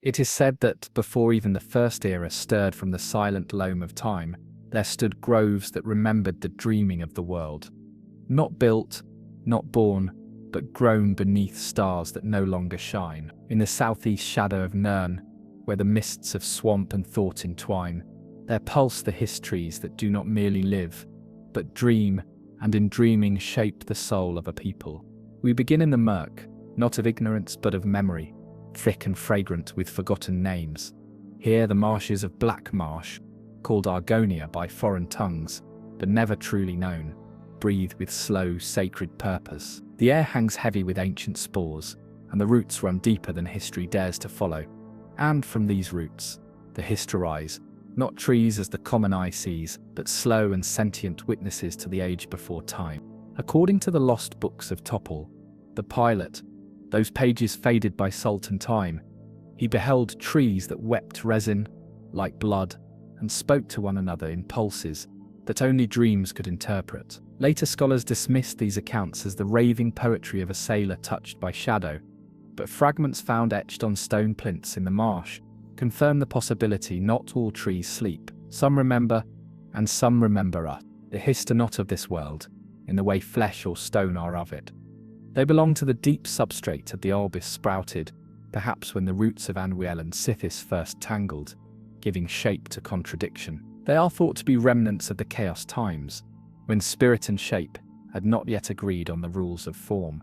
It is said that before even the first era stirred from the silent loam of time, there stood groves that remembered the dreaming of the world. Not built, not born, but grown beneath stars that no longer shine. In the southeast shadow of Nirn, where the mists of swamp and thought entwine, there pulse the histories that do not merely live, but dream, and in dreaming shape the soul of a people. We begin in the murk, not of ignorance but of memory, thick and fragrant with forgotten names. Here the marshes of Black Marsh, called Argonia by foreign tongues, but never truly known, breathe with slow, sacred purpose. The air hangs heavy with ancient spores, and the roots run deeper than history dares to follow. And from these roots, the Hist arise, not trees as the common eye sees, but slow and sentient witnesses to the age before time. According to the lost books of Topol, the pilot, those pages faded by salt and time, he beheld trees that wept resin, like blood, and spoke to one another in pulses that only dreams could interpret. Later scholars dismissed these accounts as the raving poetry of a sailor touched by shadow, but fragments found etched on stone plinths in the marsh confirm the possibility not all trees sleep. Some remember, and some remember us. The Hist are not of this world, in the way flesh or stone are of it. They belong to the deep substrate of the Albis sprouted, perhaps when the roots of Anwiel and Sithis first tangled, giving shape to contradiction. They are thought to be remnants of the chaos times, when spirit and shape had not yet agreed on the rules of form.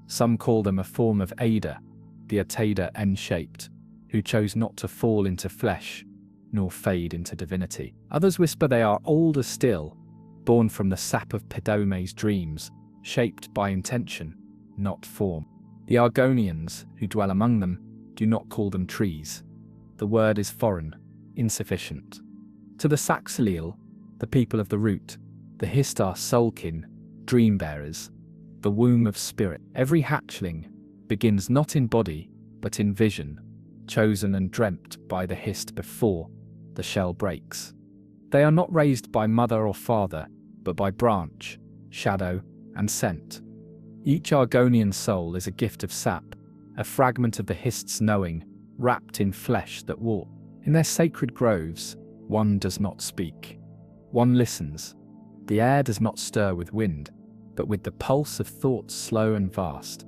Some call them a form of Ada, the Atada N-shaped, who chose not to fall into flesh, nor fade into divinity. Others whisper they are older still, born from the sap of Pedome's dreams, shaped by intention, not form. The Argonians, who dwell among them, do not call them trees. The word is foreign, insufficient. To the Saxileel, the people of the root, the Hist are soulkin, dream bearers, the womb of spirit. Every hatchling begins not in body, but in vision, chosen and dreamt by the Hist before the shell breaks. They are not raised by mother or father, but by branch, shadow, and scent. Each Argonian soul is a gift of sap, a fragment of the Hist's knowing, wrapped in flesh that walks. In their sacred groves, one does not speak. One listens. The air does not stir with wind, but with the pulse of thoughts slow and vast.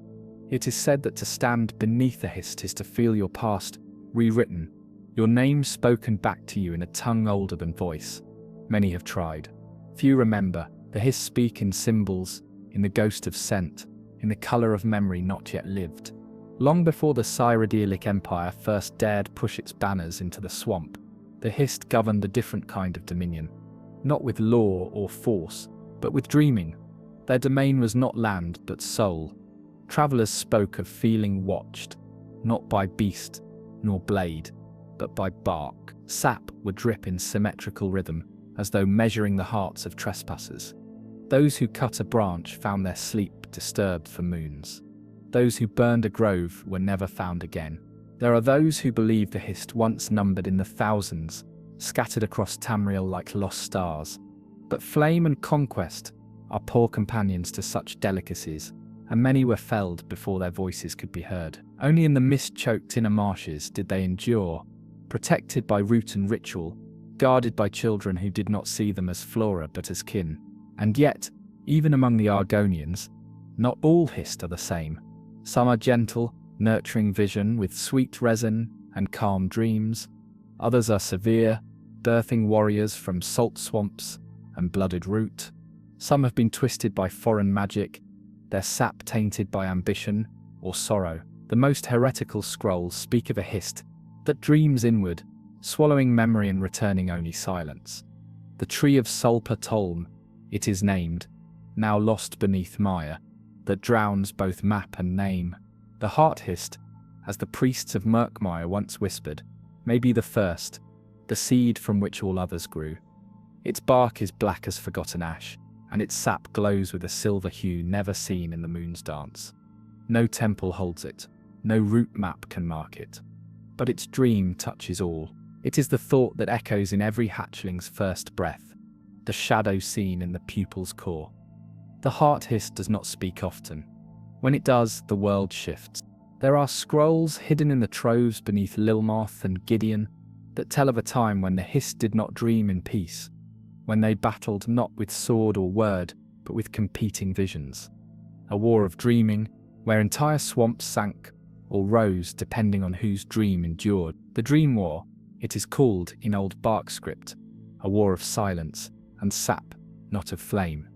It is said that to stand beneath a Hist is to feel your past rewritten, your name spoken back to you in a tongue older than voice. Many have tried. Few remember. The Hist speak in symbols, in the ghost of scent, in the colour of memory not yet lived. Long before the Cyrodiilic Empire first dared push its banners into the swamp, the Hist governed a different kind of dominion. Not with law or force, but with dreaming. Their domain was not land, but soul. Travellers spoke of feeling watched, not by beast nor blade, but by bark. Sap would drip in symmetrical rhythm, as though measuring the hearts of trespassers. Those who cut a branch found their sleep disturbed for moons. Those who burned a grove were never found again. There are those who believe the Hist once numbered in the thousands, scattered across Tamriel like lost stars. But flame and conquest are poor companions to such delicacies, and many were felled before their voices could be heard. Only in the mist-choked inner marshes did they endure, protected by root and ritual, guarded by children who did not see them as flora but as kin. And yet, even among the Argonians, not all Hist are the same. Some are gentle, nurturing vision with sweet resin and calm dreams. Others are severe, birthing warriors from salt swamps and blooded root. Some have been twisted by foreign magic, their sap tainted by ambition or sorrow. The most heretical scrolls speak of a Hist that dreams inward, swallowing memory and returning only silence. The tree of Sulpa Tolm, it is named, now lost beneath mire, that drowns both map and name. The heart Hist, as the priests of Murkmire once whispered, may be the first, the seed from which all others grew. Its bark is black as forgotten ash, and its sap glows with a silver hue never seen in the moon's dance. No temple holds it, no root map can mark it. But its dream touches all. It is the thought that echoes in every hatchling's first breath, the shadow seen in the pupil's core. The heart Hist does not speak often. When it does, the world shifts. There are scrolls hidden in the troves beneath Lilmoth and Gideon that tell of a time when the Hist did not dream in peace, when they battled not with sword or word, but with competing visions. A war of dreaming, where entire swamps sank or rose depending on whose dream endured. The Dream War, it is called in old bark script, a war of silence and sap, not of flame.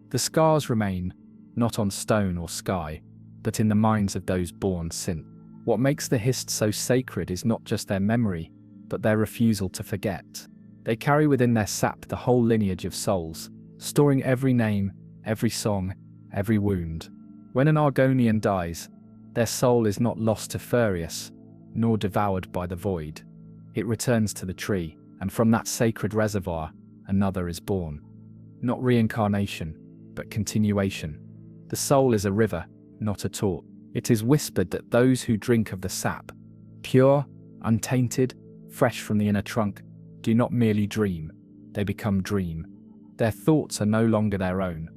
The scars remain, not on stone or sky, but in the minds of those born sin. What makes the Hist so sacred is not just their memory, but their refusal to forget. They carry within their sap the whole lineage of souls, storing every name, every song, every wound. When an Argonian dies, their soul is not lost to Furious, nor devoured by the void. It returns to the tree, and from that sacred reservoir, another is born. Not reincarnation, but continuation. The soul is a river, not a taught. It is whispered that those who drink of the sap, pure, untainted, fresh from the inner trunk, do not merely dream, they become dream. Their thoughts are no longer their own.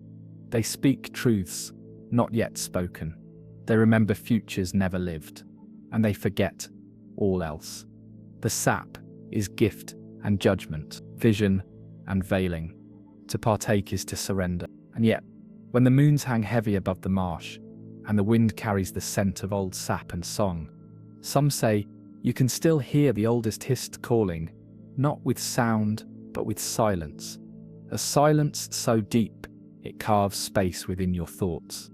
They speak truths, not yet spoken. They remember futures never lived, and they forget all else. The sap is gift and judgment, vision and veiling. To partake is to surrender. And yet, when the moons hang heavy above the marsh, and the wind carries the scent of old sap and song, some say you can still hear the oldest Hist calling, not with sound, but with silence. A silence so deep, it carves space within your thoughts.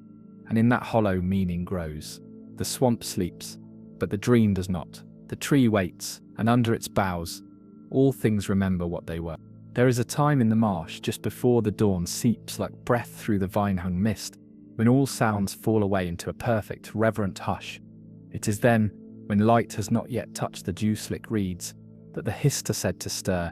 And in that hollow meaning grows. The swamp sleeps, but the dream does not. The tree waits, and under its boughs, all things remember what they were. There is a time in the marsh just before the dawn seeps like breath through the vine-hung mist, when all sounds fall away into a perfect, reverent hush. It is then, when light has not yet touched the dew-slick reeds, that the Hist are said to stir,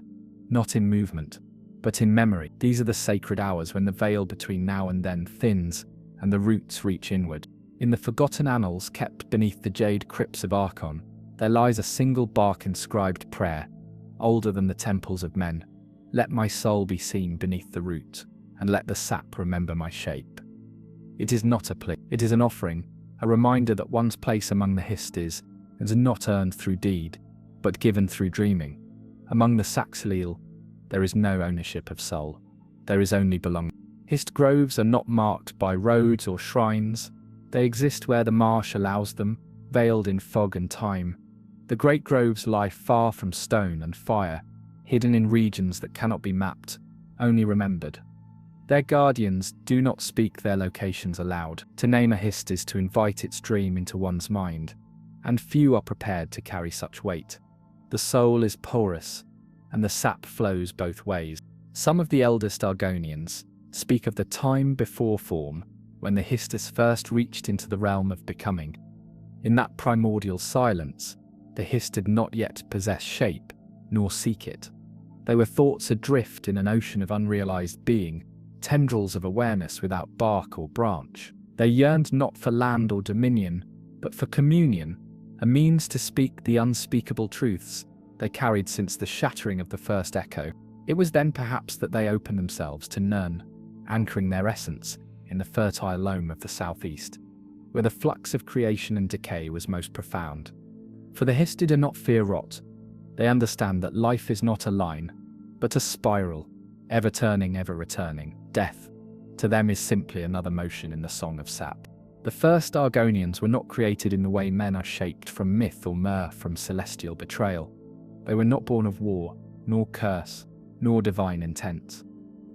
not in movement, but in memory. These are the sacred hours when the veil between now and then thins, and the roots reach inward. In the forgotten annals kept beneath the jade crypts of Argon, there lies a single bark-inscribed prayer, older than the temples of men. Let my soul be seen beneath the root, and let the sap remember my shape. It is not a plea, it is an offering, a reminder that one's place among the Hist is not earned through deed, but given through dreaming. Among the Saxhleel, there is no ownership of soul, there is only belonging. Hist groves are not marked by roads or shrines. They exist where the marsh allows them, veiled in fog and time. The great groves lie far from stone and fire, hidden in regions that cannot be mapped, only remembered. Their guardians do not speak their locations aloud. To name a Hist is to invite its dream into one's mind, and few are prepared to carry such weight. The soul is porous, and the sap flows both ways. Some of the eldest Argonians speak of the time before form, when the Histis first reached into the realm of becoming. In that primordial silence, the Hist did not yet possess shape, nor seek it. They were thoughts adrift in an ocean of unrealized being, tendrils of awareness without bark or branch. They yearned not for land or dominion, but for communion, a means to speak the unspeakable truths they carried since the shattering of the first echo. It was then perhaps that they opened themselves to Nirn, anchoring their essence in the fertile loam of the southeast, where the flux of creation and decay was most profound. For the Histi do not fear rot. They understand that life is not a line, but a spiral, ever turning, ever returning. Death, to them, is simply another motion in the song of sap. The first Argonians were not created in the way men are shaped from myth or mirth from celestial betrayal. They were not born of war, nor curse, nor divine intent.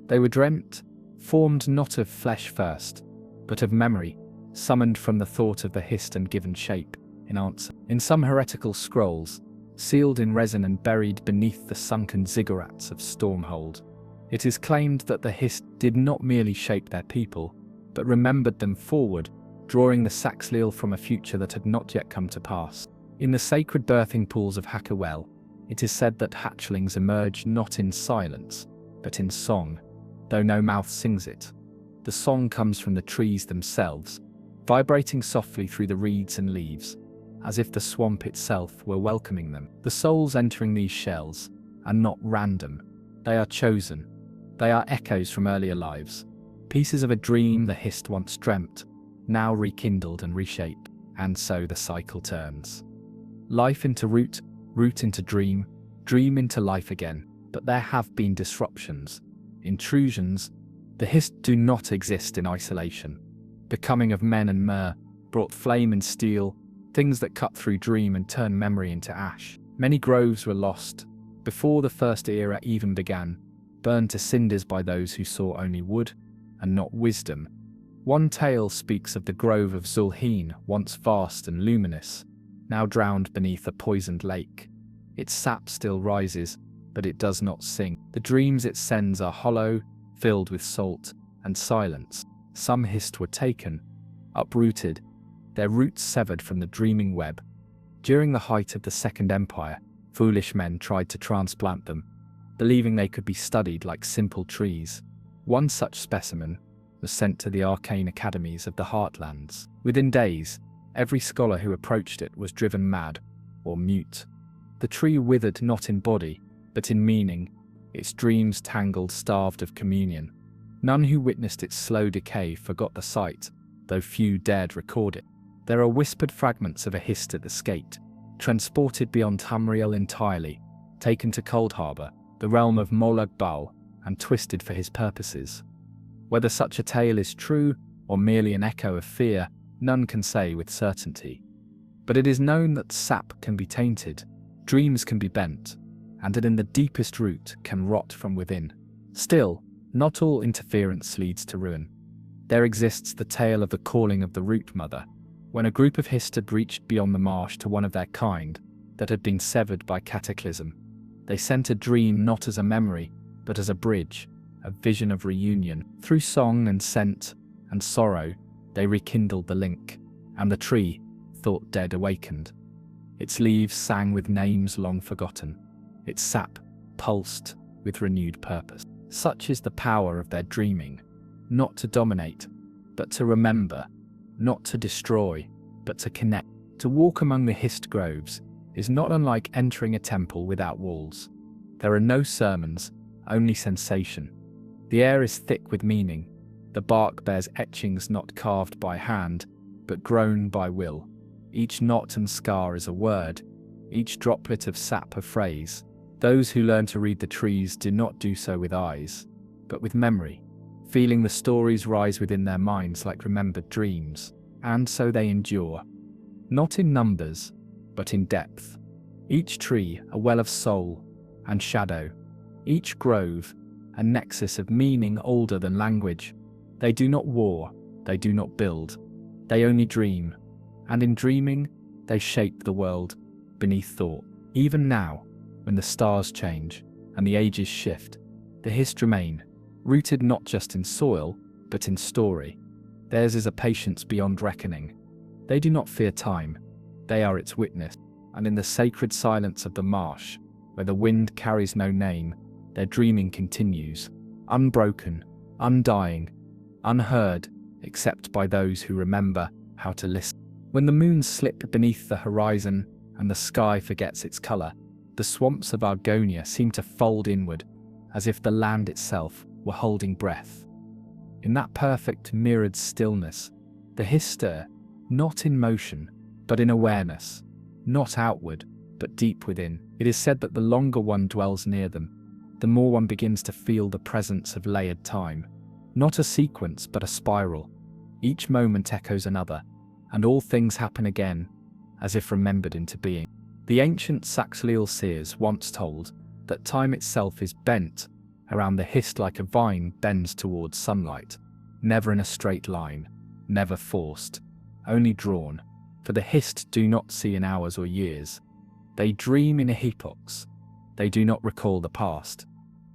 They were dreamt, formed not of flesh first, but of memory, summoned from the thought of the Hist and given shape, in answer. In some heretical scrolls, sealed in resin and buried beneath the sunken ziggurats of Stormhold, it is claimed that the Hist did not merely shape their people, but remembered them forward, drawing the Saxhleel from a future that had not yet come to pass. In the sacred birthing pools of Hakawel, it is said that hatchlings emerge not in silence, but in song, though no mouth sings it. The song comes from the trees themselves, vibrating softly through the reeds and leaves, as if the swamp itself were welcoming them. The souls entering these shells are not random, they are chosen. They are echoes from earlier lives, pieces of a dream the Hist once dreamt, now rekindled and reshaped. and so the cycle turns. Life into root, root into dream, dream into life again. But there have been disruptions, intrusions. The Hist do not exist in isolation. Becoming of men and myr brought flame and steel, things that cut through dream and turn memory into ash. Many groves were lost before the first era even began, burned to cinders by those who saw only wood and not wisdom. One tale speaks of the grove of Zulheen, once vast and luminous, now drowned beneath a poisoned lake. Its sap still rises, but it does not sing. The dreams it sends are hollow, filled with salt and silence. Some Hist were taken, uprooted, their roots severed from the dreaming web. During the height of the Second Empire, foolish men tried to transplant them, believing they could be studied like simple trees. One such specimen was sent to the arcane academies of the Heartlands. Within days, every scholar who approached it was driven mad or mute. The tree withered not in body, but in meaning, its dreams tangled, starved of communion. None who witnessed its slow decay forgot the sight, though few dared record it. There are whispered fragments of a Hist that escaped, transported beyond Tamriel entirely, taken to Cold Harbour, the realm of Molag Bal, and twisted for his purposes. Whether such a tale is true or merely an echo of fear, none can say with certainty. But it is known that sap can be tainted, dreams can be bent, and that in the deepest root can rot from within. Still, not all interference leads to ruin. There exists the tale of the calling of the root mother, when a group of Hist had reached beyond the marsh to one of their kind that had been severed by cataclysm. They sent a dream not as a memory, but as a bridge, a vision of reunion. Through song and scent and sorrow, they rekindled the link, and the tree, thought dead, awakened. Its leaves sang with names long forgotten. Its sap pulsed with renewed purpose. Such is the power of their dreaming, not to dominate, but to remember, not to destroy, but to connect. To walk among the Hist groves is not unlike entering a temple without walls. There are no sermons, only sensation. The air is thick with meaning. The bark bears etchings not carved by hand, but grown by will. Each knot and scar is a word, each droplet of sap a phrase. Those who learn to read the trees do not do so with eyes, but with memory, feeling the stories rise within their minds like remembered dreams, and so they endure. Not in numbers, but in depth. Each tree a well of soul and shadow, each grove a nexus of meaning older than language. They do not war, they do not build, they only dream, and in dreaming, they shape the world beneath thought. Even now, when the stars change and the ages shift, the Hist remain, rooted not just in soil, but in story. Theirs is a patience beyond reckoning. They do not fear time, they are its witness, and in the sacred silence of the marsh, where the wind carries no name, their dreaming continues, unbroken, undying, unheard, except by those who remember how to listen. When the moon slips beneath the horizon and the sky forgets its colour, the swamps of Argonia seem to fold inward, as if the land itself were holding breath. In that perfect mirrored stillness, the Hist stir, not in motion, but in awareness, not outward, but deep within. It is said that the longer one dwells near them, the more one begins to feel the presence of layered time. Not a sequence, but a spiral. Each moment echoes another, and all things happen again, as if remembered into being. The ancient Saxhleel seers once told that time itself is bent around the Hist like a vine bends towards sunlight, never in a straight line, never forced, only drawn. For the Hist do not see in hours or years. They dream in epochs. They do not recall the past.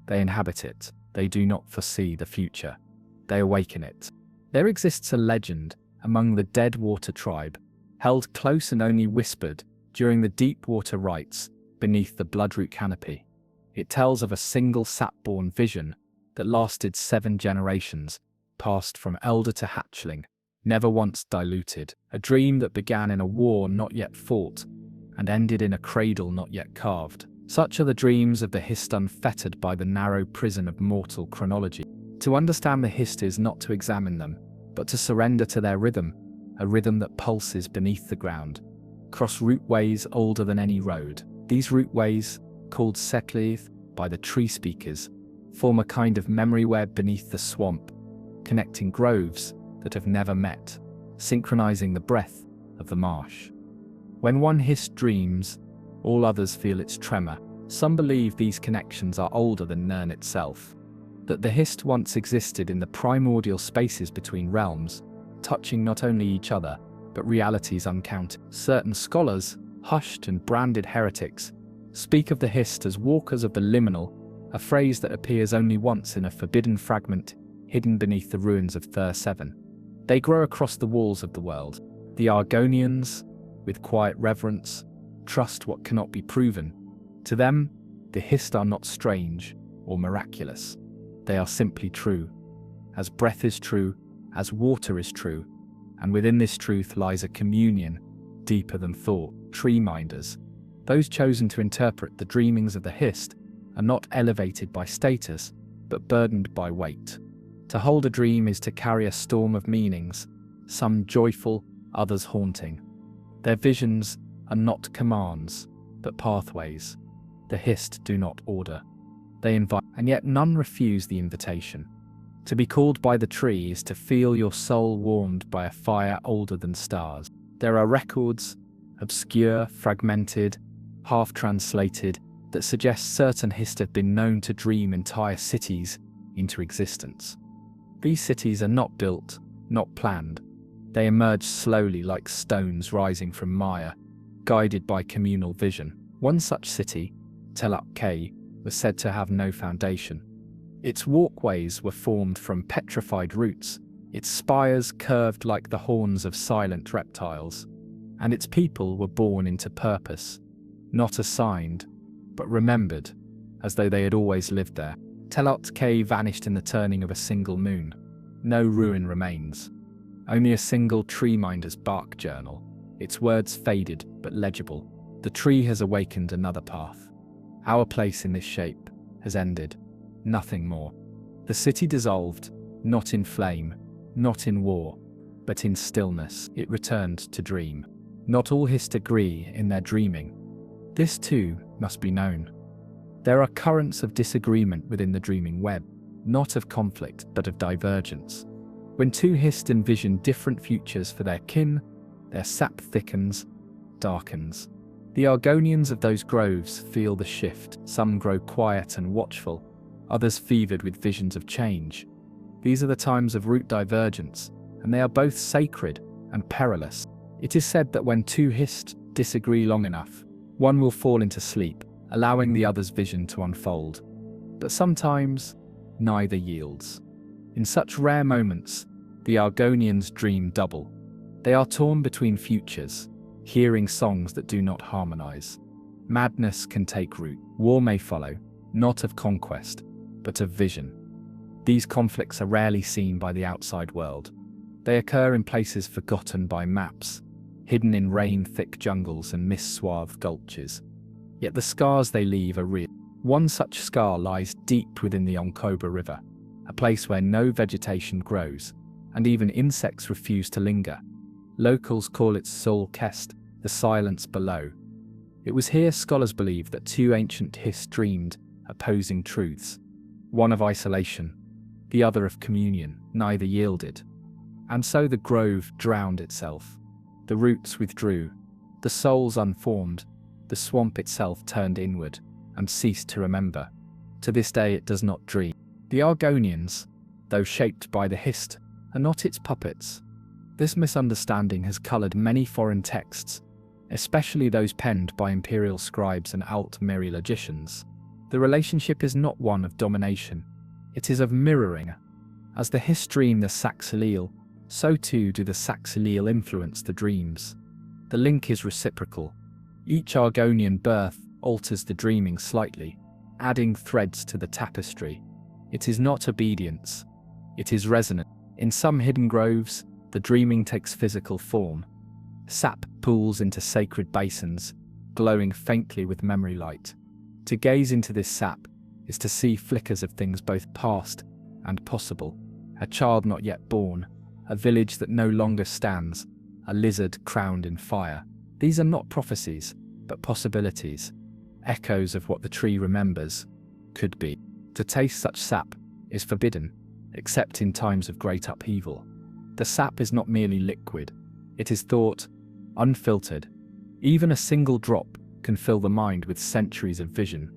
They inhabit it. They do not foresee the future. They awaken it. There exists a legend among the Dead Water tribe, held close and only whispered during the deep water rites beneath the bloodroot canopy. It tells of a single sap-born vision that lasted 7 generations, passed from elder to hatchling, never once diluted, a dream that began in a war not yet fought, and ended in a cradle not yet carved. Such are the dreams of the Hist, unfettered by the narrow prison of mortal chronology. To understand the Hist is not to examine them, but to surrender to their rhythm, a rhythm that pulses beneath the ground, cross routeways older than any road. These routeways, called soothe by the tree speakers, form a kind of memory web beneath the swamp, connecting groves that have never met, synchronizing the breath of the marsh. When one Hist dreams, all others feel its tremor. Some believe these connections are older than Nirn itself, that the Hist once existed in the primordial spaces between realms, touching not only each other, but realities uncounted. Certain scholars, hushed and branded heretics, speak of the Hist as walkers of the liminal, a phrase that appears only once in a forbidden fragment hidden beneath the ruins of Thur 7. They grow across the walls of the world. The Argonians, with quiet reverence, trust what cannot be proven. To them, the Hist are not strange or miraculous. They are simply true. As breath is true, as water is true, and within this truth lies a communion deeper than thought. Tree minders, those chosen to interpret the dreamings of the Hist, are not elevated by status, but burdened by weight. To hold a dream is to carry a storm of meanings, some joyful, others haunting. Their visions are not commands, but pathways. The Hist do not order. They invite, and yet none refuse the invitation. To be called by the tree is to feel your soul warmed by a fire older than stars. There are records, obscure, fragmented, half-translated, that suggest certain Hist have been known to dream entire cities into existence. These cities are not built, not planned. They emerge slowly like stones rising from mire, guided by communal vision. One such city, Tel K, was said to have no foundation. Its walkways were formed from petrified roots, its spires curved like the horns of silent reptiles, and its people were born into purpose, not assigned, but remembered, as though they had always lived there. Tel K vanished in the turning of a single moon. No ruin remains. Only a single tree minder's bark journal, its words faded but legible. The tree has awakened another path. Our place in this shape has ended. Nothing more. The city dissolved, not in flame, not in war, but in stillness. It returned to dream. Not all Hist agree in their dreaming. This too must be known. There are currents of disagreement within the dreaming web, not of conflict but of divergence. When two Hist envision different futures for their kin, their sap thickens, darkens. The Argonians of those groves feel the shift. Some grow quiet and watchful, others fevered with visions of change. These are the times of root divergence, and they are both sacred and perilous. It is said that when two Hist disagree long enough, one will fall into sleep, allowing the other's vision to unfold. But sometimes, neither yields. In such rare moments, the Argonians dream double. They are torn between futures, hearing songs that do not harmonize. Madness can take root. War may follow, not of conquest, but of vision. These conflicts are rarely seen by the outside world. They occur in places forgotten by maps, hidden in rain-thick jungles and mist-swathed gulches. Yet the scars they leave are real. One such scar lies deep within the Onkoba River, a place where no vegetation grows, and even insects refuse to linger. Locals call it Sol Kest, the silence below. It was here scholars believe that two ancient Hist dreamed opposing truths, one of isolation, the other of communion. Neither yielded. And so the grove drowned itself. The roots withdrew, the souls unformed, the swamp itself turned inward and ceased to remember. To this day it does not dream. The Argonians, though shaped by the Hist, are not its puppets. This misunderstanding has coloured many foreign texts, especially those penned by imperial scribes and alt-Miri logicians. The relationship is not one of domination, it is of mirroring. As the Hist dream the Saxileel, so too do the Saxileel influence the dreams. The link is reciprocal. Each Argonian birth alters the dreaming slightly, adding threads to the tapestry. It is not obedience, it is resonance. In some hidden groves, the dreaming takes physical form. Sap pools into sacred basins, glowing faintly with memory light. To gaze into this sap is to see flickers of things both past and possible. A child not yet born, a village that no longer stands, a lizard crowned in fire. These are not prophecies, but possibilities, echoes of what the tree remembers, could be. To taste such sap is forbidden, except in times of great upheaval. The sap is not merely liquid, it is thought, unfiltered. Even a single drop can fill the mind with centuries of vision.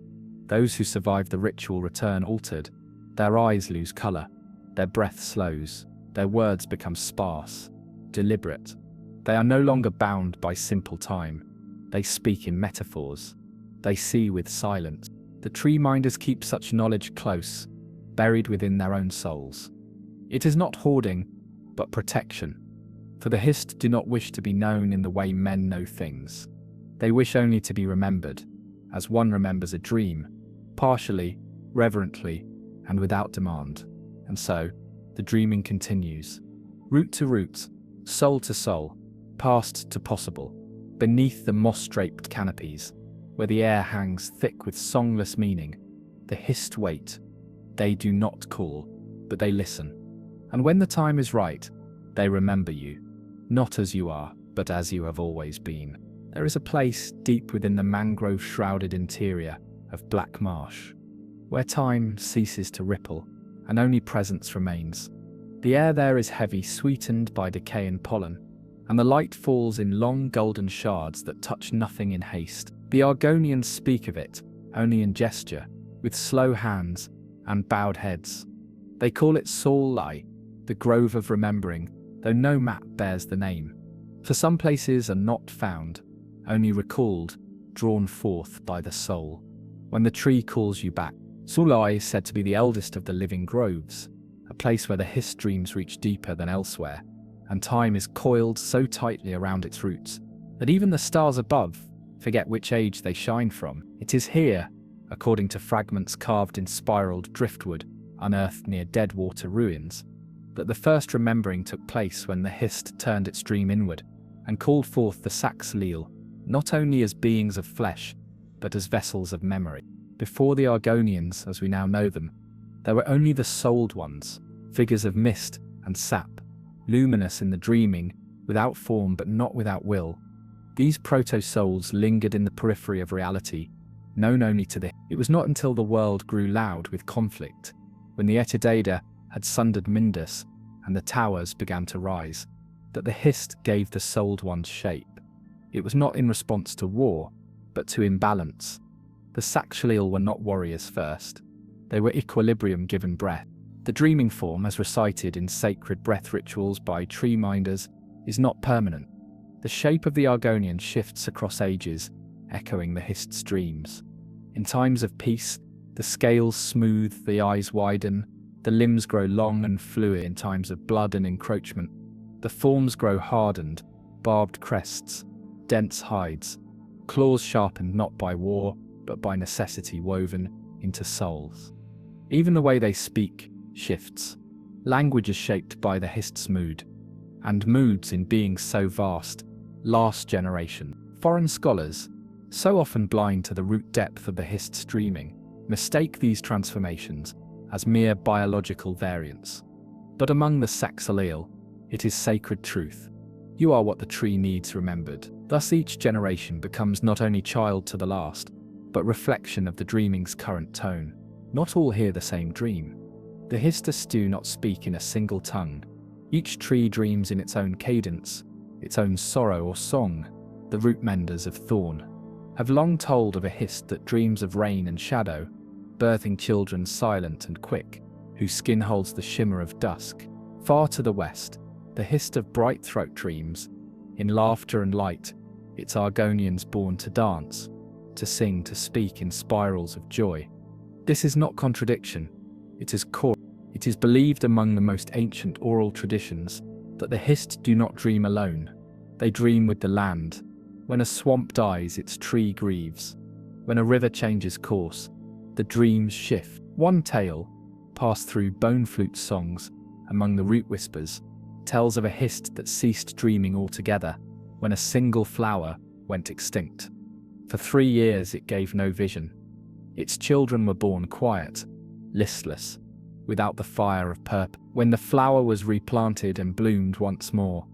Those who survive the ritual return altered. Their eyes lose color, their breath slows, their words become sparse, deliberate. They are no longer bound by simple time. They speak in metaphors. They see with silence. The tree minders keep such knowledge close, buried within their own souls. It is not hoarding, but protection. For the Hist do not wish to be known in the way men know things. They wish only to be remembered, as one remembers a dream, partially, reverently, and without demand. And so, the dreaming continues. Root to root, soul to soul, past to possible, beneath the moss-draped canopies, where the air hangs thick with songless meaning, the Hist wait. They do not call, but they listen. And when the time is right, they remember you, not as you are, but as you have always been. There is a place deep within the mangrove-shrouded interior of Black Marsh, where time ceases to ripple, and only presence remains. The air there is heavy, sweetened by decay and pollen, and the light falls in long golden shards that touch nothing in haste. The Argonians speak of it, only in gesture, with slow hands and bowed heads. They call it Sol-Lai, the Grove of Remembering, though no map bears the name. For some places are not found, only recalled, drawn forth by the soul. When the tree calls you back, Sol-Lai is said to be the eldest of the living groves, a place where the Hist dreams reach deeper than elsewhere, and time is coiled so tightly around its roots that even the stars above forget which age they shine from. It is here, according to fragments carved in spiraled driftwood unearthed near Deadwater ruins, that the first remembering took place when the Hist turned its dream inward and called forth the Sax-Leel, not only as beings of flesh, but as vessels of memory. Before the Argonians, as we now know them, there were only the souled ones, figures of mist and sap, luminous in the dreaming, without form but not without will. These proto-souls lingered in the periphery of reality, known only to the... It was not until the world grew loud with conflict, when the Etidada had sundered Mindus and the towers began to rise, that the Hist gave the souled ones shape. It was not in response to war, but to imbalance. The Sax-Leel were not warriors first. They were equilibrium given breath. The dreaming form, as recited in sacred breath rituals by tree minders, is not permanent. The shape of the Argonian shifts across ages, echoing the Hist's dreams. In times of peace, the scales smooth, the eyes widen, the limbs grow long and fluid. In times of blood and encroachment, the forms grow hardened, barbed crests, dense hides, claws sharpened not by war, but by necessity woven into souls. Even the way they speak shifts. Language is shaped by the Hist's mood, and moods in beings so vast, last generation. Foreign scholars, so often blind to the root depth of the Hist's dreaming, mistake these transformations as mere biological variants. But among the Sax-Leel, it is sacred truth. You are what the tree needs remembered. Thus each generation becomes not only child to the last, but reflection of the dreaming's current tone. Not all hear the same dream. The Histists do not speak in a single tongue. Each tree dreams in its own cadence, its own sorrow or song. The root menders of thorn have long told of a Hist that dreams of rain and shadow, birthing children silent and quick, whose skin holds the shimmer of dusk. Far to the west, the Hist of bright throat dreams, in laughter and light, its Argonians born to dance, to sing, to speak in spirals of joy. This is not contradiction, it is core. It is believed among the most ancient oral traditions that the Hist do not dream alone. They dream with the land. When a swamp dies, its tree grieves. When a river changes course, the dreams shift. One tale, passed through bone flute songs among the root whispers, tells of a Hist that ceased dreaming altogether when a single flower went extinct. For 3 years it gave no vision. Its children were born quiet, listless, without the fire of purpose. When the flower was replanted and bloomed once more,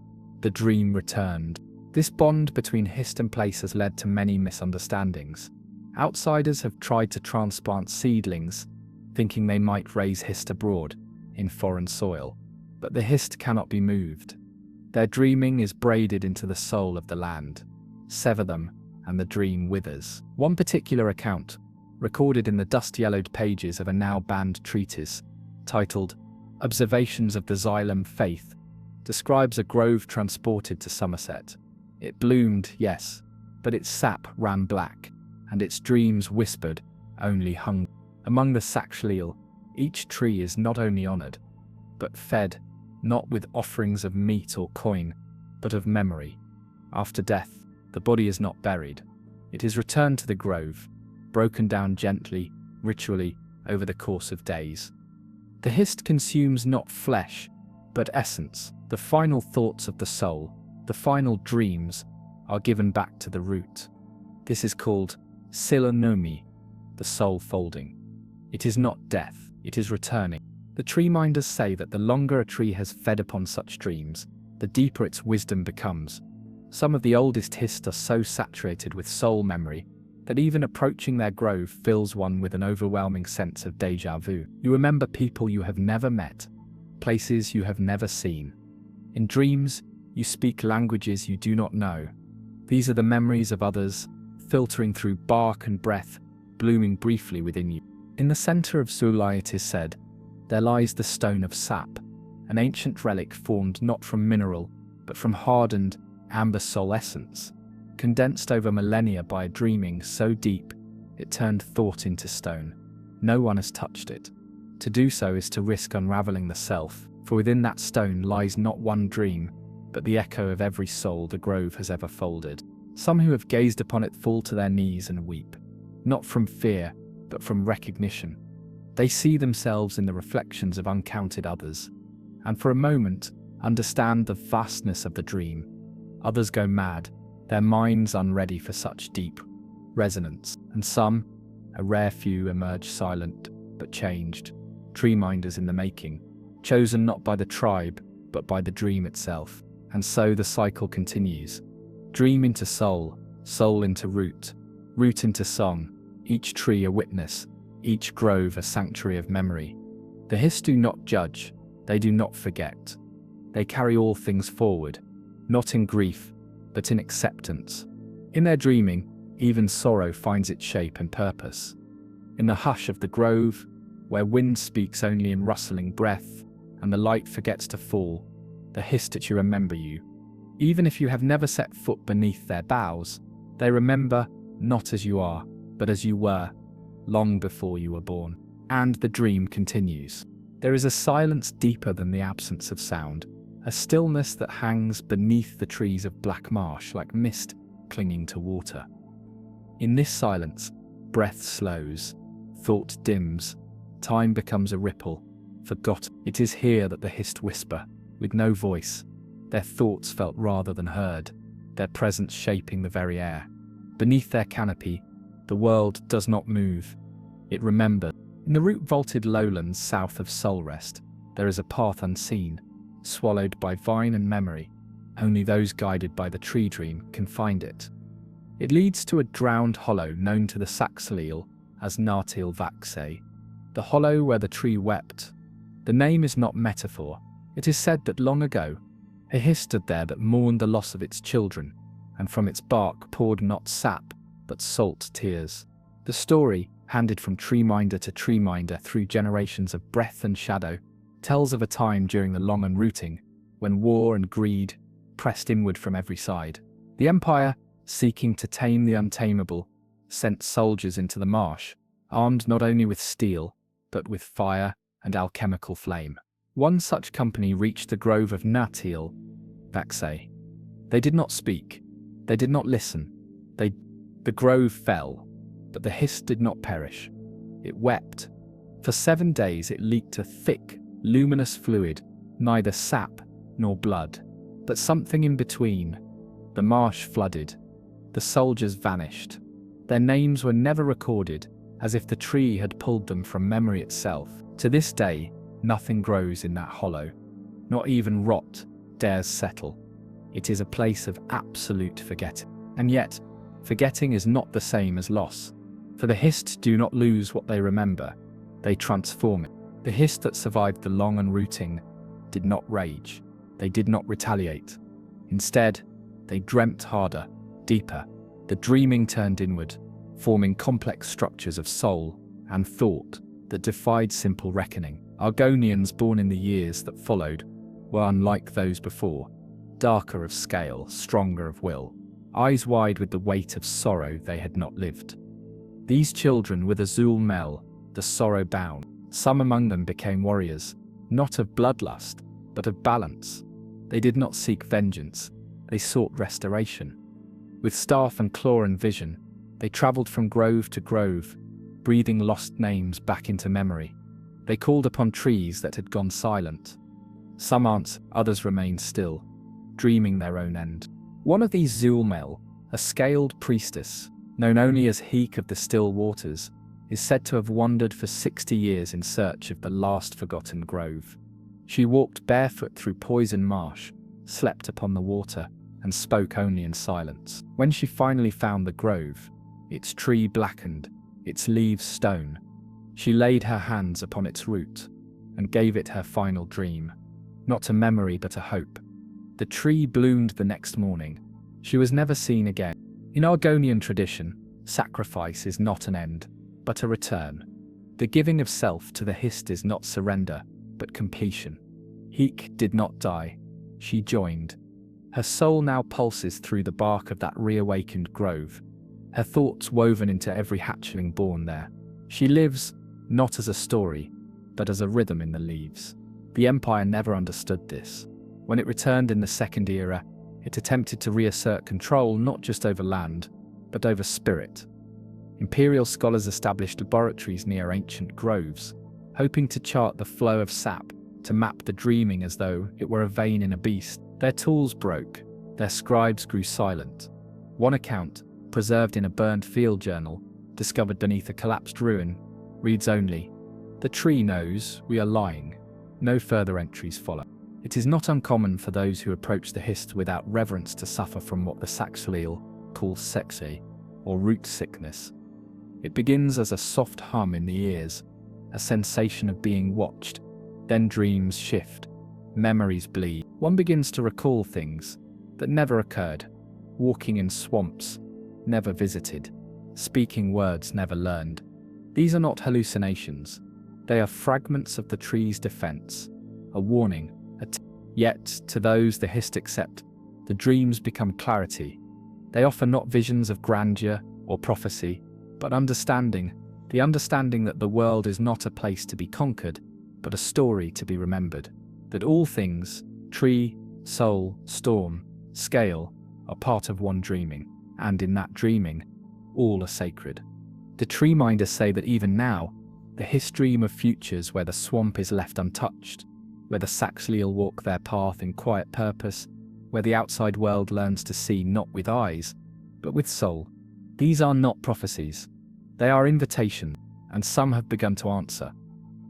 The dream returned. This bond between Hist and place has led to many misunderstandings. Outsiders have tried to transplant seedlings, thinking they might raise Hist abroad, in foreign soil. But the Hist cannot be moved. Their dreaming is braided into the soul of the land. Sever them, and the dream withers. One particular account, recorded in the dust-yellowed pages of a now-banned treatise, titled Observations of the Xylem Faith, describes a grove transported to Somerset. It bloomed, yes, but its sap ran black, and its dreams whispered only hunger. Among the Saxhleel, each tree is not only honoured, but fed, not with offerings of meat or coin, but of memory. After death, the body is not buried. It is returned to the grove, broken down gently, ritually, over the course of days. The Hist consumes not flesh, but essence. The final thoughts of the soul, the final dreams, are given back to the root. This is called Silonomy, the soul folding. It is not death, it is returning. The tree minders say that the longer a tree has fed upon such dreams, the deeper its wisdom becomes. Some of the oldest Hist are so saturated with soul memory that even approaching their grove fills one with an overwhelming sense of déjà vu. You remember people you have never met, places you have never seen. In dreams, you speak languages you do not know. These are the memories of others, filtering through bark and breath, blooming briefly within you. In the center of Zulai, it is said, there lies the stone of sap, an ancient relic formed not from mineral, but from hardened, amber soul essence, condensed over millennia by a dreaming so deep, it turned thought into stone. No one has touched it. To do so is to risk unraveling the self, for within that stone lies not one dream, but the echo of every soul the grove has ever folded. Some who have gazed upon it fall to their knees and weep, not from fear, but from recognition. They see themselves in the reflections of uncounted others, and for a moment understand the vastness of the dream. Others go mad, their minds unready for such deep resonance, and some, a rare few, emerge silent, but changed, tree minders in the making, chosen not by the tribe, but by the dream itself. And so the cycle continues. Dream into soul, soul into root, root into song, each tree a witness, each grove a sanctuary of memory. The Hist do not judge, they do not forget. They carry all things forward, not in grief, but in acceptance. In their dreaming, even sorrow finds its shape and purpose. In the hush of the grove, where wind speaks only in rustling breath, and the light forgets to fall, the Hist remember you. Even if you have never set foot beneath their boughs, they remember not as you are, but as you were, long before you were born. And the dream continues. There is a silence deeper than the absence of sound, a stillness that hangs beneath the trees of black marsh like mist clinging to water. In this silence, breath slows, thought dims, time becomes a ripple, forgotten. It is here that the Hist whisper, with no voice, their thoughts felt rather than heard, their presence shaping the very air. Beneath their canopy, the world does not move, it remembers. In the root-vaulted lowlands south of Soulrest, there is a path unseen, swallowed by vine and memory. Only those guided by the tree dream can find it. It leads to a drowned hollow known to the Saxhleel as Nartil Vaxe, the hollow where the tree wept. The name is not metaphor. It is said that long ago, a Hist stood there that mourned the loss of its children, and from its bark poured not sap, but salt tears. The story, handed from tree minder to tree minder through generations of breath and shadow, tells of a time during the long unrooting, when war and greed pressed inward from every side. The Empire, seeking to tame the untamable, sent soldiers into the marsh, armed not only with steel, but with fire and alchemical flame. One such company reached the grove of Nartil Vaxe. They did not speak, they did not listen. The grove fell, but the Hist did not perish. It wept. For 7 days it leaked a thick, luminous fluid, neither sap nor blood, but something in between. The marsh flooded. The soldiers vanished. Their names were never recorded, as if the tree had pulled them from memory itself. To this day, nothing grows in that hollow. Not even rot dares settle. It is a place of absolute forgetting. And yet, forgetting is not the same as loss. For the Hist do not lose what they remember, they transform it. The Hist that survived the long unrooting did not rage, they did not retaliate. Instead, they dreamt harder, deeper. The dreaming turned inward, forming complex structures of soul and thought that defied simple reckoning. Argonians born in the years that followed were unlike those before, darker of scale, stronger of will, eyes wide with the weight of sorrow they had not lived. These children with Azul Mel, the sorrow bound, some among them became warriors, not of bloodlust, but of balance. They did not seek vengeance, they sought restoration. With staff and claw and vision, they travelled from grove to grove, breathing lost names back into memory. They called upon trees that had gone silent. Some answered, others remained still, dreaming their own end. One of these Zulmel, a scaled priestess, known only as Heek of the Still Waters, is said to have wandered for 60 years in search of the last forgotten grove. She walked barefoot through poison marsh, slept upon the water, and spoke only in silence. When she finally found the grove, its tree blackened, its leaves stone, she laid her hands upon its root and gave it her final dream, not a memory but a hope. The tree bloomed the next morning. She was never seen again. In Argonian tradition, sacrifice is not an end, but a return. The giving of self to the Hist is not surrender, but completion. Heek did not die. She joined. Her soul now pulses through the bark of that reawakened grove, her thoughts woven into every hatchling born there. She lives, not as a story, but as a rhythm in the leaves. The Empire never understood this. When it returned in the Second Era, it attempted to reassert control not just over land, but over spirit. Imperial scholars established laboratories near ancient groves, hoping to chart the flow of sap, to map the dreaming as though it were a vein in a beast. Their tools broke, their scribes grew silent. One account, preserved in a burned field journal, discovered beneath a collapsed ruin, reads only, "The tree knows we are lying." No further entries follow. It is not uncommon for those who approach the Hist without reverence to suffer from what the Saxhleel calls sexe, or root sickness. It begins as a soft hum in the ears, a sensation of being watched. Then dreams shift, memories bleed. One begins to recall things that never occurred, walking in swamps, never visited, speaking words never learned. These are not hallucinations. They are fragments of the tree's defense, a warning. Yet, to those the Hist accept, the dreams become clarity. They offer not visions of grandeur or prophecy, but understanding, the understanding that the world is not a place to be conquered, but a story to be remembered. That all things, tree, soul, storm, scale, are part of one dreaming, and in that dreaming, all are sacred. The tree minders say that even now, the Hist dream of futures where the swamp is left untouched, where the Saxhleel walk their path in quiet purpose, where the outside world learns to see not with eyes, but with soul. These are not prophecies. They are invitations, and some have begun to answer.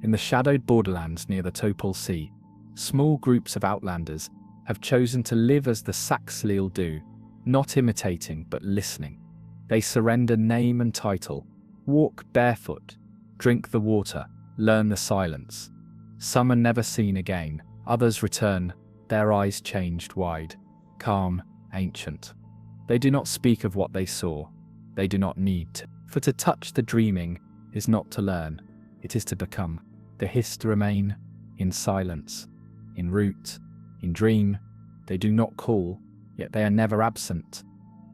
In the shadowed borderlands near the Topol Sea, small groups of outlanders have chosen to live as the Saxhleel do, not imitating but listening. They surrender name and title, walk barefoot, drink the water, learn the silence. Some are never seen again, others return, their eyes changed wide, calm, ancient. They do not speak of what they saw, they do not need to. For to touch the dreaming is not to learn, it is to become. The Hist remain in silence, in root, in dream. They do not call, yet they are never absent.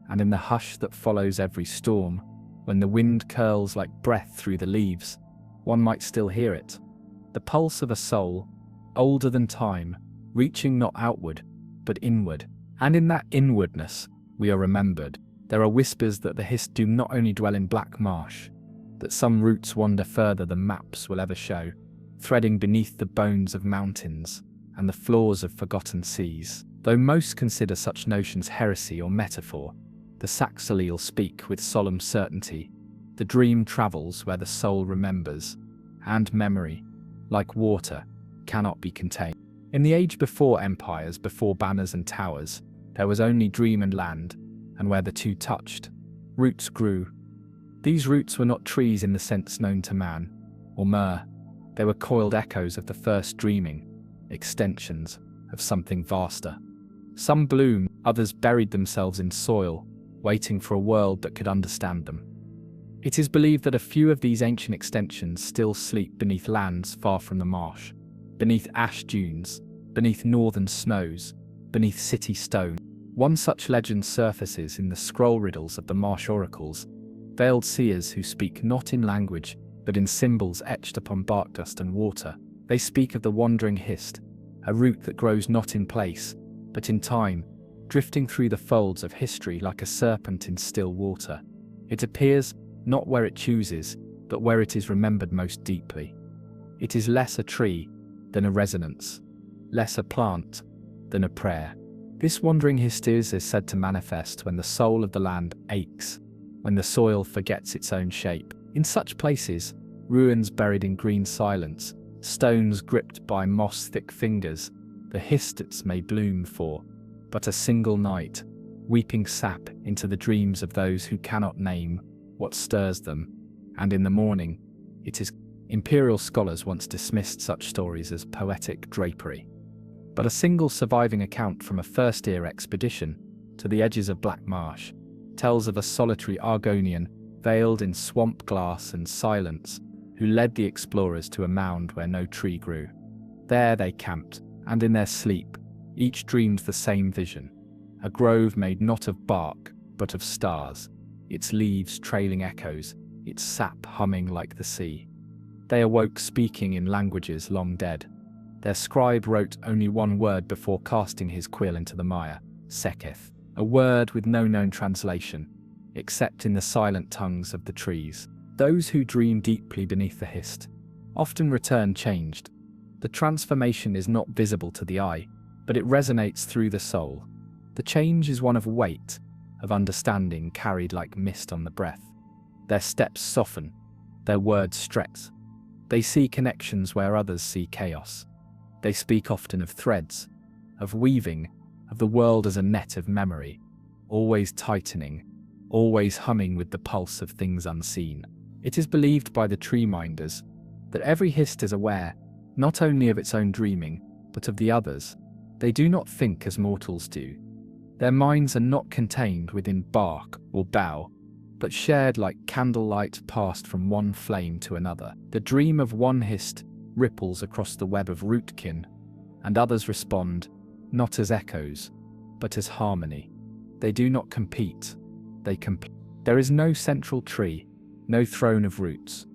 And in the hush that follows every storm, when the wind curls like breath through the leaves, one might still hear it. The pulse of a soul, older than time, reaching not outward, but inward. And in that inwardness, we are remembered. There are whispers that the Hist do not only dwell in black marsh, that some roots wander further than maps will ever show, threading beneath the bones of mountains and the floors of forgotten seas. Though most consider such notions heresy or metaphor, the Saxhleel speak with solemn certainty. The dream travels where the soul remembers, and memory, like water, cannot be contained. In the age before empires, before banners and towers, There was only dream and land, and where the two touched, roots grew. These roots were not trees in the sense known to man, or myrrh. They were coiled echoes of the first dreaming, extensions of something vaster. Some bloomed, others buried themselves in soil, waiting for a world that could understand them. It is believed that a few of these ancient extensions still sleep beneath lands far from the marsh, beneath ash dunes, beneath northern snows, beneath city stone. One such legend surfaces in the scroll riddles of the marsh oracles, veiled seers who speak not in language, but in symbols etched upon bark dust and water. They speak of the wandering Hist, a root that grows not in place, but in time, drifting through the folds of history like a serpent in still water. It appears not where it chooses, but where it is remembered most deeply. It is less a tree than a resonance, less a plant than a prayer. This wandering Hist is said to manifest when the soul of the land aches, when the soil forgets its own shape. In such places, ruins buried in green silence, stones gripped by moss-thick fingers, the Hists may bloom for but a single night, weeping sap into the dreams of those who cannot name what stirs them, and in the morning, it is. Imperial scholars once dismissed such stories as poetic drapery. But a single surviving account from a first-year expedition to the edges of Black Marsh tells of a solitary Argonian veiled in swamp glass and silence who led the explorers to a mound where no tree grew. There they camped, and in their sleep, each dreamed the same vision, a grove made not of bark, but of stars, its leaves trailing echoes, its sap humming like the sea. They awoke speaking in languages long dead. Their scribe wrote only one word before casting his quill into the mire, seketh, a word with no known translation, except in the silent tongues of the trees. Those who dream deeply beneath the Hist often return changed. The transformation is not visible to the eye, but it resonates through the soul. The change is one of weight, of understanding carried like mist on the breath. Their steps soften, their words stretch. They see connections where others see chaos. They speak often of threads, of weaving, of the world as a net of memory, always tightening, always humming with the pulse of things unseen. It is believed by the tree minders that every Hist is aware not only of its own dreaming, but of the others. They do not think as mortals do. Their minds are not contained within bark or bough, but shared like candlelight passed from one flame to another. The dream of one Hist ripples across the web of rootkin, and others respond, not as echoes, but as harmony. They do not compete, they complete. There is no central tree, no throne of roots,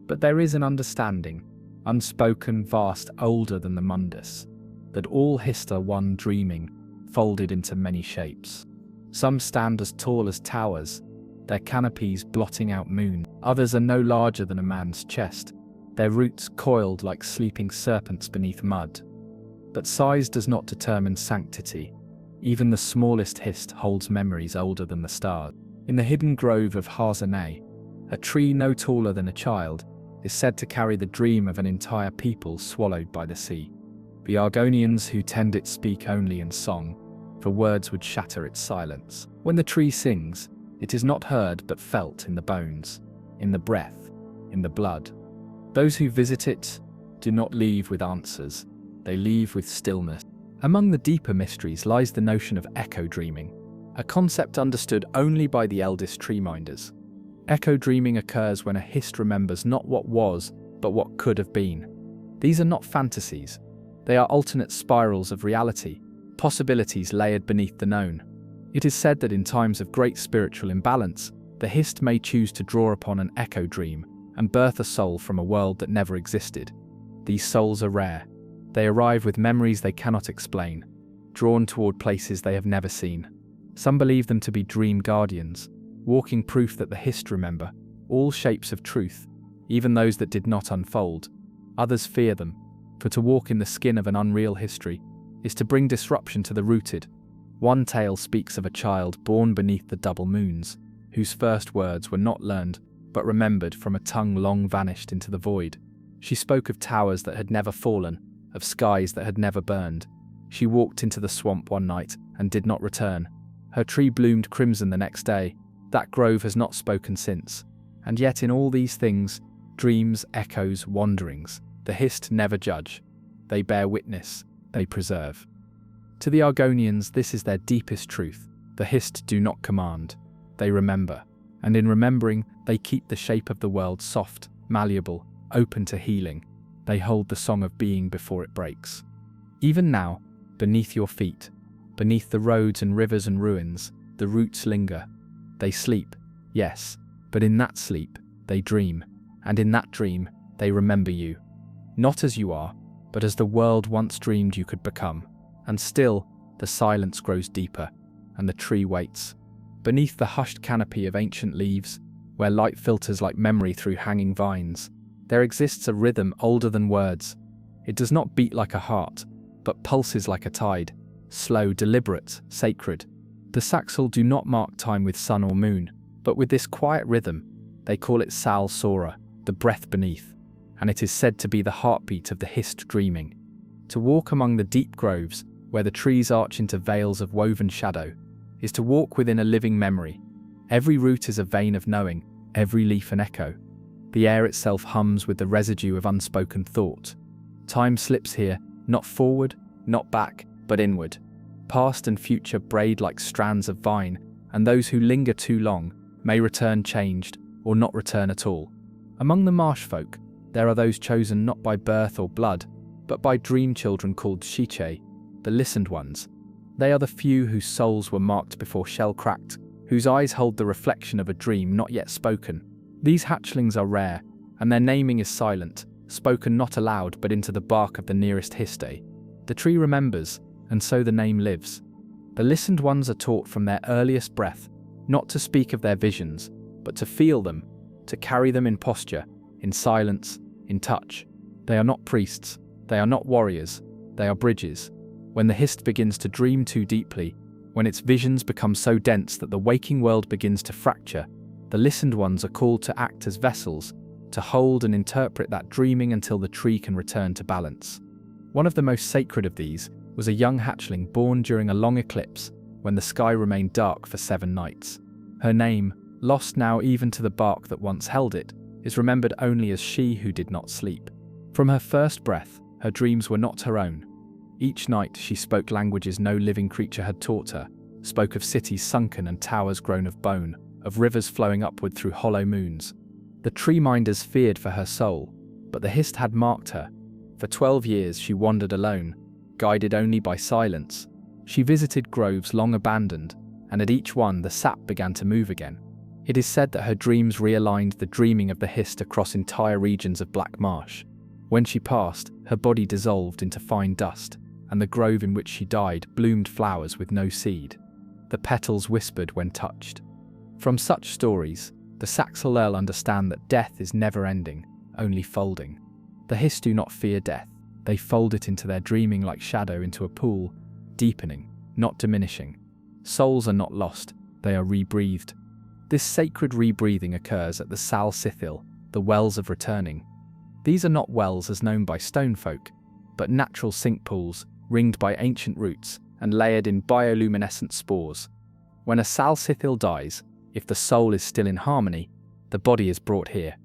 but there is an understanding, unspoken, vast, older than the mundus, that all Hist are one dreaming, folded into many shapes. Some stand as tall as towers, their canopies blotting out moon. Others are no larger than a man's chest, their roots coiled like sleeping serpents beneath mud. But size does not determine sanctity. Even the smallest Hist holds memories older than the stars. In the hidden grove of Argonia, a tree no taller than a child is said to carry the dream of an entire people swallowed by the sea. The Argonians who tend it speak only in song, for words would shatter its silence. When the tree sings, it is not heard but felt in the bones, in the breath, in the blood. Those who visit it do not leave with answers, they leave with stillness. Among the deeper mysteries lies the notion of echo dreaming, a concept understood only by the eldest tree minders. Echo dreaming occurs when a Hist remembers not what was, but what could have been. These are not fantasies, they are alternate spirals of reality, possibilities layered beneath the known. It is said that in times of great spiritual imbalance, the Hist may choose to draw upon an echo dream and birth a soul from a world that never existed. These souls are rare. They arrive with memories they cannot explain, drawn toward places they have never seen. Some believe them to be dream guardians, walking proof that the Hist remember all shapes of truth, even those that did not unfold. Others fear them, for to walk in the skin of an unreal history is to bring disruption to the rooted. One tale speaks of a child born beneath the double moons, whose first words were not learned, but remembered from a tongue long vanished into the void. She spoke of towers that had never fallen, of skies that had never burned. She walked into the swamp one night and did not return. Her tree bloomed crimson the next day. That grove has not spoken since. And yet in all these things, dreams, echoes, wanderings, the Hist never judge. They bear witness, they preserve. To the Argonians, this is their deepest truth. The Hist do not command, they remember. And in remembering, they keep the shape of the world soft, malleable, open to healing. They hold the song of being before it breaks. Even now, beneath your feet, beneath the roads and rivers and ruins, the roots linger. They sleep, yes, but in that sleep, they dream. And in that dream, they remember you. Not as you are, but as the world once dreamed you could become. And still, the silence grows deeper, and the tree waits. Beneath the hushed canopy of ancient leaves, where light filters like memory through hanging vines, there exists a rhythm older than words. It does not beat like a heart, but pulses like a tide, slow, deliberate, sacred. The Saxel do not mark time with sun or moon, but with this quiet rhythm. They call it Sal Sora, the breath beneath, and it is said to be the heartbeat of the Hist dreaming. To walk among the deep groves, where the trees arch into veils of woven shadow, is to walk within a living memory. Every root is a vein of knowing, every leaf an echo. The air itself hums with the residue of unspoken thought. Time slips here, not forward, not back, but inward. Past and future braid like strands of vine, and those who linger too long may return changed, or not return at all. Among the marsh folk, there are those chosen not by birth or blood, but by dream children called Shiche, the listened ones. They are the few whose souls were marked before shell cracked, whose eyes hold the reflection of a dream not yet spoken. These hatchlings are rare, and their naming is silent, spoken not aloud but into the bark of the nearest Histe. The tree remembers, and so the name lives. The listened ones are taught from their earliest breath, not to speak of their visions, but to feel them, to carry them in posture, in silence, in touch. They are not priests, they are not warriors, they are bridges. When the Hist begins to dream too deeply, when its visions become so dense that the waking world begins to fracture, the listened ones are called to act as vessels, to hold and interpret that dreaming until the tree can return to balance. One of the most sacred of these was a young hatchling born during a long eclipse when the sky remained dark for 7 nights. Her name, lost now even to the bark that once held it, is remembered only as she who did not sleep. From her first breath, her dreams were not her own. Each night she spoke languages no living creature had taught her, spoke of cities sunken and towers grown of bone, of rivers flowing upward through hollow moons. The tree minders feared for her soul, but the Hist had marked her. For 12 years she wandered alone, guided only by silence. She visited groves long abandoned, and at each one the sap began to move again. It is said that her dreams realigned the dreaming of the Hist across entire regions of Black Marsh. When she passed, her body dissolved into fine dust, and the grove in which she died bloomed flowers with no seed. The petals whispered when touched. From such stories, the Saxel Earl understand that death is never ending, only folding. The Hist do not fear death. They fold it into their dreaming like shadow into a pool, deepening, not diminishing. Souls are not lost, they are rebreathed. This sacred rebreathing occurs at the Sal Sithil, the wells of returning. These are not wells as known by stone folk, but natural sink pools, ringed by ancient roots and layered in bioluminescent spores. When a Sal Sithil dies, if the soul is still in harmony, the body is brought here.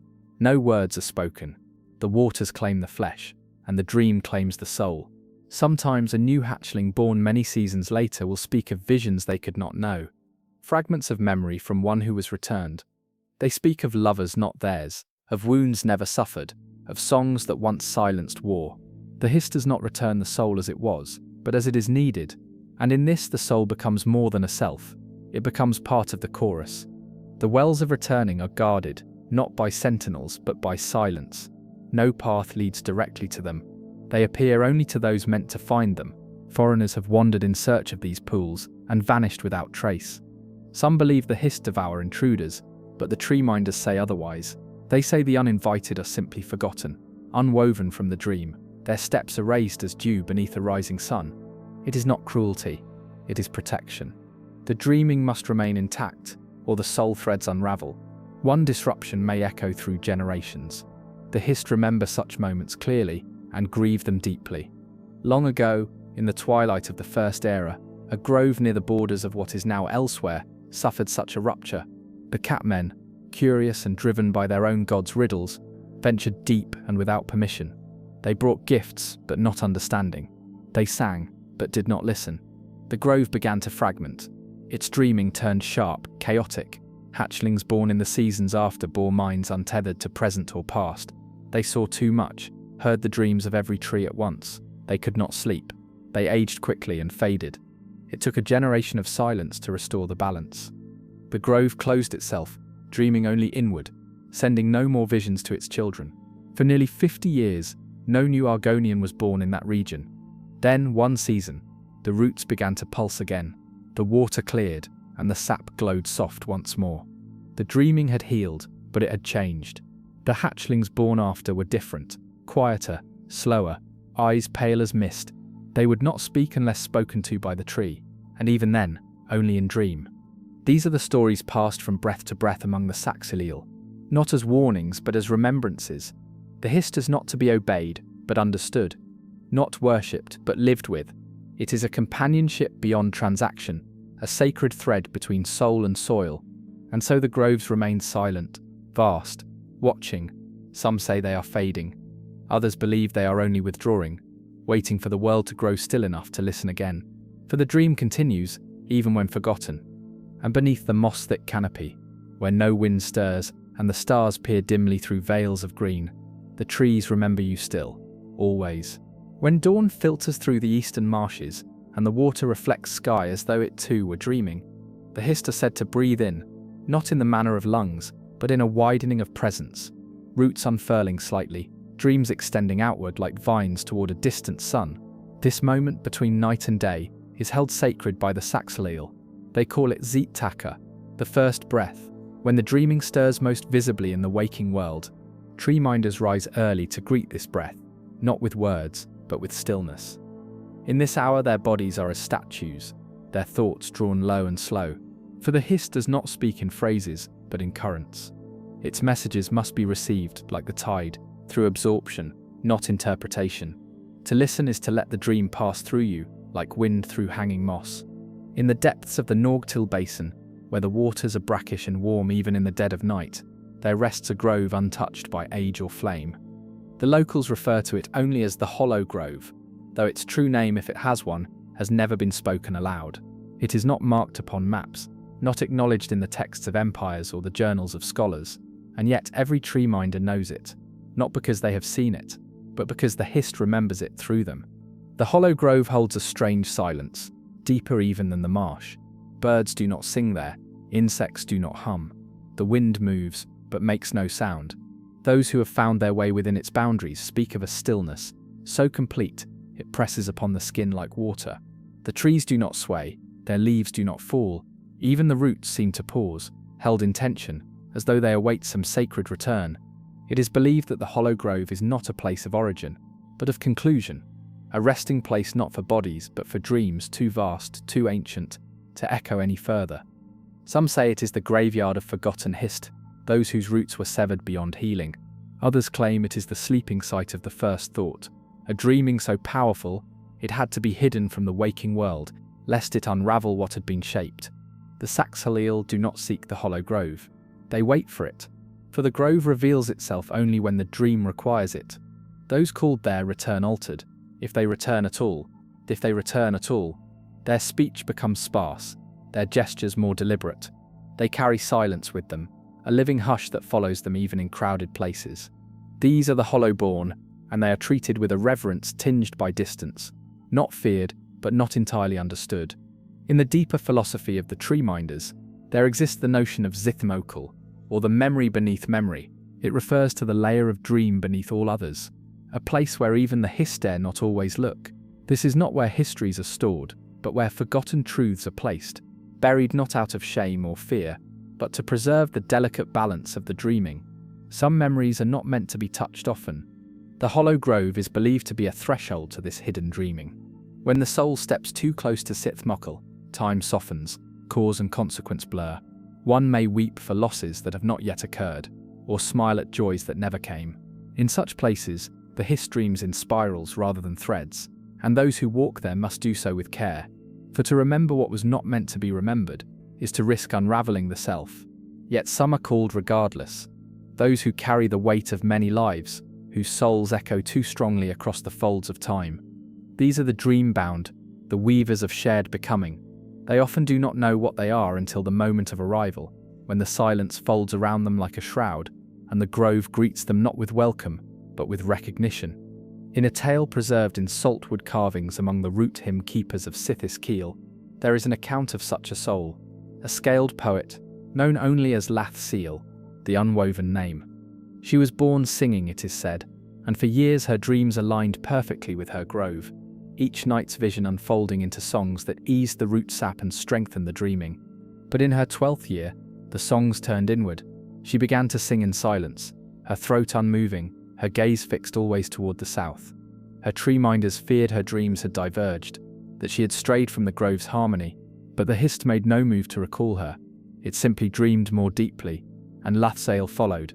No words are spoken. The waters claim the flesh, and the dream claims the soul. Sometimes a new hatchling born many seasons later will speak of visions they could not know, fragments of memory from one who was returned. They speak of lovers not theirs, of wounds never suffered, of songs that once silenced war. The Hist does not return the soul as it was, but as it is needed, and in this the soul becomes more than a self. It becomes part of the chorus. The wells of returning are guarded, not by sentinels but by silence. No path leads directly to them. They appear only to those meant to find them. Foreigners have wandered in search of these pools and vanished without trace. Some believe the Hist devour intruders, but the tree minders say otherwise. They say the uninvited are simply forgotten, unwoven from the dream, their steps erased as dew beneath a rising sun. It is not cruelty, it is protection. The dreaming must remain intact, or the soul threads unravel. One disruption may echo through generations. The Hist remember such moments clearly and grieve them deeply. Long ago, in the twilight of the First Era, A grove near the borders of what is now elsewhere suffered such a rupture. The Catmen, curious and driven by their own god's riddles, ventured deep and without permission. They brought gifts, but not understanding. They sang, but did not listen. The grove began to fragment. Its dreaming turned sharp, chaotic. Hatchlings born in the seasons after bore minds untethered to present or past. They saw too much, heard the dreams of every tree at once. They could not sleep. They aged quickly and faded. It took a generation of silence to restore the balance. The grove closed itself, dreaming only inward, sending no more visions to its children. For nearly 50 years, no new Argonian was born in that region. Then, one season, the roots began to pulse again. The water cleared, and the sap glowed soft once more. The dreaming had healed, but it had changed. The hatchlings born after were different, quieter, slower, eyes pale as mist. They would not speak unless spoken to by the tree, and even then, only in dream. These are the stories passed from breath to breath among the Saxileel, not as warnings but as remembrances. The Hist is not to be obeyed, but understood, not worshipped but lived with. It is a companionship beyond transaction, a sacred thread between soul and soil, and so the groves remain silent, vast, watching. Some say they are fading, others believe they are only withdrawing, waiting for the world to grow still enough to listen again. For the dream continues, even when forgotten. And beneath the moss-thick canopy, where no wind stirs and the stars peer dimly through veils of green, the trees remember you still, always. When dawn filters through the eastern marshes and the water reflects sky as though it too were dreaming, the Hist are said to breathe in, not in the manner of lungs, but in a widening of presence, roots unfurling slightly, dreams extending outward like vines toward a distant sun. This moment between night and day is held sacred by the Saxileel. They call it Zeet-Taka, the first breath. When the dreaming stirs most visibly in the waking world, tree-minders rise early to greet this breath, not with words, but with stillness. In this hour their bodies are as statues, their thoughts drawn low and slow, for the Hist does not speak in phrases, but in currents. Its messages must be received, like the tide, through absorption, not interpretation. To listen is to let the dream pass through you, like wind through hanging moss. In the depths of the Norgtil Basin, where the waters are brackish and warm even in the dead of night, there rests a grove untouched by age or flame. The locals refer to it only as the Hollow Grove, though its true name, if it has one, has never been spoken aloud. It is not marked upon maps, not acknowledged in the texts of empires or the journals of scholars, and yet every tree-minder knows it, not because they have seen it, but because the Hist remembers it through them. The Hollow Grove holds a strange silence, deeper even than the marsh. Birds do not sing there, insects do not hum. The wind moves, but makes no sound. Those who have found their way within its boundaries speak of a stillness, so complete, it presses upon the skin like water. The trees do not sway, their leaves do not fall, even the roots seem to pause, held in tension, as though they await some sacred return. It is believed that the Hollow Grove is not a place of origin, but of conclusion, a resting place not for bodies but for dreams too vast, too ancient, to echo any further. Some say it is the graveyard of forgotten Hist, those whose roots were severed beyond healing. Others claim it is the sleeping site of the first thought, a dreaming so powerful it had to be hidden from the waking world, lest it unravel what had been shaped. The Saxileel do not seek the Hollow Grove. They wait for it, for the grove reveals itself only when the dream requires it. Those called there return altered, if they return at all. Their speech becomes sparse, their gestures more deliberate. They carry silence with them, a living hush that follows them even in crowded places. These are the hollow-born, and they are treated with a reverence tinged by distance, not feared, but not entirely understood. In the deeper philosophy of the tree-minders, there exists the notion of Zithmokal, or the memory beneath memory. It refers to the layer of dream beneath all others, a place where even the Hist dare not always look. This is not where histories are stored, but where forgotten truths are placed, buried not out of shame or fear, but to preserve the delicate balance of the dreaming. Some memories are not meant to be touched often. The Hollow Grove is believed to be a threshold to this hidden dreaming. When the soul steps too close to Zithmokal, time softens, cause and consequence blur. One may weep for losses that have not yet occurred, or smile at joys that never came. In such places, the Hist dreams in spirals rather than threads, and those who walk there must do so with care. For to remember what was not meant to be remembered is to risk unraveling the self. Yet some are called regardless, those who carry the weight of many lives, whose souls echo too strongly across the folds of time. These are the dream-bound, the weavers of shared becoming. They often do not know what they are until the moment of arrival, when the silence folds around them like a shroud, and the grove greets them not with welcome, but with recognition. In a tale preserved in saltwood carvings among the root hymn keepers of Sithis Keel, there is an account of such a soul, a scaled poet, known only as Lath Seal, the unwoven name. She was born singing, it is said, and for years her dreams aligned perfectly with her grove, each night's vision unfolding into songs that eased the root sap and strengthened the dreaming. But in her 12th year, the songs turned inward. She began to sing in silence, her throat unmoving, her gaze fixed always toward the south. Her tree-minders feared her dreams had diverged, that she had strayed from the grove's harmony, but the Hist made no move to recall her. It simply dreamed more deeply, and Lathsail followed.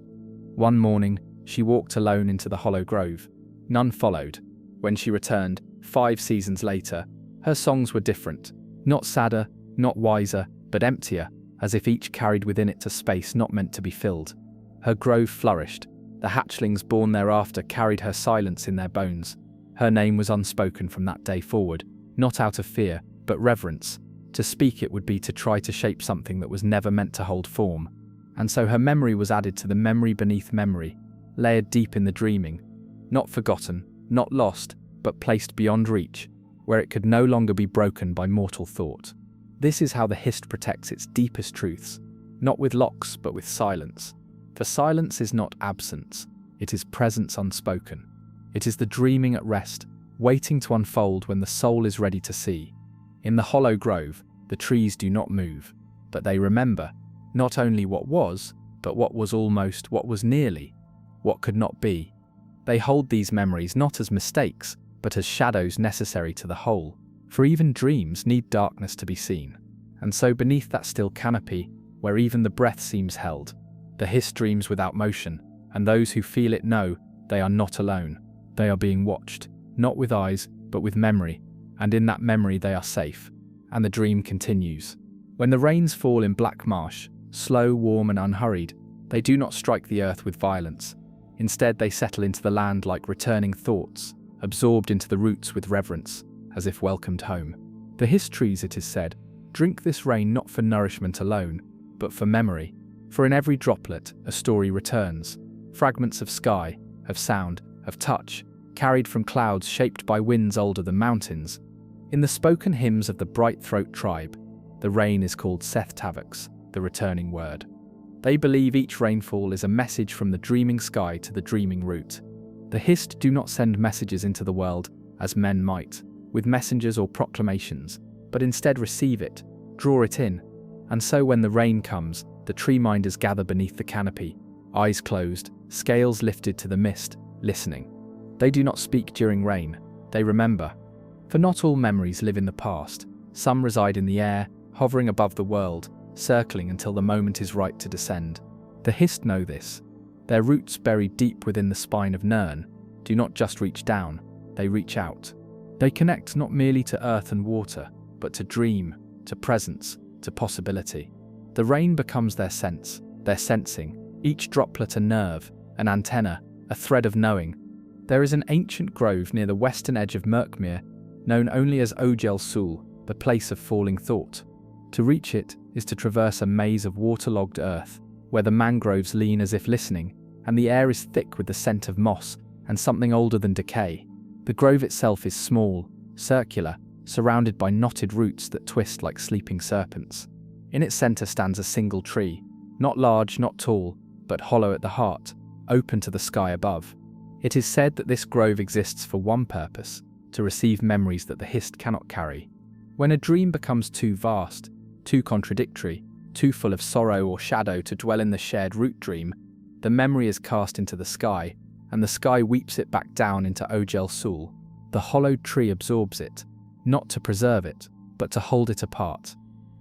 One morning, she walked alone into the hollow grove. None followed. When she returned, 5 seasons later, her songs were different. Not sadder, not wiser, but emptier, as if each carried within it a space not meant to be filled. Her grove flourished. The hatchlings born thereafter carried her silence in their bones. Her name was unspoken from that day forward, not out of fear, but reverence. To speak it would be to try to shape something that was never meant to hold form. And so her memory was added to the memory beneath memory, layered deep in the dreaming. Not forgotten, not lost, but placed beyond reach, where it could no longer be broken by mortal thought. This is how the Hist protects its deepest truths, not with locks but with silence. For silence is not absence, it is presence unspoken. It is the dreaming at rest, waiting to unfold when the soul is ready to see. In the hollow grove, the trees do not move, but they remember, not only what was, but what was almost, what was nearly, what could not be. They hold these memories not as mistakes, but as shadows necessary to the whole, for even dreams need darkness to be seen. And so beneath that still canopy, where even the breath seems held, the Hist dreams without motion, and those who feel it know they are not alone. They are being watched, not with eyes, but with memory, and in that memory they are safe, and the dream continues. When the rains fall in Black Marsh, slow, warm and unhurried, they do not strike the earth with violence. Instead they settle into the land like returning thoughts, absorbed into the roots with reverence, as if welcomed home. The Hist trees, it is said, drink this rain not for nourishment alone, but for memory. For in every droplet a story returns, fragments of sky, of sound, of touch, carried from clouds shaped by winds older than mountains. In the spoken hymns of the Bright Throat tribe, the rain is called Seth Tavux, the returning word. They believe each rainfall is a message from the dreaming sky to the dreaming root. The Hist do not send messages into the world, as men might, with messengers or proclamations, but instead receive it, draw it in. And so when the rain comes, the tree-minders gather beneath the canopy, eyes closed, scales lifted to the mist, listening. They do not speak during rain, they remember. For not all memories live in the past. Some reside in the air, hovering above the world, circling until the moment is right to descend. The Hist know this. Their roots buried deep within the spine of Nirn do not just reach down, they reach out. They connect not merely to earth and water, but to dream, to presence, to possibility. The rain becomes their sense, their sensing, each droplet a nerve, an antenna, a thread of knowing. There is an ancient grove near the western edge of Merkmere, known only as Ogel Sul, the place of falling thought. To reach it is to traverse a maze of waterlogged earth, where the mangroves lean as if listening, and the air is thick with the scent of moss and something older than decay. The grove itself is small, circular, surrounded by knotted roots that twist like sleeping serpents. In its center stands a single tree, not large, not tall, but hollow at the heart, open to the sky above. It is said that this grove exists for one purpose, to receive memories that the Hist cannot carry. When a dream becomes too vast, too contradictory, too full of sorrow or shadow to dwell in the shared root dream, the memory is cast into the sky, and the sky weeps it back down into Ogel Sul. The hollowed tree absorbs it, not to preserve it, but to hold it apart.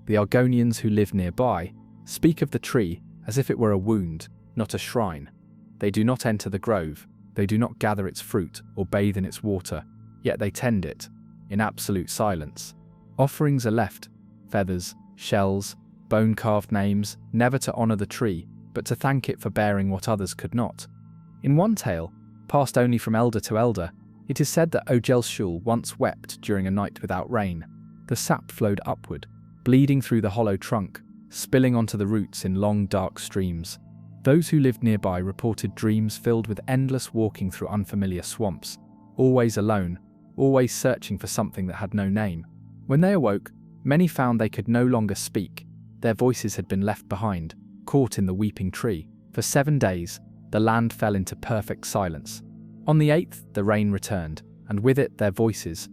The Argonians who live nearby speak of the tree as if it were a wound, not a shrine. They do not enter the grove, they do not gather its fruit or bathe in its water, yet they tend it, in absolute silence. Offerings are left: feathers, shells, bone-carved names, never to honour the tree, but to thank it for bearing what others could not. In one tale, passed only from elder to elder, it is said that Ojelshul once wept during a night without rain. The sap flowed upward, bleeding through the hollow trunk, spilling onto the roots in long dark streams. Those who lived nearby reported dreams filled with endless walking through unfamiliar swamps, always alone, always searching for something that had no name. When they awoke, many found they could no longer speak. Their voices had been left behind, caught in the weeping tree. For 7 days, the land fell into perfect silence. On the 8th, the rain returned, and with it their voices.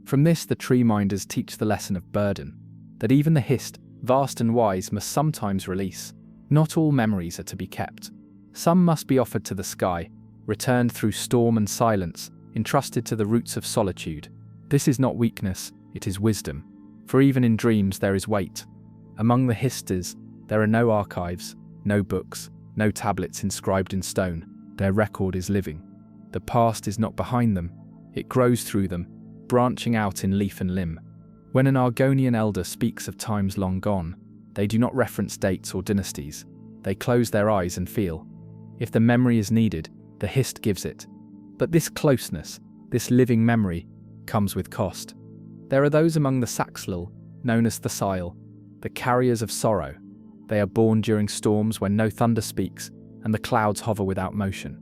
From this, the tree minders teach the lesson of burden, that even the Hist, vast and wise, must sometimes release. Not all memories are to be kept. Some must be offered to the sky, returned through storm and silence, entrusted to the roots of solitude. This is not weakness, it is wisdom. For even in dreams there is weight. Among the Histes, there are no archives, no books, no tablets inscribed in stone. Their record is living. The past is not behind them, it grows through them, branching out in leaf and limb. When an Argonian elder speaks of times long gone, they do not reference dates or dynasties. They close their eyes and feel. If the memory is needed, the Hist gives it. But this closeness, this living memory, comes with cost. There are those among the Saxlil, known as the Sile, the carriers of sorrow. They are born during storms when no thunder speaks, and the clouds hover without motion.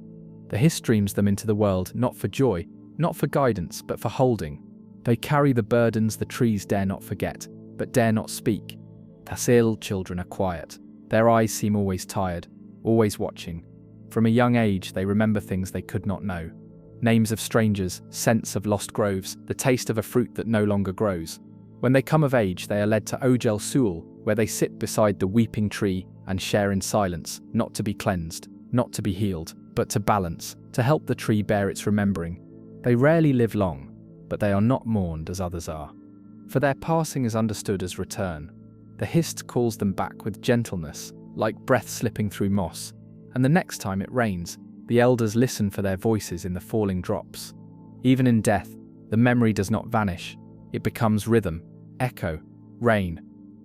The Hist streams them into the world not for joy, not for guidance, but for holding. They carry the burdens the trees dare not forget, but dare not speak. Tasil children are quiet. Their eyes seem always tired, always watching. From a young age they remember things they could not know. Names of strangers, scents of lost groves, the taste of a fruit that no longer grows. When they come of age, they are led to Ojelshul, where they sit beside the weeping tree and share in silence, not to be cleansed, not to be healed, but to balance, to help the tree bear its remembering. They rarely live long, but they are not mourned as others are. For their passing is understood as return. The Hist calls them back with gentleness, like breath slipping through moss, and the next time it rains, the elders listen for their voices in the falling drops. Even in death, the memory does not vanish. It becomes rhythm, echo, rain.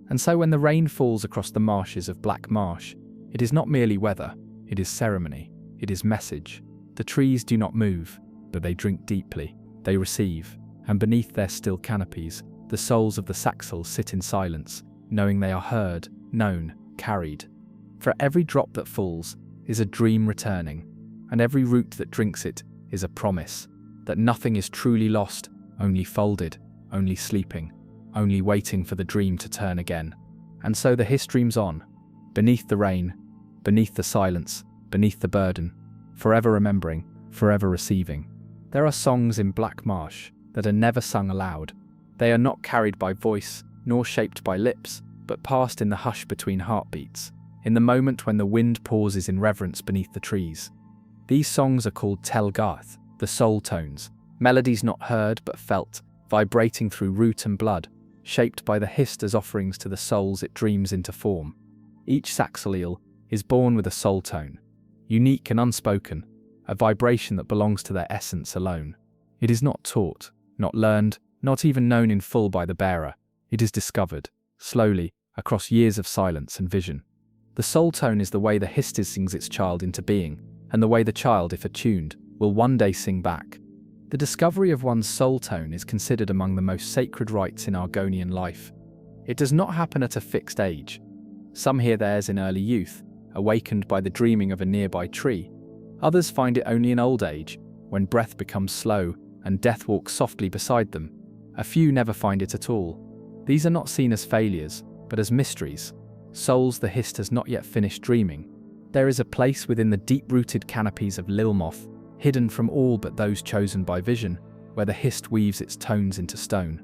And so when the rain falls across the marshes of Black Marsh, it is not merely weather, it is ceremony, it is message. The trees do not move, but they drink deeply, they receive, and beneath their still canopies, the souls of the Saxel sit in silence, knowing they are heard, known, carried. For every drop that falls is a dream returning, and every root that drinks it is a promise that nothing is truly lost, only folded, only sleeping, only waiting for the dream to turn again. And so the Hist dreams on, beneath the rain, beneath the silence, beneath the burden, forever remembering, forever receiving. There are songs in Black Marsh that are never sung aloud. They are not carried by voice, nor shaped by lips, but passed in the hush between heartbeats, in the moment when the wind pauses in reverence beneath the trees. These songs are called Telgarth, the soul tones, melodies not heard but felt, vibrating through root and blood, shaped by the Hist as offerings to the souls it dreams into form. Each Saxeleel is born with a soul tone, unique and unspoken, a vibration that belongs to their essence alone. It is not taught, not learned, not even known in full by the bearer. It is discovered, slowly, across years of silence and vision. The soul tone is the way the Hist sings its child into being, and the way the child, if attuned, will one day sing back. The discovery of one's soul tone is considered among the most sacred rites in Argonian life. It does not happen at a fixed age. Some hear theirs in early youth, awakened by the dreaming of a nearby tree. Others find it only in old age, when breath becomes slow and death walks softly beside them. A few never find it at all. These are not seen as failures, but as mysteries, souls the Hist has not yet finished dreaming. There is a place within the deep-rooted canopies of Lilmoth, hidden from all but those chosen by vision, where the Hist weaves its tones into stone.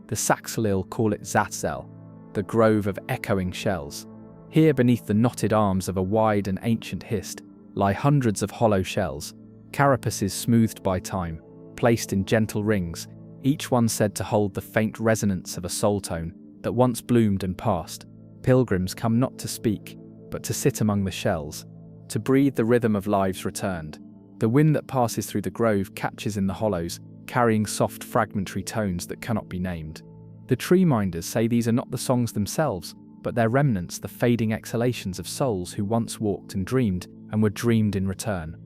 The Saxelil call it Zatzel, the grove of echoing shells. Here, beneath the knotted arms of a wide and ancient Hist, lie hundreds of hollow shells, carapaces smoothed by time, placed in gentle rings, each one said to hold the faint resonance of a soul tone that once bloomed and passed. Pilgrims come not to speak, but to sit among the shells, to breathe the rhythm of lives returned. The wind that passes through the grove catches in the hollows, carrying soft fragmentary tones that cannot be named. The tree minders say these are not the songs themselves, but their remnants, the fading exhalations of souls who once walked and dreamed and were dreamed in return.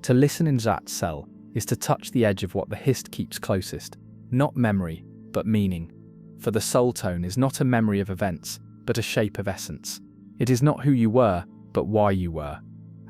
To listen in that cell is to touch the edge of what the Hist keeps closest, not memory, but meaning. For the soul tone is not a memory of events, but a shape of essence. It is not who you were, but why you were.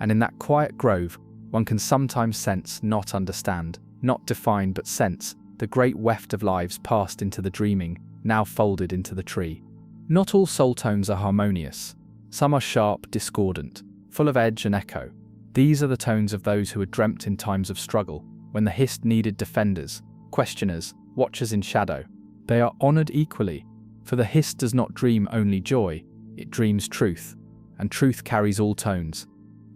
And in that quiet grove, one can sometimes sense, not understand, not define but sense, the great weft of lives passed into the dreaming, now folded into the tree. Not all soul tones are harmonious. Some are sharp, discordant, full of edge and echo. These are the tones of those who had dreamt in times of struggle, when the Hist needed defenders, questioners, watchers in shadow. They are honoured equally, for the Hist does not dream only joy, it dreams truth, and truth carries all tones.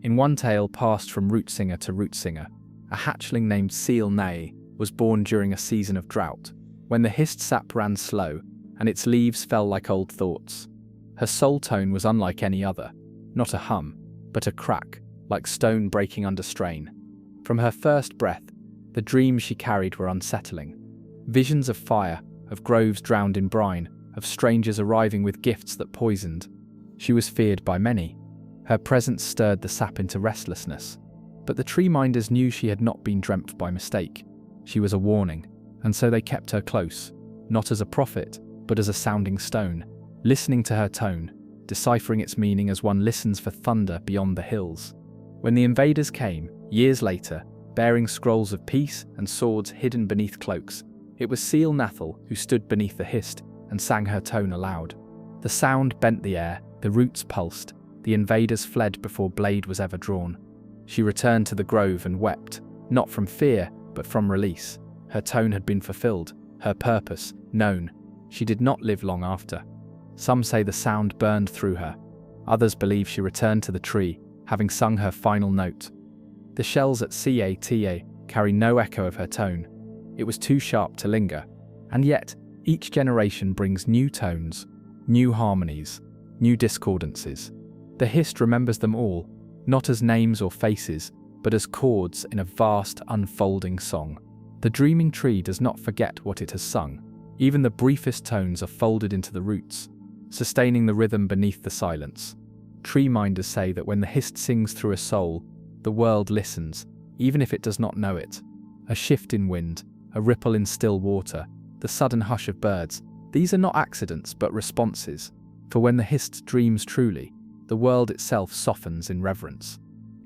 In one tale passed from root singer to root singer, a hatchling named Seal Nay was born during a season of drought, when the Hist sap ran slow, and its leaves fell like old thoughts. Her soul tone was unlike any other, not a hum, but a crack, like stone breaking under strain. From her first breath, the dreams she carried were unsettling. Visions of fire, of groves drowned in brine, of strangers arriving with gifts that poisoned. She was feared by many. Her presence stirred the sap into restlessness. But the tree minders knew she had not been dreamt by mistake. She was a warning, and so they kept her close, not as a prophet, but as a sounding stone, listening to her tone, deciphering its meaning as one listens for thunder beyond the hills. When the invaders came, years later, bearing scrolls of peace and swords hidden beneath cloaks, it was Seal Nathal who stood beneath the Hist and sang her tone aloud. The sound bent the air, the roots pulsed, the invaders fled before blade was ever drawn. She returned to the grove and wept, not from fear, but from release. Her tone had been fulfilled, her purpose known. She did not live long after. Some say the sound burned through her. Others believe she returned to the tree, having sung her final note. The shells at Cata carry no echo of her tone. It was too sharp to linger. And yet, each generation brings new tones, new harmonies, new discordances. The Hist remembers them all, not as names or faces, but as chords in a vast, unfolding song. The dreaming tree does not forget what it has sung. Even the briefest tones are folded into the roots, sustaining the rhythm beneath the silence. Tree minders say that when the Hist sings through a soul, the world listens, even if it does not know it. A shift in wind, a ripple in still water, the sudden hush of birds, these are not accidents but responses. For when the Hist dreams truly, the world itself softens in reverence.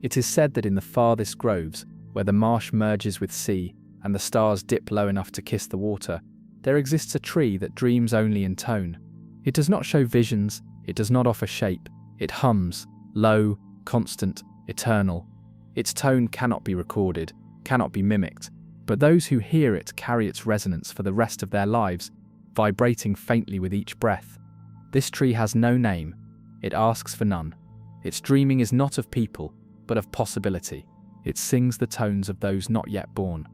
It is said that in the farthest groves, where the marsh merges with sea and the stars dip low enough to kiss the water, there exists a tree that dreams only in tone. It does not show visions, it does not offer shape, it hums, low, constant, eternal. Its tone cannot be recorded, cannot be mimicked, but those who hear it carry its resonance for the rest of their lives, vibrating faintly with each breath. This tree has no name, it asks for none. Its dreaming is not of people, but of possibility. It sings the tones of those not yet born.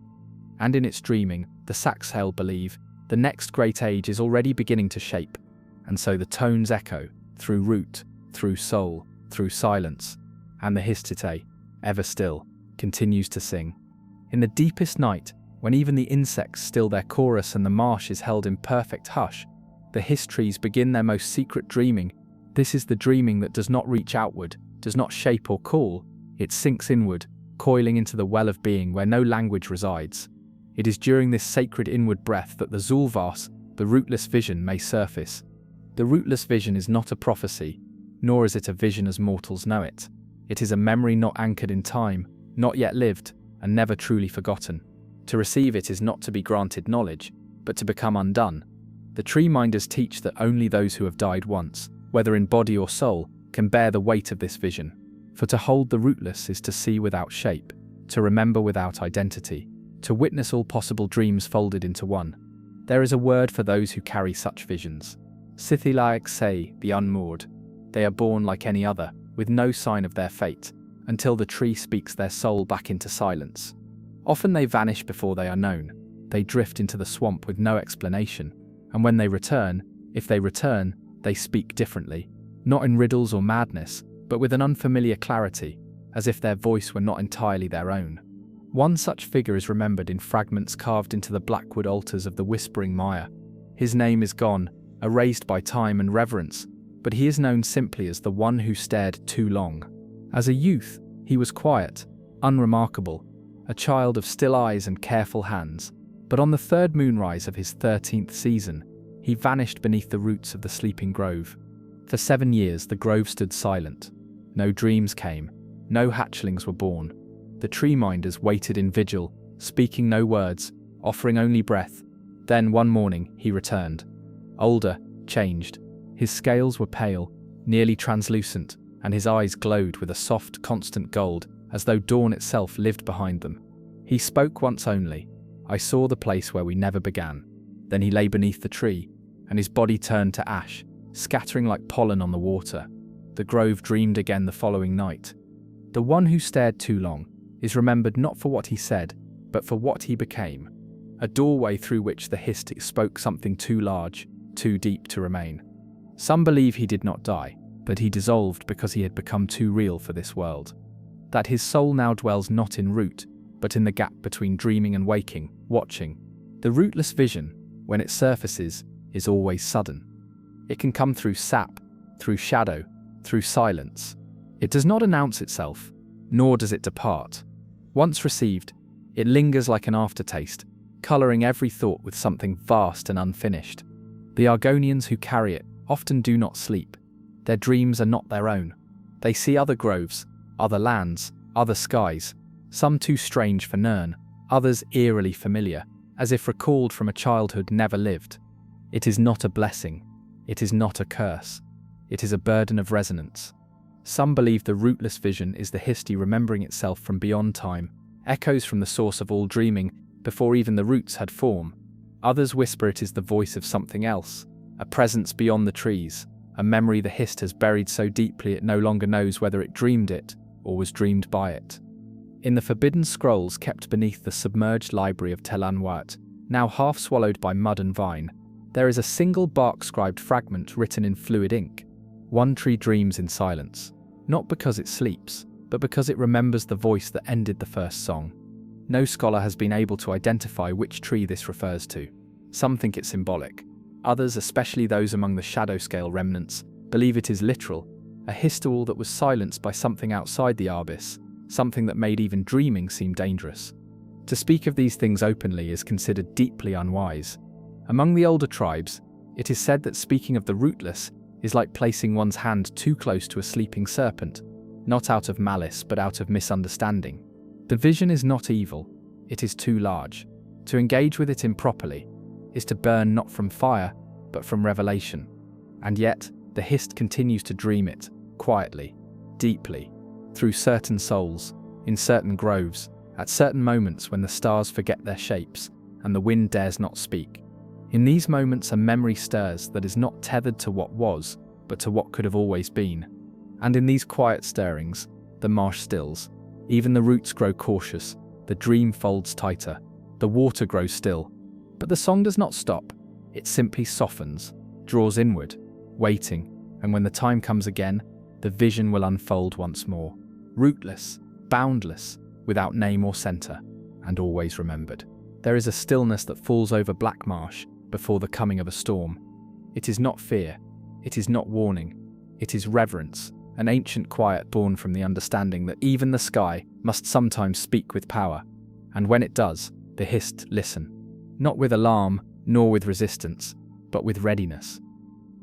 And in its dreaming, the Saxhel believe, the next great age is already beginning to shape, and so the tones echo, through root, through soul, through silence, and the Histite, ever still, continues to sing. In the deepest night, when even the insects still their chorus and the marsh is held in perfect hush, the Hist trees begin their most secret dreaming. This is the dreaming that does not reach outward, does not shape or call, it sinks inward, coiling into the well of being where no language resides. It is during this sacred inward breath that the Zulvas, the rootless vision, may surface. The rootless vision is not a prophecy, nor is it a vision as mortals know it. It is a memory not anchored in time, not yet lived, and never truly forgotten. To receive it is not to be granted knowledge, but to become undone. The tree minders teach that only those who have died once, whether in body or soul, can bear the weight of this vision. For to hold the rootless is to see without shape, to remember without identity, to witness all possible dreams folded into one. There is a word for those who carry such visions. Sithilaic say, the unmoored. They are born like any other, with no sign of their fate, until the tree speaks their soul back into silence. Often they vanish before they are known. They drift into the swamp with no explanation, and when they return, if they return, they speak differently, not in riddles or madness, but with an unfamiliar clarity, as if their voice were not entirely their own. One such figure is remembered in fragments carved into the blackwood altars of the Whispering Mire. His name is gone, erased by time and reverence, but he is known simply as the one who stared too long. As a youth, he was quiet, unremarkable, a child of still eyes and careful hands. But on the third moonrise of his 13th season, he vanished beneath the roots of the sleeping grove. For 7 years, the grove stood silent. No dreams came, no hatchlings were born. The tree minders waited in vigil, speaking no words, offering only breath. Then one morning, he returned. Older, changed. His scales were pale, nearly translucent, and his eyes glowed with a soft, constant gold, as though dawn itself lived behind them. He spoke once only. I saw the place where we never began. Then he lay beneath the tree, and his body turned to ash, scattering like pollen on the water. The grove dreamed again the following night. The one who stared too long is remembered not for what he said, but for what he became. A doorway through which the Hist spoke something too large, too deep to remain. Some believe he did not die, but he dissolved because he had become too real for this world. That his soul now dwells not in root, but in the gap between dreaming and waking, watching. The rootless vision, when it surfaces, is always sudden. It can come through sap, through shadow, through silence. It does not announce itself, nor does it depart. Once received, it lingers like an aftertaste, colouring every thought with something vast and unfinished. The Argonians who carry it often do not sleep. Their dreams are not their own. They see other groves, other lands, other skies, some too strange for Nern, others eerily familiar, as if recalled from a childhood never lived. It is not a blessing. It is not a curse. It is a burden of resonance. Some believe the rootless vision is the Hist remembering itself from beyond time, echoes from the source of all dreaming before even the roots had form. Others whisper it is the voice of something else, a presence beyond the trees, a memory the Hist has buried so deeply it no longer knows whether it dreamed it or was dreamed by it. In the forbidden scrolls kept beneath the submerged library of Tel Anwat, now half swallowed by mud and vine, there is a single bark-scribed fragment written in fluid ink. One tree dreams in silence, not because it sleeps, but because it remembers the voice that ended the first song. No scholar has been able to identify which tree this refers to. Some think it symbolic. Others, especially those among the shadow scale remnants, believe it is literal, a histool that was silenced by something outside the Arbis, something that made even dreaming seem dangerous. To speak of these things openly is considered deeply unwise. Among the older tribes, it is said that speaking of the rootless is like placing one's hand too close to a sleeping serpent, not out of malice but out of misunderstanding. The vision is not evil, it is too large. To engage with it improperly is to burn not from fire, but from revelation. And yet, the Hist continues to dream it, quietly, deeply, through certain souls, in certain groves, at certain moments when the stars forget their shapes and the wind dares not speak. In these moments a memory stirs that is not tethered to what was, but to what could have always been. And in these quiet stirrings, the marsh stills. Even the roots grow cautious, the dream folds tighter, the water grows still. But the song does not stop, it simply softens, draws inward, waiting, and when the time comes again, the vision will unfold once more. Rootless, boundless, without name or centre, and always remembered. There is a stillness that falls over Black Marsh before the coming of a storm. It is not fear, it is not warning, it is reverence, an ancient quiet born from the understanding that even the sky must sometimes speak with power, and when it does, the Hist listen, not with alarm nor with resistance, but with readiness.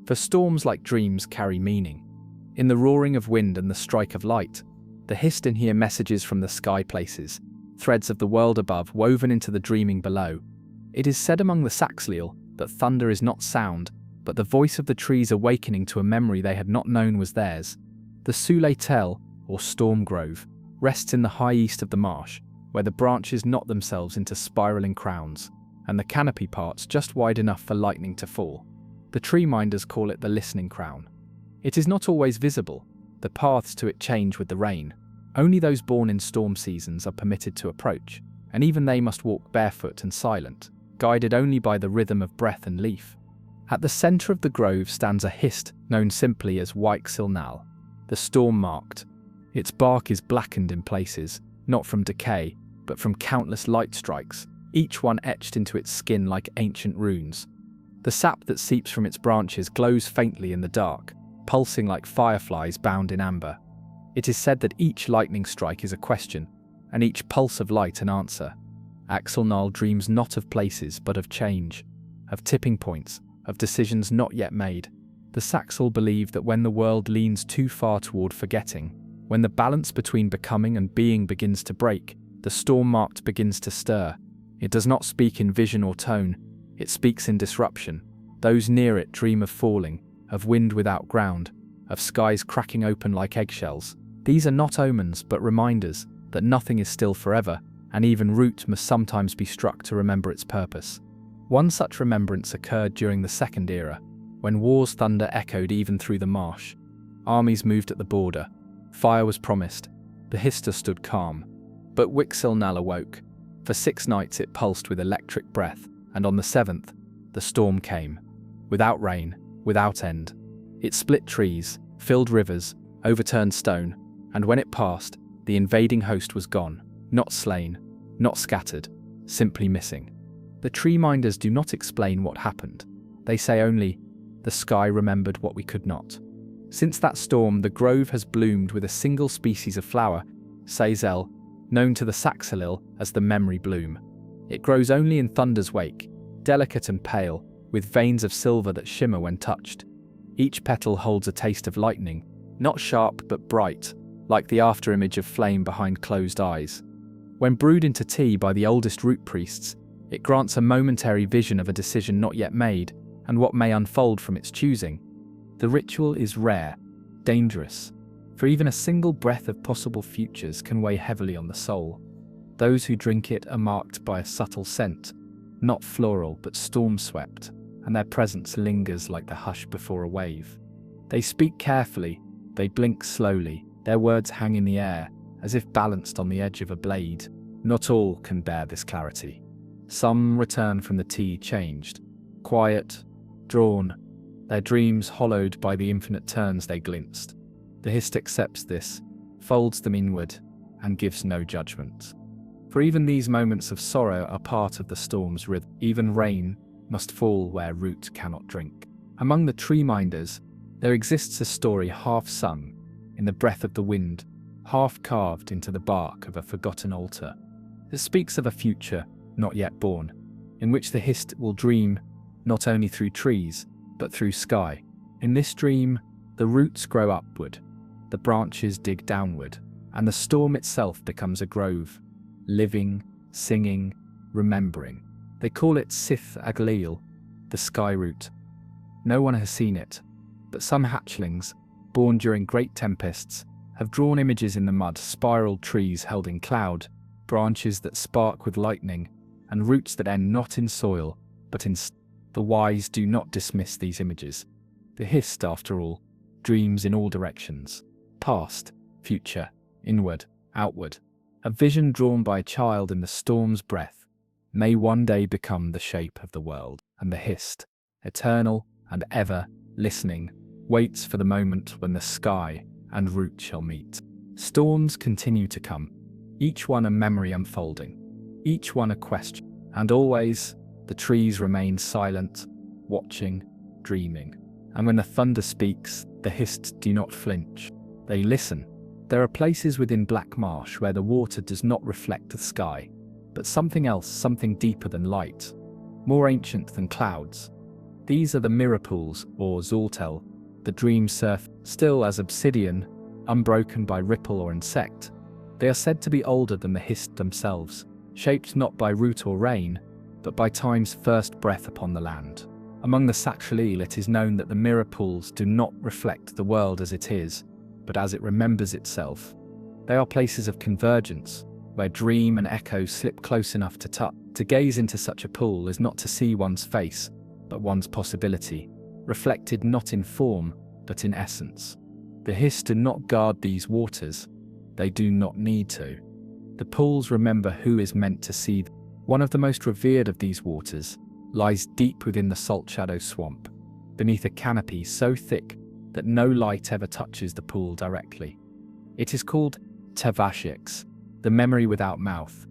For storms like dreams carry meaning. In the roaring of wind and the strike of light, the Hist hear messages from the sky places, threads of the world above woven into the dreaming below. It is said among the Saxhleel that thunder is not sound, but the voice of the trees awakening to a memory they had not known was theirs. The Sule Tel, or Storm Grove, rests in the high east of the marsh, where the branches knot themselves into spiralling crowns, and the canopy parts just wide enough for lightning to fall. The tree minders call it the listening crown. It is not always visible. The paths to it change with the rain. Only those born in storm seasons are permitted to approach, and even they must walk barefoot and silent, guided only by the rhythm of breath and leaf. At the centre of the grove stands a Hist known simply as Wyke Silnal, the storm-marked. Its bark is blackened in places, not from decay, but from countless light strikes, each one etched into its skin like ancient runes. The sap that seeps from its branches glows faintly in the dark, pulsing like fireflies bound in amber. It is said that each lightning strike is a question, and each pulse of light an answer. Axelnal dreams not of places, but of change, of tipping points, of decisions not yet made. The Saxel believe that when the world leans too far toward forgetting, when the balance between becoming and being begins to break, the storm-marked begins to stir. It does not speak in vision or tone, it speaks in disruption. Those near it dream of falling, of wind without ground, of skies cracking open like eggshells. These are not omens, but reminders that nothing is still forever, and even root must sometimes be struck to remember its purpose. One such remembrance occurred during the Second Era, when war's thunder echoed even through the marsh. Armies moved at the border. Fire was promised. The Hist stood calm. But Wixilnal awoke. For 6 nights it pulsed with electric breath, and on the 7th, the storm came. Without rain, without end. It split trees, filled rivers, overturned stone, and when it passed, the invading host was gone, not slain, not scattered, simply missing. The tree minders do not explain what happened. They say only, the sky remembered what we could not. Since that storm, the grove has bloomed with a single species of flower, Sazel, known to the Saxelil as the memory bloom. It grows only in thunder's wake, delicate and pale, with veins of silver that shimmer when touched. Each petal holds a taste of lightning, not sharp but bright, like the afterimage of flame behind closed eyes. When brewed into tea by the oldest root priests, it grants a momentary vision of a decision not yet made and what may unfold from its choosing. The ritual is rare, dangerous, for even a single breath of possible futures can weigh heavily on the soul. Those who drink it are marked by a subtle scent, not floral but storm-swept, and their presence lingers like the hush before a wave. They speak carefully, they blink slowly, their words hang in the air, as if balanced on the edge of a blade. Not all can bear this clarity. Some return from the tea changed, quiet, drawn, their dreams hollowed by the infinite turns they glimpsed. The Hist accepts this, folds them inward, and gives no judgment. For even these moments of sorrow are part of the storm's rhythm. Even rain must fall where root cannot drink. Among the tree minders, there exists a story half sung, in the breath of the wind, half carved into the bark of a forgotten altar. It speaks of a future not yet born, in which the Hist will dream not only through trees, but through sky. In this dream, the roots grow upward, the branches dig downward, and the storm itself becomes a grove, living, singing, remembering. They call it Sith Aglil, the sky root. No one has seen it, but some hatchlings, born during great tempests, have drawn images in the mud, spiraled trees held in cloud, branches that spark with lightning, and roots that end not in soil, but in the wise do not dismiss these images. The Hist, after all, dreams in all directions, past, future, inward, outward. A vision drawn by a child in the storm's breath may one day become the shape of the world, and the Hist, eternal and ever listening, waits for the moment when the sky and root shall meet. Storms continue to come, each one a memory unfolding, each one a question, and always the trees remain silent, watching, dreaming. And when the thunder speaks, the Hist do not flinch. They listen. There are places within Black Marsh where the water does not reflect the sky, but something else, something deeper than light, more ancient than clouds. These are the mirror pools, or Zoltel, the dream surf, still as obsidian, unbroken by ripple or insect. They are said to be older than the Hist themselves, shaped not by root or rain, but by time's first breath upon the land. Among the Saxelil, it is known that the mirror pools do not reflect the world as it is, but as it remembers itself. They are places of convergence, where dream and echo slip close enough to touch. To gaze into such a pool is not to see one's face, but one's possibility, reflected not in form, but in essence. The Hist do not guard these waters. They do not need to. The pools remember who is meant to see them. One of the most revered of these waters lies deep within the salt shadow swamp, beneath a canopy so thick that no light ever touches the pool directly. It is called Tavashix, the memory without mouth.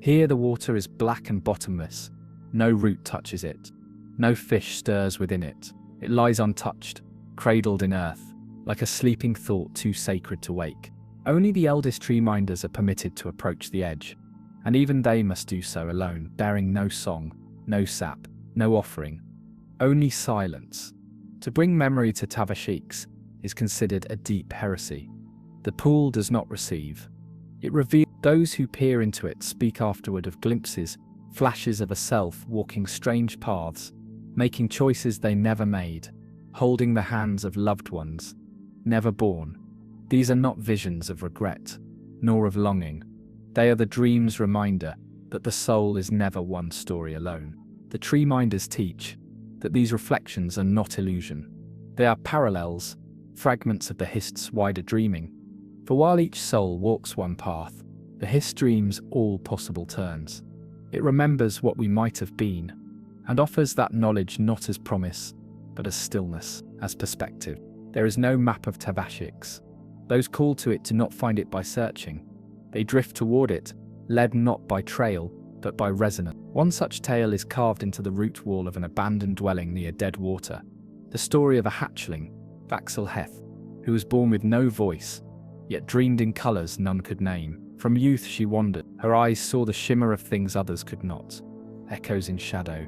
Here the water is black and bottomless. No root touches it. No fish stirs within it. It lies untouched, cradled in earth, like a sleeping thought too sacred to wake. Only the eldest tree minders are permitted to approach the edge, and even they must do so alone, bearing no song, no sap, no offering, only silence. To bring memory to Tavashiks is considered a deep heresy. The pool does not receive. It reveals. Those who peer into it speak afterward of glimpses, flashes of a self walking strange paths, making choices they never made, holding the hands of loved ones, never born. These are not visions of regret, nor of longing. They are the dream's reminder that the soul is never one story alone. The tree minders teach that these reflections are not illusion. They are parallels, fragments of the Hist's wider dreaming. For while each soul walks one path, the Hist dreams all possible turns. It remembers what we might have been, and offers that knowledge not as promise, but as stillness, as perspective. There is no map of Tavashiks. Those called to it do not find it by searching. They drift toward it, led not by trail, but by resonance. One such tale is carved into the root wall of an abandoned dwelling near dead water. The story of a hatchling, Hist, who was born with no voice, yet dreamed in colours none could name. From youth she wandered. Her eyes saw the shimmer of things others could not. Echoes in shadow,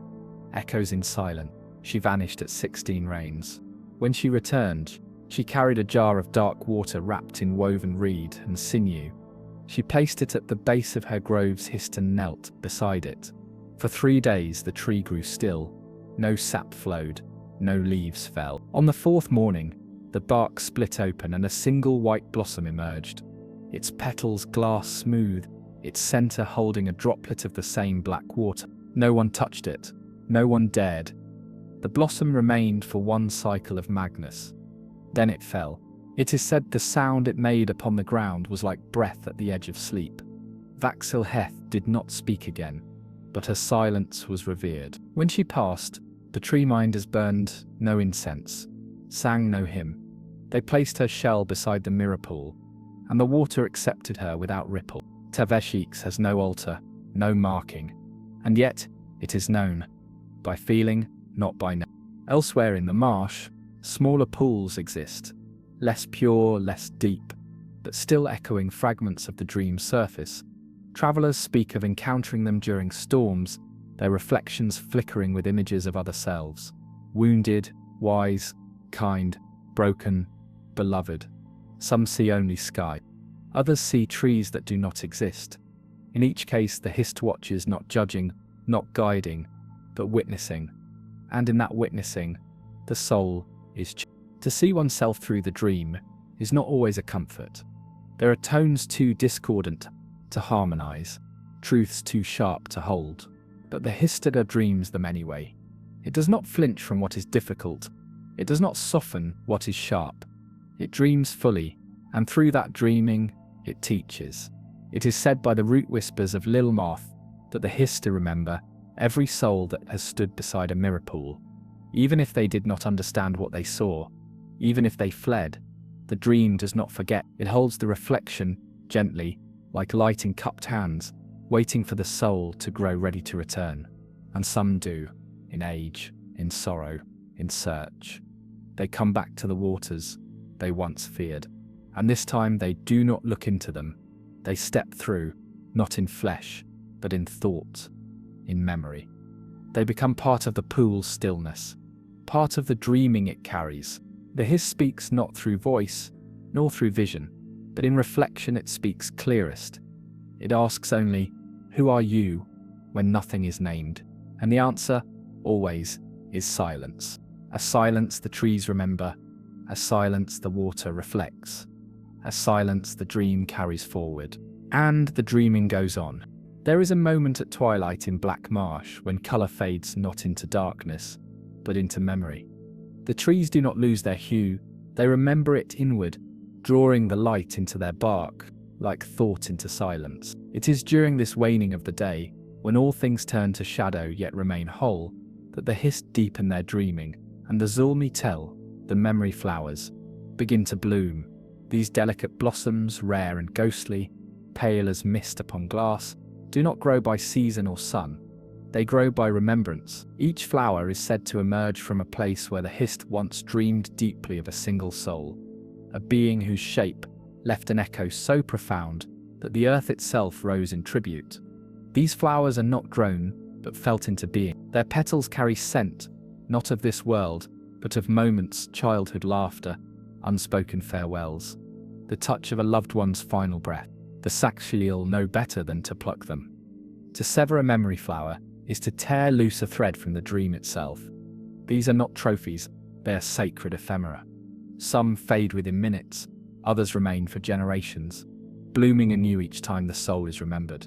echoes in silence. She vanished at 16 rains. When she returned, she carried a jar of dark water wrapped in woven reed and sinew. She placed it at the base of her grove's Hist and knelt beside it. For 3 days the tree grew still. No sap flowed, no leaves fell. On the 4th morning, the bark split open and a single white blossom emerged. Its petals glass smooth, its center holding a droplet of the same black water. No one touched it. No one dared. The blossom remained for one cycle of madness. Then it fell. It is said the sound it made upon the ground was like breath at the edge of sleep. Hist did not speak again, but her silence was revered. When she passed, the tree minders burned no incense, sang no hymn. They placed her shell beside the mirror pool, and the water accepted her without ripple. Tavashiks has no altar, no marking, and yet it is known, by feeling, not by name. Elsewhere in the marsh, smaller pools exist, less pure, less deep, but still echoing fragments of the dream's surface. Travelers speak of encountering them during storms, their reflections flickering with images of other selves, wounded, wise, kind, broken, beloved. Some see only sky. Others see trees that do not exist. In each case, the Hist watches, not judging, not guiding, but witnessing. And in that witnessing, the soul is to see oneself through the dream is not always a comfort. There are tones too discordant to harmonize, truths too sharp to hold. But the Histida dreams them anyway. It does not flinch from what is difficult. It does not soften what is sharp. It dreams fully, and through that dreaming, it teaches. It is said by the root whispers of Lilmoth that the Hista remember every soul that has stood beside a mirror pool. Even if they did not understand what they saw, even if they fled, the dream does not forget. It holds the reflection, gently, like light in cupped hands, waiting for the soul to grow ready to return. And some do, in age, in sorrow, in search. They come back to the waters they once feared, and this time they do not look into them. They step through, not in flesh, but in thought, in memory. They become part of the pool's stillness, part of the dreaming it carries. The Hist speaks not through voice, nor through vision, but in reflection it speaks clearest. It asks only, "Who are you?" when nothing is named, and the answer, always, is silence. A silence the trees remember, a silence the water reflects, a silence the dream carries forward. And the dreaming goes on. There is a moment at twilight in Black Marsh when colour fades not into darkness, but into memory. The trees do not lose their hue, they remember it inward, drawing the light into their bark, like thought into silence. It is during this waning of the day, when all things turn to shadow yet remain whole, that the Hist deepen their dreaming, and the Zulmi tell, the memory flowers, begin to bloom. These delicate blossoms, rare and ghostly, pale as mist upon glass, do not grow by season or sun. They grow by remembrance. Each flower is said to emerge from a place where the Hist once dreamed deeply of a single soul, a being whose shape left an echo so profound that the earth itself rose in tribute. These flowers are not grown, but felt into being. Their petals carry scent, not of this world, but of moments, childhood laughter, unspoken farewells, the touch of a loved one's final breath. The Saxhleel know better than to pluck them. To sever a memory flower is to tear loose a thread from the dream itself. These are not trophies, they are sacred ephemera. Some fade within minutes, others remain for generations, blooming anew each time the soul is remembered.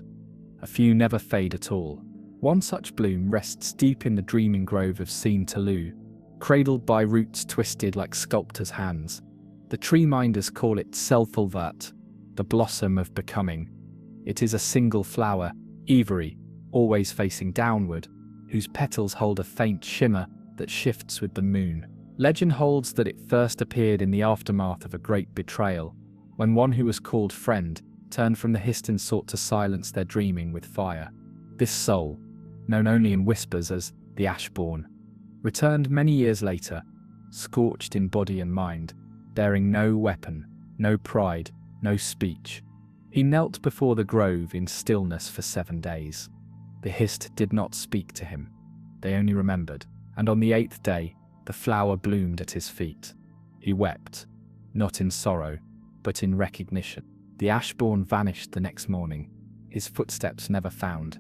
A few never fade at all. One such bloom rests deep in the dreaming grove of Seen Talu, cradled by roots twisted like sculptors' hands. The tree minders call it Selfulvat, the blossom of becoming. It is a single flower, ivory, always facing downward, whose petals hold a faint shimmer that shifts with the moon. Legend holds that it first appeared in the aftermath of a great betrayal, when one who was called friend turned from the Hist and sought to silence their dreaming with fire. This soul, known only in whispers as the Ashborn, returned many years later, scorched in body and mind, bearing no weapon, no pride, no speech. He knelt before the grove in stillness for 7 days. The Hist did not speak to him. They only remembered, and on the 8th day, the flower bloomed at his feet. He wept, not in sorrow, but in recognition. The Ashborn vanished the next morning, his footsteps never found,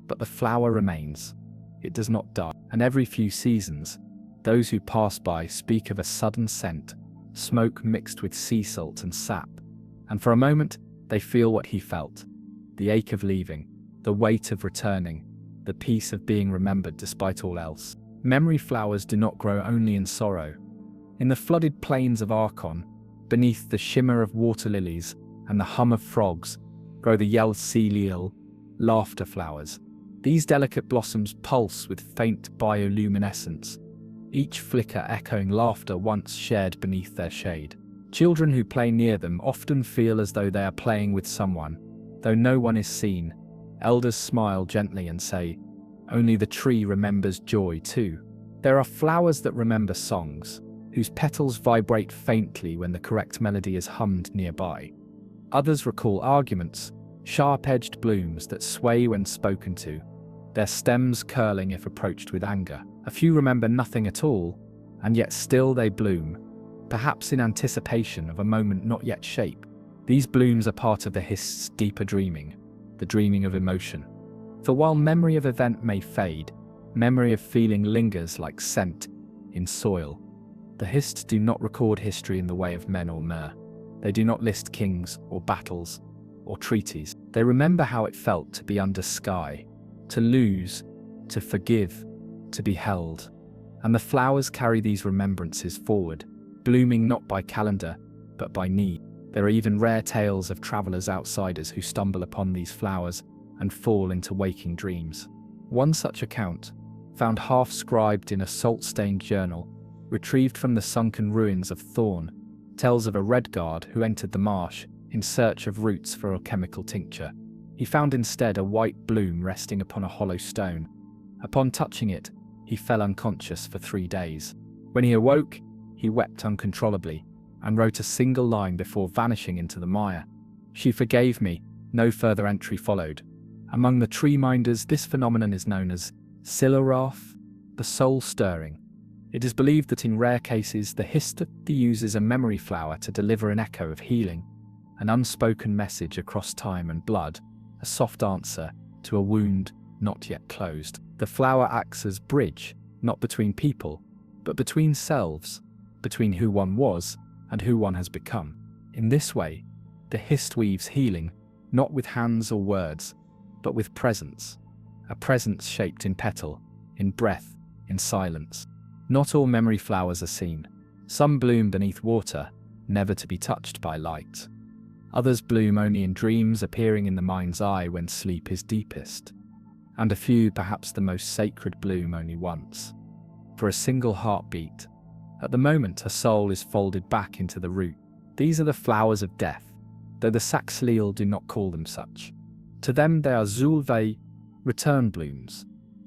but the flower remains. It does not die, and every few seasons, those who pass by speak of a sudden scent, smoke mixed with sea salt and sap, and for a moment they feel what he felt, the ache of leaving, the weight of returning, the peace of being remembered despite all else. Memory flowers do not grow only in sorrow. In the flooded plains of Argon, beneath the shimmer of water lilies and the hum of frogs, grow the Yelseleel, laughter flowers. These delicate blossoms pulse with faint bioluminescence, each flicker echoing laughter once shared beneath their shade. Children who play near them often feel as though they are playing with someone, though no one is seen. Elders smile gently and say, "Only the tree remembers joy too." There are flowers that remember songs, whose petals vibrate faintly when the correct melody is hummed nearby. Others recall arguments, sharp-edged blooms that sway when spoken to, their stems curling if approached with anger. A few remember nothing at all, and yet still they bloom, perhaps in anticipation of a moment not yet shaped. These blooms are part of the Hist's deeper dreaming, the dreaming of emotion. For while memory of event may fade, memory of feeling lingers like scent in soil. The Hist do not record history in the way of men or mer. They do not list kings or battles or treaties. They remember how it felt to be under sky, to lose, to forgive, to be held. And the flowers carry these remembrances forward, blooming not by calendar, but by need. There are even rare tales of travelers outsiders who stumble upon these flowers and fall into waking dreams. One such account, found half-scribed in a salt-stained journal, retrieved from the sunken ruins of Thorn, tells of a Redguard who entered the marsh in search of roots for a chemical tincture. He found instead a white bloom resting upon a hollow stone. Upon touching it, he fell unconscious for 3 days. When he awoke, he wept uncontrollably and wrote a single line before vanishing into the mire. "She forgave me." No further entry followed. Among the tree minders, this phenomenon is known as Silarath, the soul stirring. It is believed that in rare cases, the Hist uses a memory flower to deliver an echo of healing, an unspoken message across time and blood, a soft answer to a wound not yet closed. The flower acts as bridge, not between people, but between selves, between who one was and who one has become. In this way, the Hist weaves healing, not with hands or words, but with presence, a presence shaped in petal, in breath, in silence. Not all memory flowers are seen. Some bloom beneath water, never to be touched by light. Others bloom only in dreams, appearing in the mind's eye when sleep is deepest. And a few, perhaps the most sacred, bloom only once, for a single heartbeat. At the moment, a soul is folded back into the root. These are the flowers of death, though the Saxhleel do not call them such. To them they are Zulve, return blooms.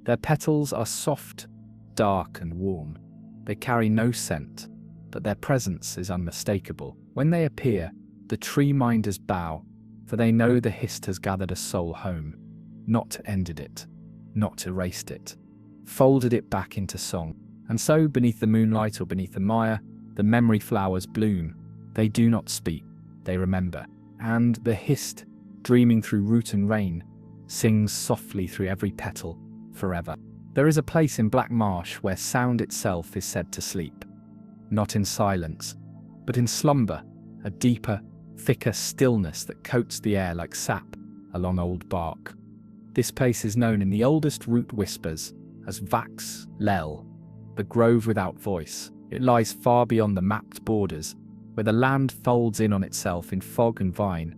Their petals are soft, dark, and warm. They carry no scent, but their presence is unmistakable. When they appear, the tree minders bow, for they know the Hist has gathered a soul home, not ended it, not erased it, folded it back into song. And so, beneath the moonlight or beneath the mire, the memory flowers bloom. They do not speak, they remember. And the Hist, dreaming through root and rain, sings softly through every petal, forever. There is a place in Black Marsh where sound itself is said to sleep. Not in silence, but in slumber, a deeper, thicker stillness that coats the air like sap along old bark. This place is known in the oldest root whispers as Vax Lel, the grove without voice. It lies far beyond the mapped borders, where the land folds in on itself in fog and vine,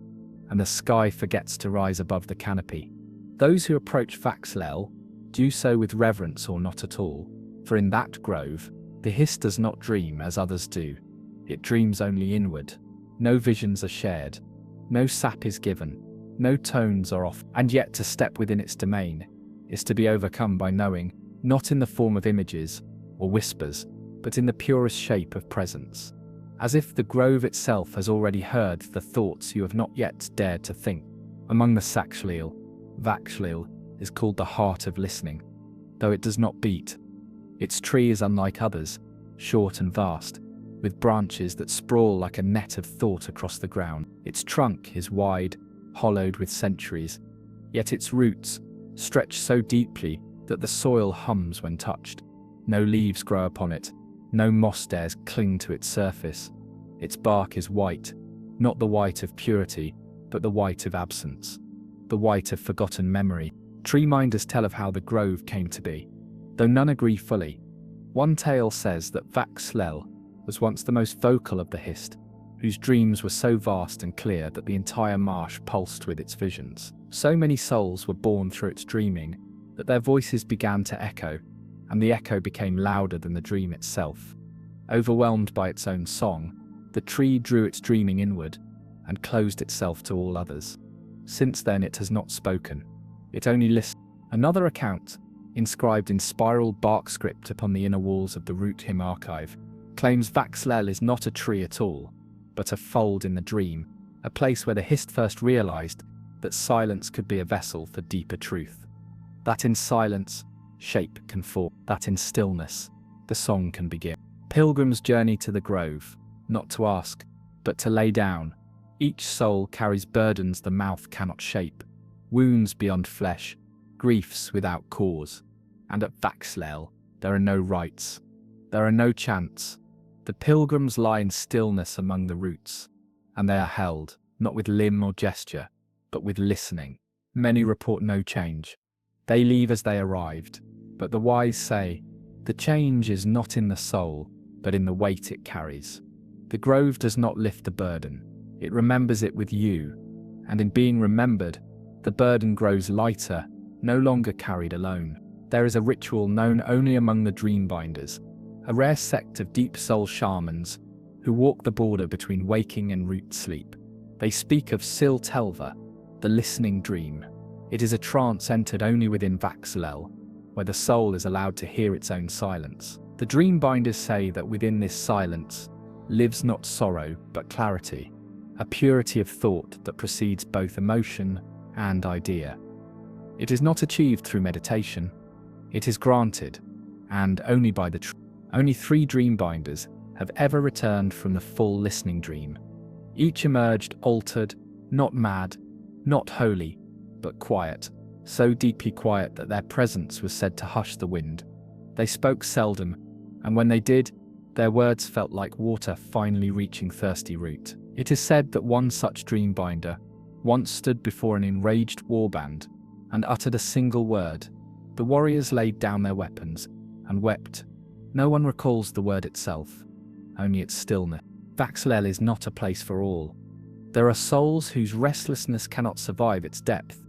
and the sky forgets to rise above the canopy. Those who approach Vax Lel do so with reverence or not at all, for in that grove, the Hist does not dream as others do. It dreams only inward. No visions are shared, no sap is given, no tones are offered, and yet to step within its domain is to be overcome by knowing, not in the form of images or whispers, but in the purest shape of presence. As if the grove itself has already heard the thoughts you have not yet dared to think. Among the Saxhleel, Vaxhleel is called the heart of listening, though it does not beat. Its tree is unlike others, short and vast, with branches that sprawl like a net of thought across the ground. Its trunk is wide, hollowed with centuries, yet its roots stretch so deeply that the soil hums when touched. No leaves grow upon it, no moss dares cling to its surface. Its bark is white, not the white of purity, but the white of absence, the white of forgotten memory. Tree minders tell of how the grove came to be, though none agree fully. One tale says that Vax Lel was once the most vocal of the Hist, whose dreams were so vast and clear that the entire marsh pulsed with its visions. So many souls were born through its dreaming that their voices began to echo, and the echo became louder than the dream itself. Overwhelmed by its own song, the tree drew its dreaming inward and closed itself to all others. Since then it has not spoken, it only listened. Another account, inscribed in spiral bark script upon the inner walls of the Root Hymn archive, claims Vax Lel is not a tree at all, but a fold in the dream, a place where the Hist first realized that silence could be a vessel for deeper truth. That in silence, shape can form, that in stillness, the song can begin. Pilgrims journey to the grove, not to ask, but to lay down. Each soul carries burdens the mouth cannot shape, wounds beyond flesh, griefs without cause. And at Vax Lel, there are no rites, there are no chants. The pilgrims lie in stillness among the roots, and they are held, not with limb or gesture, but with listening. Many report no change. They leave as they arrived, but the wise say, the change is not in the soul, but in the weight it carries. The grove does not lift the burden, it remembers it with you, and in being remembered, the burden grows lighter, no longer carried alone. There is a ritual known only among the dreambinders, a rare sect of deep soul shamans who walk the border between waking and root sleep. They speak of Sil Telva, the listening dream. It is a trance entered only within Vax Lel, where the soul is allowed to hear its own silence. The dreambinders say that within this silence lives not sorrow but clarity, a purity of thought that precedes both emotion and idea. It is not achieved through meditation, it is granted, and only by the Only 3 dreambinders have ever returned from the full listening dream. Each emerged altered, not mad, not holy, but quiet, so deeply quiet that their presence was said to hush the wind. They spoke seldom, and when they did, their words felt like water finally reaching thirsty root. It is said that one such dreambinder once stood before an enraged warband and uttered a single word. The warriors laid down their weapons and wept. No one recalls the word itself, only its stillness. Vax Lel is not a place for all. There are souls whose restlessness cannot survive its depth.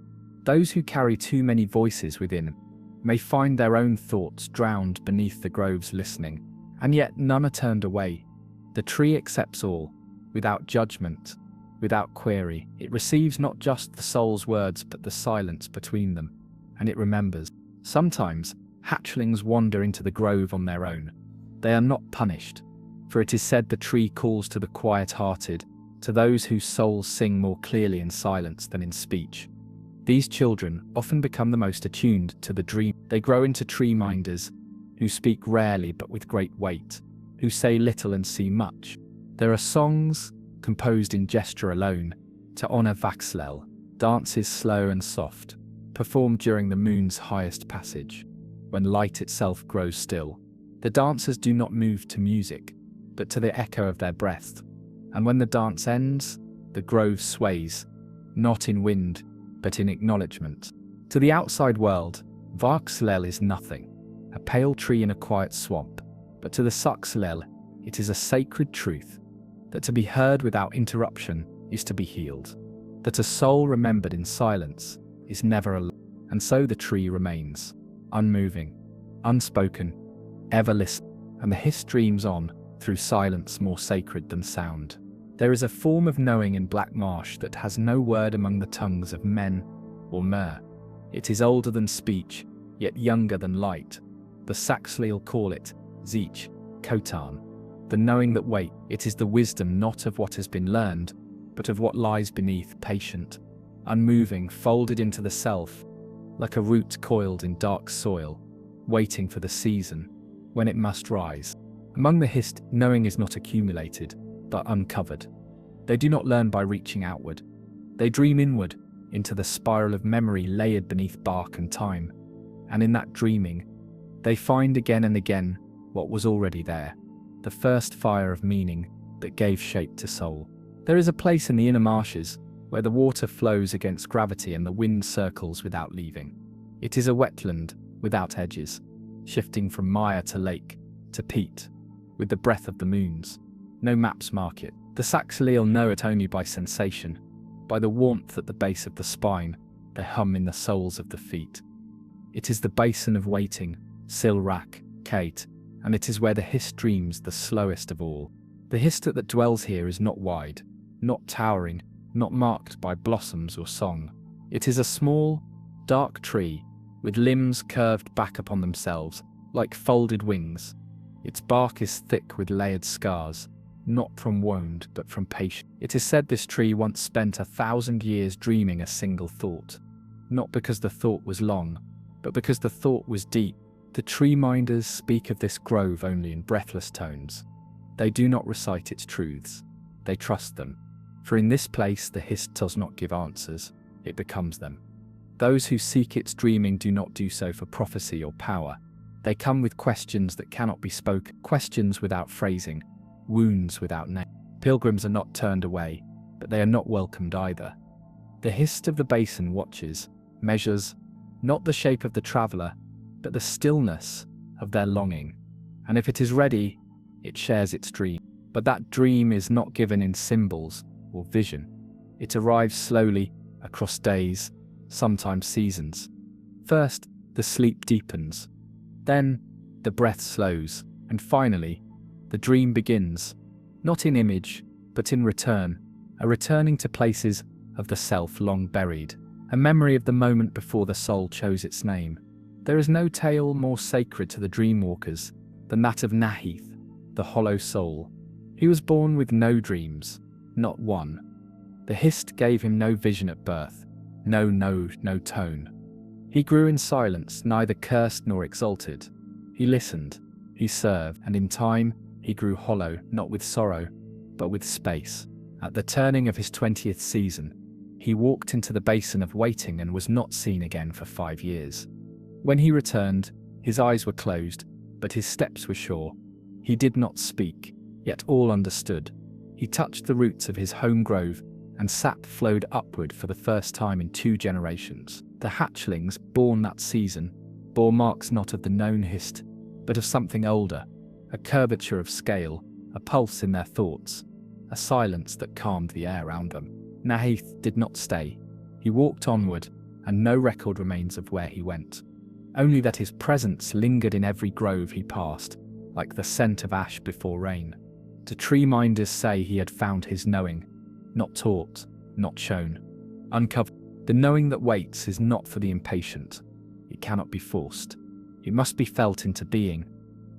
Those who carry too many voices within may find their own thoughts drowned beneath the grove's listening, and yet none are turned away. The tree accepts all, without judgment, without query. It receives not just the soul's words but the silence between them, and it remembers. Sometimes, hatchlings wander into the grove on their own. They are not punished, for it is said the tree calls to the quiet-hearted, to those whose souls sing more clearly in silence than in speech. These children often become the most attuned to the dream. They grow into tree minders, who speak rarely but with great weight, who say little and see much. There are songs, composed in gesture alone, to honor Vaxlel, dances slow and soft, performed during the moon's highest passage, when light itself grows still. The dancers do not move to music, but to the echo of their breath, and when the dance ends, the grove sways, not in wind, but in acknowledgement. To the outside world, Vaxlel is nothing, a pale tree in a quiet swamp, but to the Saxlel, it is a sacred truth, that to be heard without interruption is to be healed, that a soul remembered in silence is never alone, and so the tree remains, unmoving, unspoken, ever listening, and the Hist dreams on, through silence more sacred than sound. There is a form of knowing in Black Marsh that has no word among the tongues of men or mer. It is older than speech, yet younger than light. The Saxleel call it Zeech, Kotan. The knowing that wait, it is the wisdom not of what has been learned, but of what lies beneath, patient, unmoving, folded into the self, like a root coiled in dark soil, waiting for the season, when it must rise. Among the Hist, knowing is not accumulated, but uncovered. They do not learn by reaching outward. They dream inward, into the spiral of memory layered beneath bark and time, and in that dreaming, they find again and again what was already there, the first fire of meaning that gave shape to soul. There is a place in the inner marshes where the water flows against gravity and the wind circles without leaving. It is a wetland without edges, shifting from mire to lake to peat, with the breath of the moons. No maps mark it. The Saxleel know it only by sensation, by the warmth at the base of the spine, the hum in the soles of the feet. It is the basin of waiting, Silrak, Kate, and it is where the Hist dreams the slowest of all. The Hist that dwells here is not wide, not towering, not marked by blossoms or song. It is a small, dark tree, with limbs curved back upon themselves, like folded wings. Its bark is thick with layered scars, not from wound but from patience. It is said this tree once spent 1,000 years dreaming a single thought, not because the thought was long, but because the thought was deep. The tree minders speak of this grove only in breathless tones. They do not recite its truths, they trust them. For in this place the Hist does not give answers, it becomes them. Those who seek its dreaming do not do so for prophecy or power. They come with questions that cannot be spoken, questions without phrasing, wounds without name. Pilgrims are not turned away, but they are not welcomed either. The Hist of the basin watches, measures, not the shape of the traveller, but the stillness of their longing. And if it is ready, it shares its dream. But that dream is not given in symbols or vision. It arrives slowly, across days, sometimes seasons. First, the sleep deepens. Then, the breath slows. And finally, the dream begins, not in image, but in return, a returning to places of the self long buried, a memory of the moment before the soul chose its name. There is no tale more sacred to the dreamwalkers than that of Nahith, the hollow soul. He was born with no dreams, not one. The Hist gave him no vision at birth, no node, no tone. He grew in silence, neither cursed nor exalted. He listened, he served, and in time, he grew hollow, not with sorrow, but with space. At the turning of his 20th season, he walked into the basin of waiting and was not seen again for 5 years. When he returned, his eyes were closed, but his steps were sure. He did not speak, yet all understood. He touched the roots of his home grove, and sap flowed upward for the first time in 2 generations. The hatchlings, born that season, bore marks not of the known Hist, but of something older, a curvature of scale, a pulse in their thoughts, a silence that calmed the air around them. Nahith did not stay. He walked onward, and no record remains of where he went. Only that his presence lingered in every grove he passed, like the scent of ash before rain. The tree minders say he had found his knowing, not taught, not shown, uncovered. The knowing that waits is not for the impatient. It cannot be forced. It must be felt into being,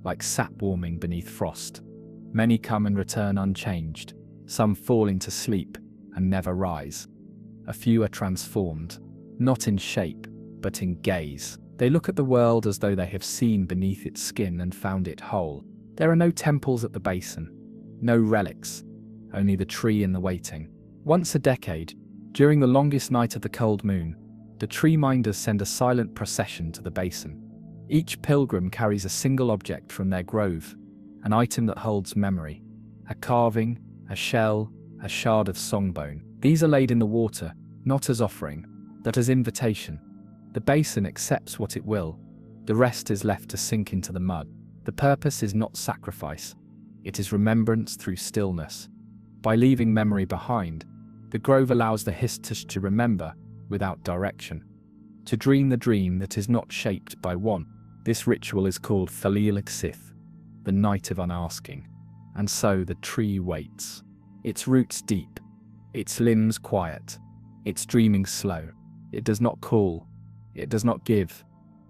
like sap warming beneath frost. Many come and return unchanged. Some fall into sleep and never rise. A few are transformed, not in shape, but in gaze. They look at the world as though they have seen beneath its skin and found it whole. There are no temples at the basin, no relics, only the tree and the waiting. Once a decade, during the longest night of the cold moon, the tree minders send a silent procession to the basin. Each pilgrim carries a single object from their grove, an item that holds memory, a carving, a shell, a shard of songbone. These are laid in the water, not as offering, but as invitation. The basin accepts what it will. The rest is left to sink into the mud. The purpose is not sacrifice. It is remembrance through stillness. By leaving memory behind, the grove allows the Hist to remember without direction, to dream the dream that is not shaped by want. This ritual is called Sith, the night of unasking. And so the tree waits. Its roots deep, its limbs quiet, its dreaming slow. It does not call, it does not give,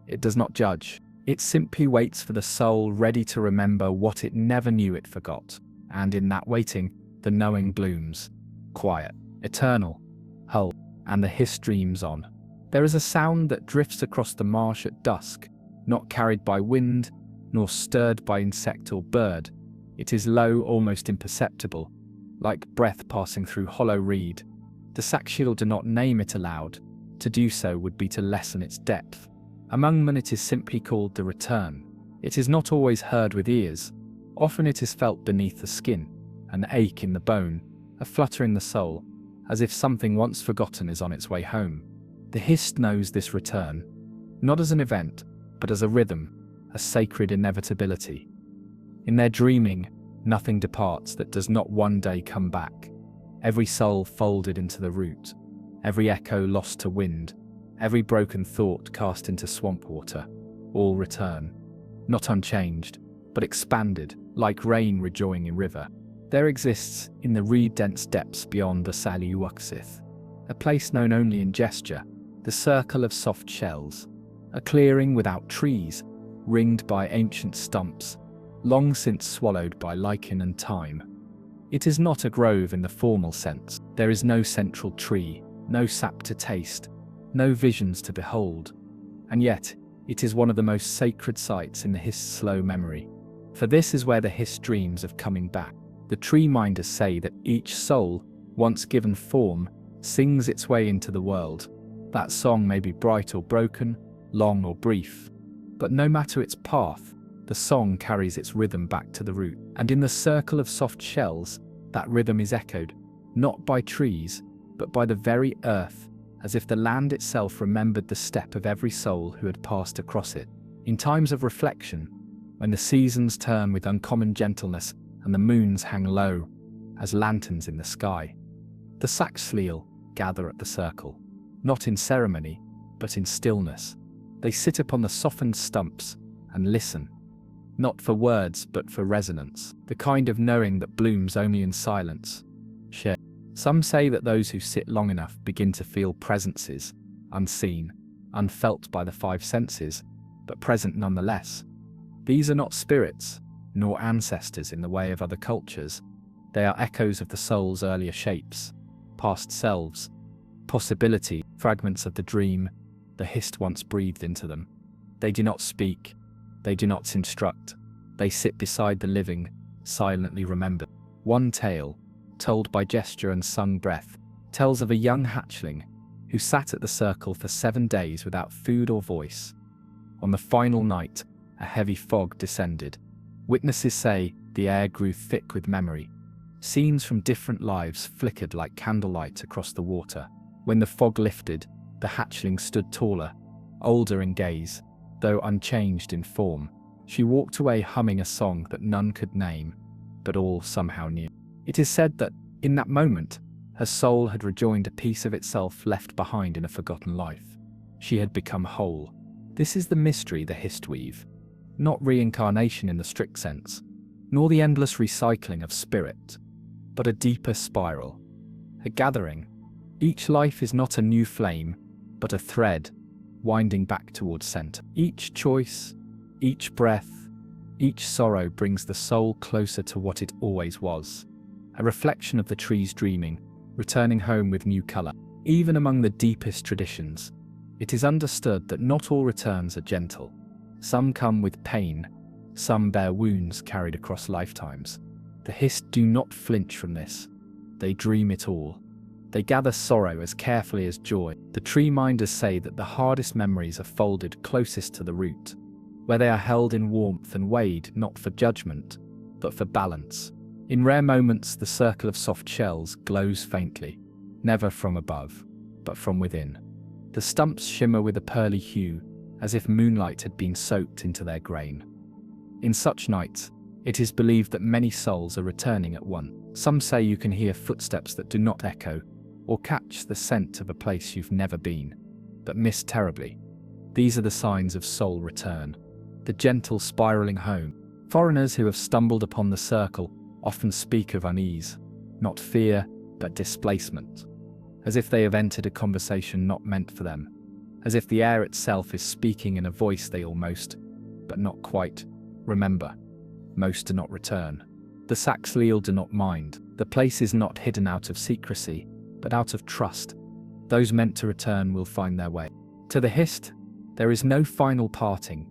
it does not judge. It simply waits for the soul ready to remember what it never knew it forgot. And in that waiting, the knowing blooms, quiet, eternal, whole, and the Hist dreams on. There is a sound that drifts across the marsh at dusk, not carried by wind, nor stirred by insect or bird. It is low, almost imperceptible, like breath passing through hollow reed. The Sakshiel do not name it aloud. To do so would be to lessen its depth. Among men it is simply called the return. It is not always heard with ears. Often it is felt beneath the skin, an ache in the bone, a flutter in the soul, as if something once forgotten is on its way home. The Hist knows this return, not as an event, but as a rhythm, a sacred inevitability. In their dreaming, nothing departs that does not one day come back. Every soul folded into the root, every echo lost to wind, every broken thought cast into swamp water, all return, not unchanged, but expanded, like rain rejoining a river. There exists, in the reed-dense depths beyond the Saliuaksith, a place known only in gesture, the circle of soft shells, a clearing without trees, ringed by ancient stumps, long since swallowed by lichen and time. It is not a grove in the formal sense. There is no central tree, no sap to taste, no visions to behold. And yet, it is one of the most sacred sites in the Hist's slow memory. For this is where the Hist dreams of coming back. The tree minders say that each soul, once given form, sings its way into the world. That song may be bright or broken, long or brief, but no matter its path, the song carries its rhythm back to the root. And in the circle of soft shells, that rhythm is echoed, not by trees, but by the very earth, as if the land itself remembered the step of every soul who had passed across it. In times of reflection, when the seasons turn with uncommon gentleness and the moons hang low as lanterns in the sky, the Saksliel gather at the circle, not in ceremony, but in stillness. They sit upon the softened stumps and listen, not for words but for resonance, the kind of knowing that blooms only in silence. Some say that those who sit long enough begin to feel presences, unseen, unfelt by the five senses, but present nonetheless. These are not spirits, nor ancestors in the way of other cultures. They are echoes of the soul's earlier shapes, past selves, possibility, fragments of the dream the Hist once breathed into them. They do not speak, they do not instruct, they sit beside the living, silently remembered. One tale, told by gesture and sung breath, tells of a young hatchling who sat at the circle for 7 days without food or voice. On the final night, a heavy fog descended. Witnesses say the air grew thick with memory. Scenes from different lives flickered like candlelight across the water. When the fog lifted, the hatchling stood taller, older in gaze, though unchanged in form. She walked away humming a song that none could name, but all somehow knew. It is said that, in that moment, her soul had rejoined a piece of itself left behind in a forgotten life. She had become whole. This is the mystery the Hist weave. Not reincarnation in the strict sense, nor the endless recycling of spirit, but a deeper spiral, a gathering. Each life is not a new flame, but a thread, winding back towards center. Each choice, each breath, each sorrow brings the soul closer to what it always was, a reflection of the tree's dreaming, returning home with new color. Even among the deepest traditions, it is understood that not all returns are gentle. Some come with pain, some bear wounds carried across lifetimes. The Hist do not flinch from this. They dream it all. They gather sorrow as carefully as joy. The tree minders say that the hardest memories are folded closest to the root, where they are held in warmth and weighed not for judgment, but for balance. In rare moments, the circle of soft shells glows faintly, never from above, but from within. The stumps shimmer with a pearly hue, as if moonlight had been soaked into their grain. In such nights, it is believed that many souls are returning at once. Some say you can hear footsteps that do not echo, or catch the scent of a place you've never been, but missed terribly. These are the signs of soul return, the gentle spiraling home. Foreigners who have stumbled upon the circle often speak of unease, not fear, but displacement, as if they have entered a conversation not meant for them, as if the air itself is speaking in a voice they almost, but not quite, remember. Most do not return. The Saxhleel do not mind. The place is not hidden out of secrecy, but out of trust. Those meant to return will find their way. To the Hist, there is no final parting.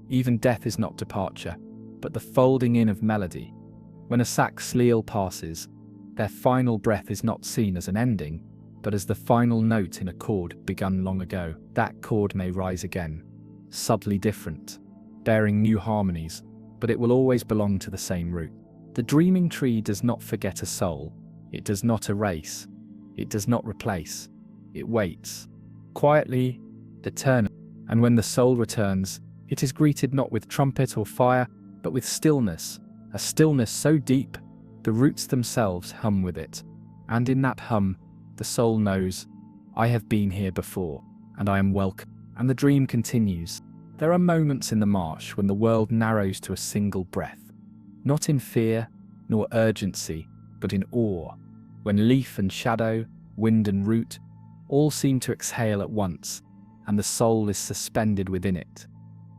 Even death is not departure, but the folding in of melody. When a Saxhleel passes, their final breath is not seen as an ending, but as the final note in a chord begun long ago. That chord may rise again, subtly different, bearing new harmonies, but it will always belong to the same root. The dreaming tree does not forget a soul. It does not erase. It does not replace. It waits, quietly, eternally. And when the soul returns, it is greeted not with trumpet or fire, but with stillness, a stillness so deep, the roots themselves hum with it. And in that hum, the soul knows, I have been here before, and I am welcome. And the dream continues. There are moments in the marsh when the world narrows to a single breath, not in fear, nor urgency, but in awe, when leaf and shadow, wind and root, all seem to exhale at once, and the soul is suspended within it.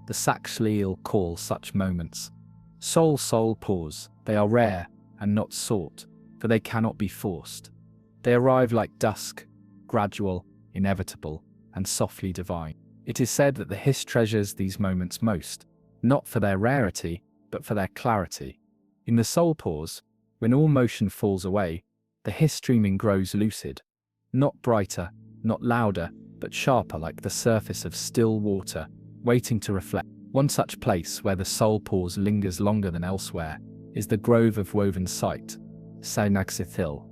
The Saxhleel call such moments soul pause. They are rare and not sought, for they cannot be forced. They arrive like dusk, gradual, inevitable, and softly divine. It is said that the Hist treasures these moments most, not for their rarity, but for their clarity. In the soul pause, when all motion falls away, the Hist dreaming grows lucid, not brighter, not louder, but sharper like the surface of still water, waiting to reflect. One such place where the soul pause lingers longer than elsewhere is the Grove of Woven Sight, Sainaxithil.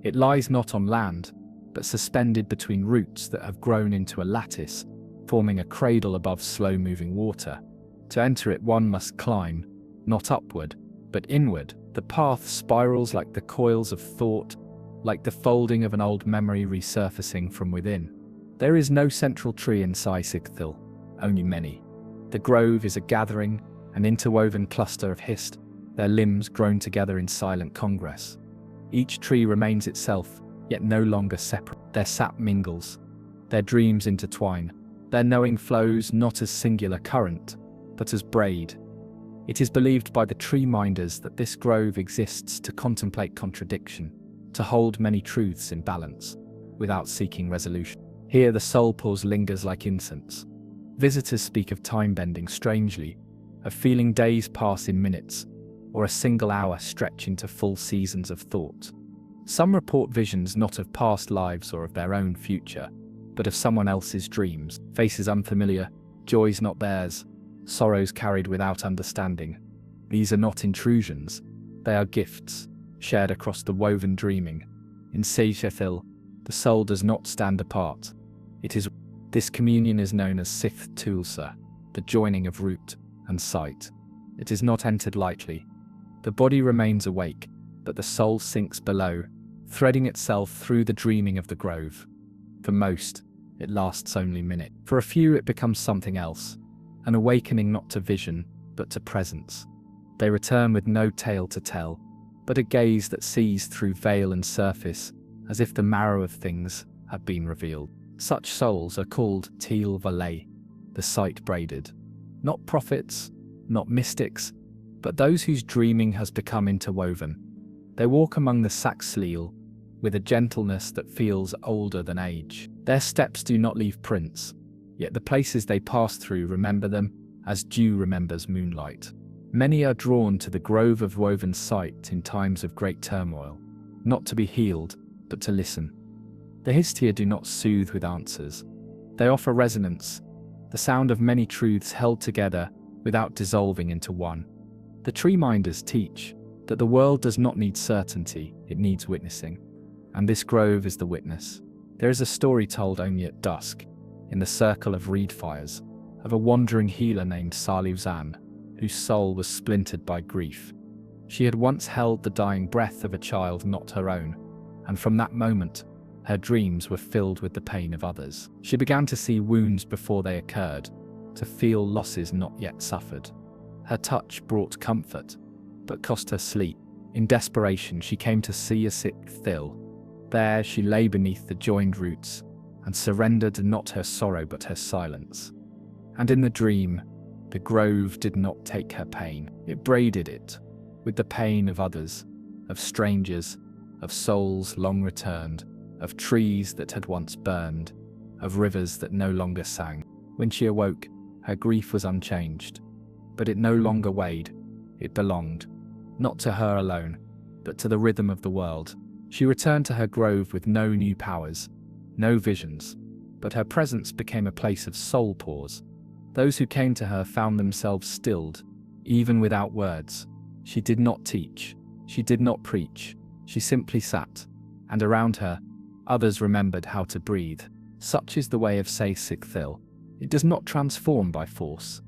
It lies not on land, but suspended between roots that have grown into a lattice, forming a cradle above slow-moving water. To enter it one must climb, not upward, but inward. The path spirals like the coils of thought, like the folding of an old memory resurfacing from within. There is no central tree in Sainaxithil, only many. The grove is a gathering, an interwoven cluster of Hist, their limbs grown together in silent congress. Each tree remains itself, yet no longer separate. Their sap mingles, their dreams intertwine, their knowing flows not as singular current, but as braid. It is believed by the tree minders that this grove exists to contemplate contradiction, to hold many truths in balance, without seeking resolution. Here the soul pause lingers like incense. Visitors speak of time bending strangely, of feeling days pass in minutes, or a single hour stretch into full seasons of thought. Some report visions not of past lives or of their own future, but of someone else's dreams, faces unfamiliar, joys not theirs, sorrows carried without understanding. These are not intrusions, they are gifts, shared across the woven dreaming. In Sainaxithil, the soul does not stand apart. This communion is known as Sith Tulsa, the joining of root and sight. It is not entered lightly. The body remains awake, but the soul sinks below, threading itself through the dreaming of the grove. For most, it lasts only minutes. For a few, it becomes something else, an awakening not to vision, but to presence. They return with no tale to tell, but a gaze that sees through veil and surface, as if the marrow of things had been revealed. Such souls are called teal valais, the sight braided. Not prophets, not mystics, but those whose dreaming has become interwoven. They walk among the saxhleel with a gentleness that feels older than age. Their steps do not leave prints, yet the places they pass through remember them as dew remembers moonlight. Many are drawn to the grove of woven sight in times of great turmoil, not to be healed, but to listen. The Hist here do not soothe with answers. They offer resonance, the sound of many truths held together without dissolving into one. The tree minders teach that the world does not need certainty, it needs witnessing. And this grove is the witness. There is a story told only at dusk, in the circle of reed fires, of a wandering healer named Saluzan, whose soul was splintered by grief. She had once held the dying breath of a child not her own, and from that moment, her dreams were filled with the pain of others. She began to see wounds before they occurred, to feel losses not yet suffered. Her touch brought comfort, but cost her sleep. In desperation, she came to see a sick thill. There she lay beneath the joined roots, and surrendered not her sorrow but her silence. And in the dream, the grove did not take her pain. It braided it, with the pain of others, of strangers, of souls long returned, of trees that had once burned, of rivers that no longer sang. When she awoke, her grief was unchanged, but it no longer weighed. It belonged, not to her alone, but to the rhythm of the world. She returned to her grove with no new powers, no visions, but her presence became a place of soul pause. Those who came to her found themselves stilled, even without words. She did not teach, she did not preach, she simply sat, and around her, others remembered how to breathe. Such is the way of Say-Sig-Thil. It does not transform by force.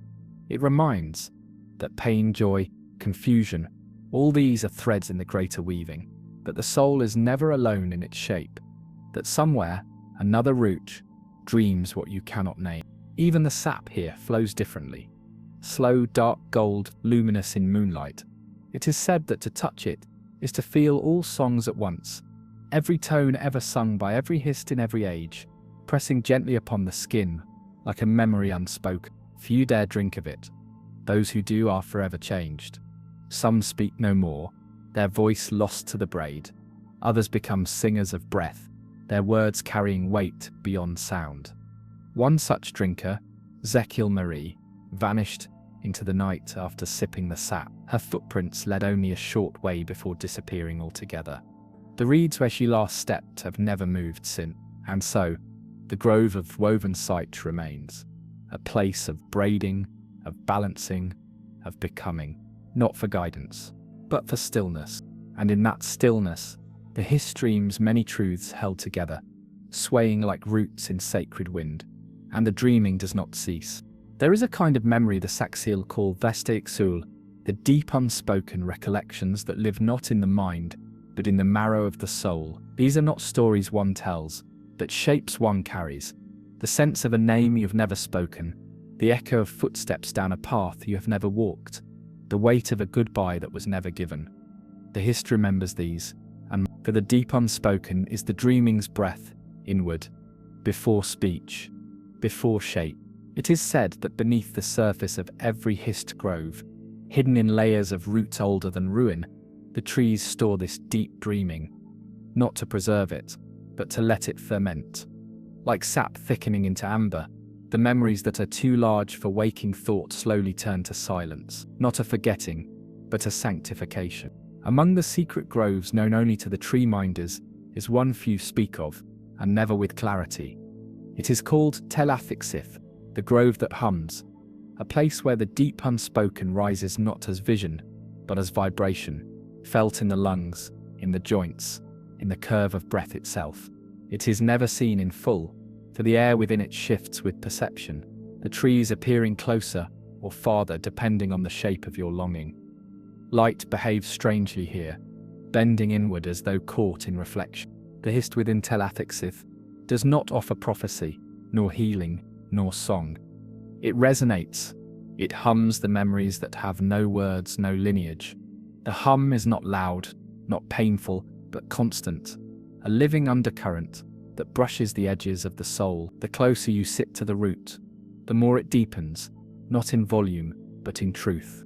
It reminds that pain, joy, confusion, all these are threads in the greater weaving, that the soul is never alone in its shape, that somewhere, another root, dreams what you cannot name. Even the sap here flows differently. Slow, dark gold, luminous in moonlight. It is said that to touch it is to feel all songs at once, every tone ever sung by every Hist in every age, pressing gently upon the skin, like a memory unspoken. Few dare drink of it. Those who do are forever changed. Some speak no more, their voice lost to the braid. Others become singers of breath, their words carrying weight beyond sound. One such drinker, Zekiel Marie, vanished into the night after sipping the sap. Her footprints led only a short way before disappearing altogether. The reeds where she last stepped have never moved since, and so, the grove of woven sight remains, a place of braiding, of balancing, of becoming, not for guidance, but for stillness. And in that stillness, the Hist streams many truths held together, swaying like roots in sacred wind, and the dreaming does not cease. There is a kind of memory the Saxil call Veste-Xul, the deep unspoken recollections that live not in the mind, but in the marrow of the soul. These are not stories one tells, but shapes one carries, the sense of a name you've never spoken, the echo of footsteps down a path you have never walked, the weight of a goodbye that was never given. The Hist remembers these, and for the deep unspoken is the dreaming's breath, inward, before speech, before shape. It is said that beneath the surface of every Hist grove, hidden in layers of roots older than ruin, the trees store this deep dreaming, not to preserve it, but to let it ferment. Like sap thickening into amber, the memories that are too large for waking thought slowly turn to silence, not a forgetting, but a sanctification. Among the secret groves known only to the tree minders is one few speak of, and never with clarity. It is called Telathixith, the grove that hums, a place where the deep unspoken rises not as vision, but as vibration, felt in the lungs, in the joints, in the curve of breath itself. It is never seen in full, for the air within it shifts with perception, the trees appearing closer or farther depending on the shape of your longing. Light behaves strangely here, bending inward as though caught in reflection. The Hist within Telathixith does not offer prophecy, nor healing, nor song. It resonates. It hums the memories that have no words, no lineage. The hum is not loud, not painful, but constant, a living undercurrent that brushes the edges of the soul. The closer you sit to the root, the more it deepens, not in volume, but in truth.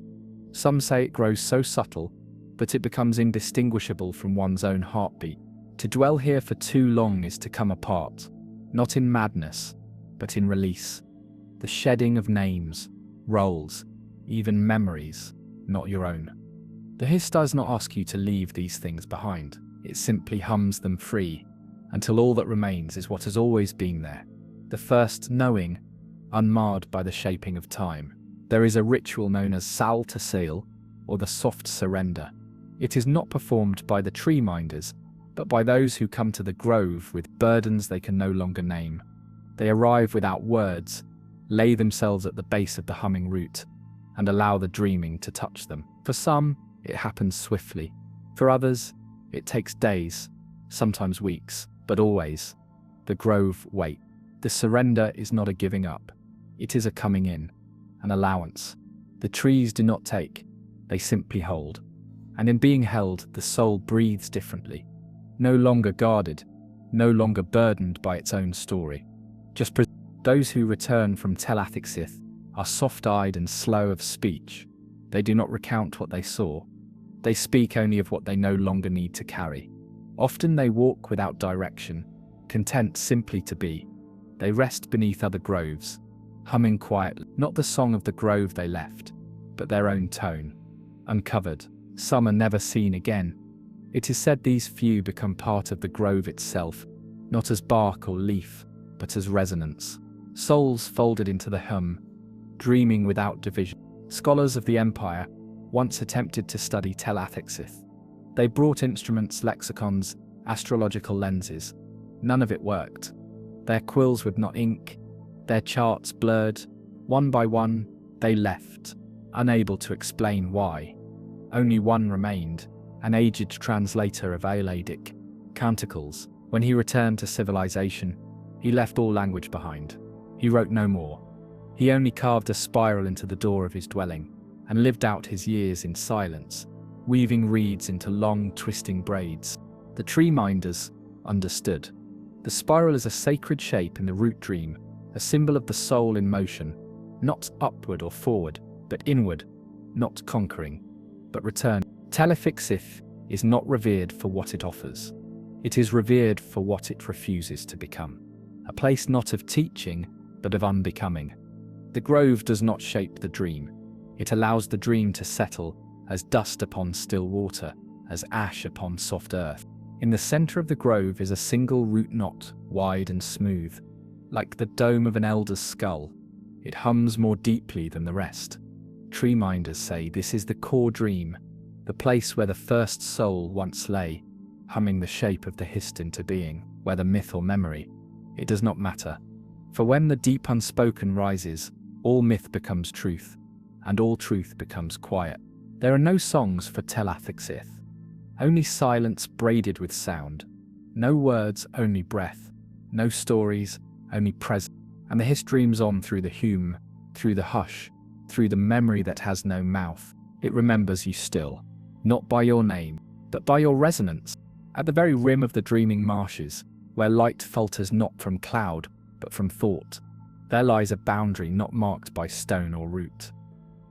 Some say it grows so subtle, but it becomes indistinguishable from one's own heartbeat. To dwell here for too long is to come apart, not in madness, but in release. The shedding of names, roles, even memories, not your own. The Hist does not ask you to leave these things behind. It simply hums them free, until all that remains is what has always been there. The first knowing, unmarred by the shaping of time. There is a ritual known as sal to seal, or the soft surrender. It is not performed by the tree minders, but by those who come to the grove with burdens they can no longer name. They arrive without words, lay themselves at the base of the humming root, and allow the dreaming to touch them. For some, it happens swiftly. For others, it takes days, sometimes weeks, but always. The grove wait. The surrender is not a giving up. It is a coming in, an allowance. The trees do not take, they simply hold. And in being held, the soul breathes differently. No longer guarded, no longer burdened by its own story. Those who return from Telathixith are soft-eyed and slow of speech. They do not recount what they saw. They speak only of what they no longer need to carry. Often they walk without direction, content simply to be. They rest beneath other groves, humming quietly, not the song of the grove they left, but their own tone. Uncovered, some are never seen again. It is said these few become part of the grove itself, not as bark or leaf, but as resonance. Souls folded into the hum, dreaming without division. Scholars of the Empire once attempted to study Telathixith. They brought instruments, lexicons, astrological lenses. None of it worked. Their quills would not ink, their charts blurred. One by one, they left, unable to explain why. Only one remained, an aged translator of Aeladic canticles. When he returned to civilization, he left all language behind. He wrote no more. He only carved a spiral into the door of his dwelling and lived out his years in silence, weaving reeds into long, twisting braids. The tree minders understood. The spiral is a sacred shape in the root dream, a symbol of the soul in motion, not upward or forward, but inward, not conquering, but return. Telathixith is not revered for what it offers. It is revered for what it refuses to become. A place not of teaching, but of unbecoming. The grove does not shape the dream. It allows the dream to settle as dust upon still water, as ash upon soft earth. In the center of the grove is a single root knot, wide and smooth, like the dome of an elder's skull. It hums more deeply than the rest. Tree minders say this is the core dream, the place where the first soul once lay, humming the shape of the Hist into being, whether myth or memory. It does not matter. For when the deep unspoken rises, all myth becomes truth, and all truth becomes quiet. There are no songs for Telathixith, only silence braided with sound. No words, only breath. No stories, only presence. And the Hist dreams on through the hume, through the hush, through the memory that has no mouth. It remembers you still, not by your name, but by your resonance. At the very rim of the dreaming marshes, where light falters not from cloud, but from thought, there lies a boundary not marked by stone or root.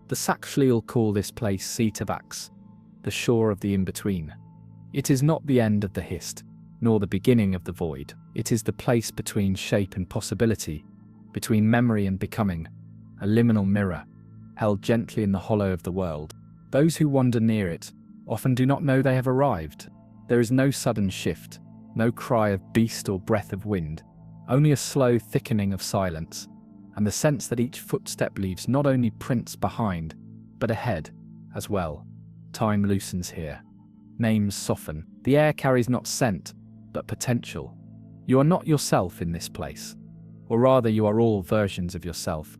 The Saxhleel call this place Seatavax, the shore of the in-between. It is not the end of the Hist, nor the beginning of the void. It is the place between shape and possibility, between memory and becoming, a liminal mirror, held gently in the hollow of the world. Those who wander near it often do not know they have arrived. There is no sudden shift, no cry of beast or breath of wind, only a slow thickening of silence, and the sense that each footstep leaves not only prints behind, but ahead as well. Time loosens here. Names soften. The air carries not scent, but potential. You are not yourself in this place, or rather you are all versions of yourself,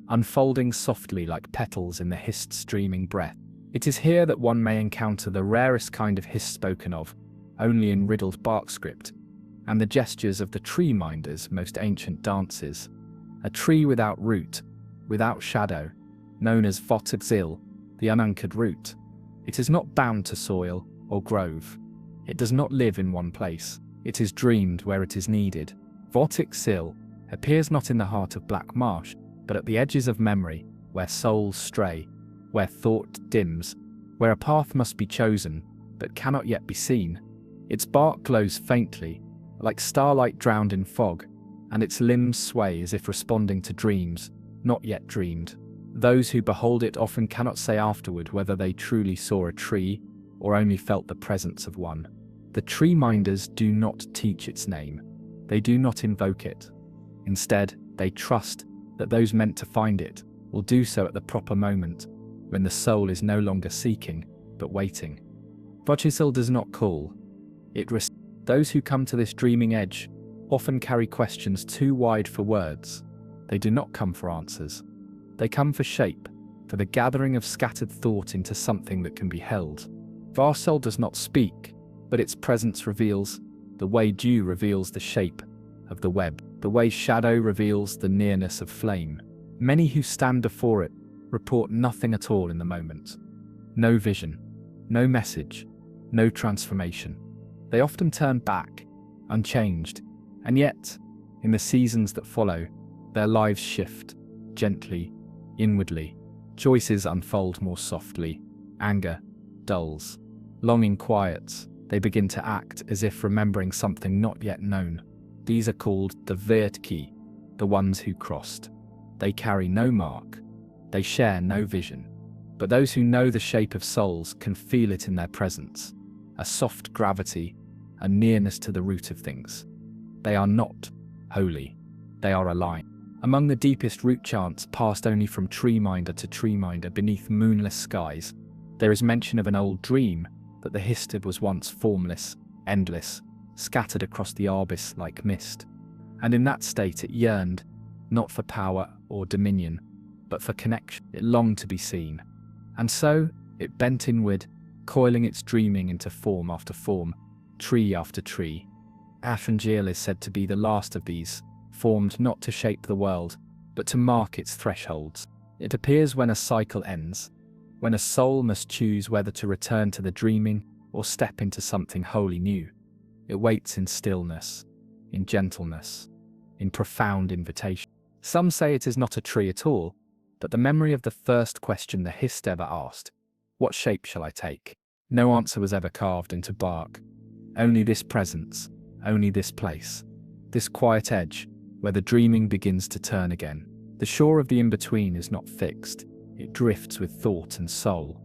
unfolding softly like petals in the Hist's dreaming breath. It is here that one may encounter the rarest kind of Hist spoken of, only in riddled bark script, and the gestures of the tree minders' most ancient dances. A tree without root, without shadow, known as Votagzil, the unanchored root. It is not bound to soil or grove. It does not live in one place. It is dreamed where it is needed. Vortic Sill appears not in the heart of Black Marsh, but at the edges of memory, where souls stray, where thought dims, where a path must be chosen, but cannot yet be seen. Its bark glows faintly, like starlight drowned in fog, and its limbs sway as if responding to dreams, not yet dreamed. Those who behold it often cannot say afterward whether they truly saw a tree, or only felt the presence of one. The tree minders do not teach its name. They do not invoke it. Instead, they trust that those meant to find it will do so at the proper moment, when the soul is no longer seeking, but waiting. Vorticil does not call. It receives. Those who come to this dreaming edge often carry questions too wide for words. They do not come for answers. They come for shape, for the gathering of scattered thought into something that can be held. Varsel does not speak, but its presence reveals, the way dew reveals the shape of the web, the way shadow reveals the nearness of flame. Many who stand before it report nothing at all in the moment. No vision, no message, no transformation. They often turn back, unchanged, and yet, in the seasons that follow, their lives shift, gently, inwardly. Choices unfold more softly. Anger dulls. Longing quiets. They begin to act as if remembering something not yet known. These are called the Vertki, the ones who crossed. They carry no mark. They share no vision. But those who know the shape of souls can feel it in their presence. A soft gravity, a nearness to the root of things. They are not holy. They are aligned. Among the deepest root chants passed only from tree minder to tree minder beneath moonless skies, there is mention of an old dream that the Hist was once formless, endless, scattered across the Arbis like mist. And in that state it yearned, not for power or dominion, but for connection. It longed to be seen. And so it bent inward, coiling its dreaming into form after form, tree after tree. Afangil is said to be the last of these, formed not to shape the world, but to mark its thresholds. It appears when a cycle ends, when a soul must choose whether to return to the dreaming or step into something wholly new. It waits in stillness, in gentleness, in profound invitation. Some say it is not a tree at all, but the memory of the first question the Hist ever asked, "What shape shall I take?" No answer was ever carved into bark. Only this presence, only this place, this quiet edge, where the dreaming begins to turn again. The shore of the in-between is not fixed, it drifts with thought and soul.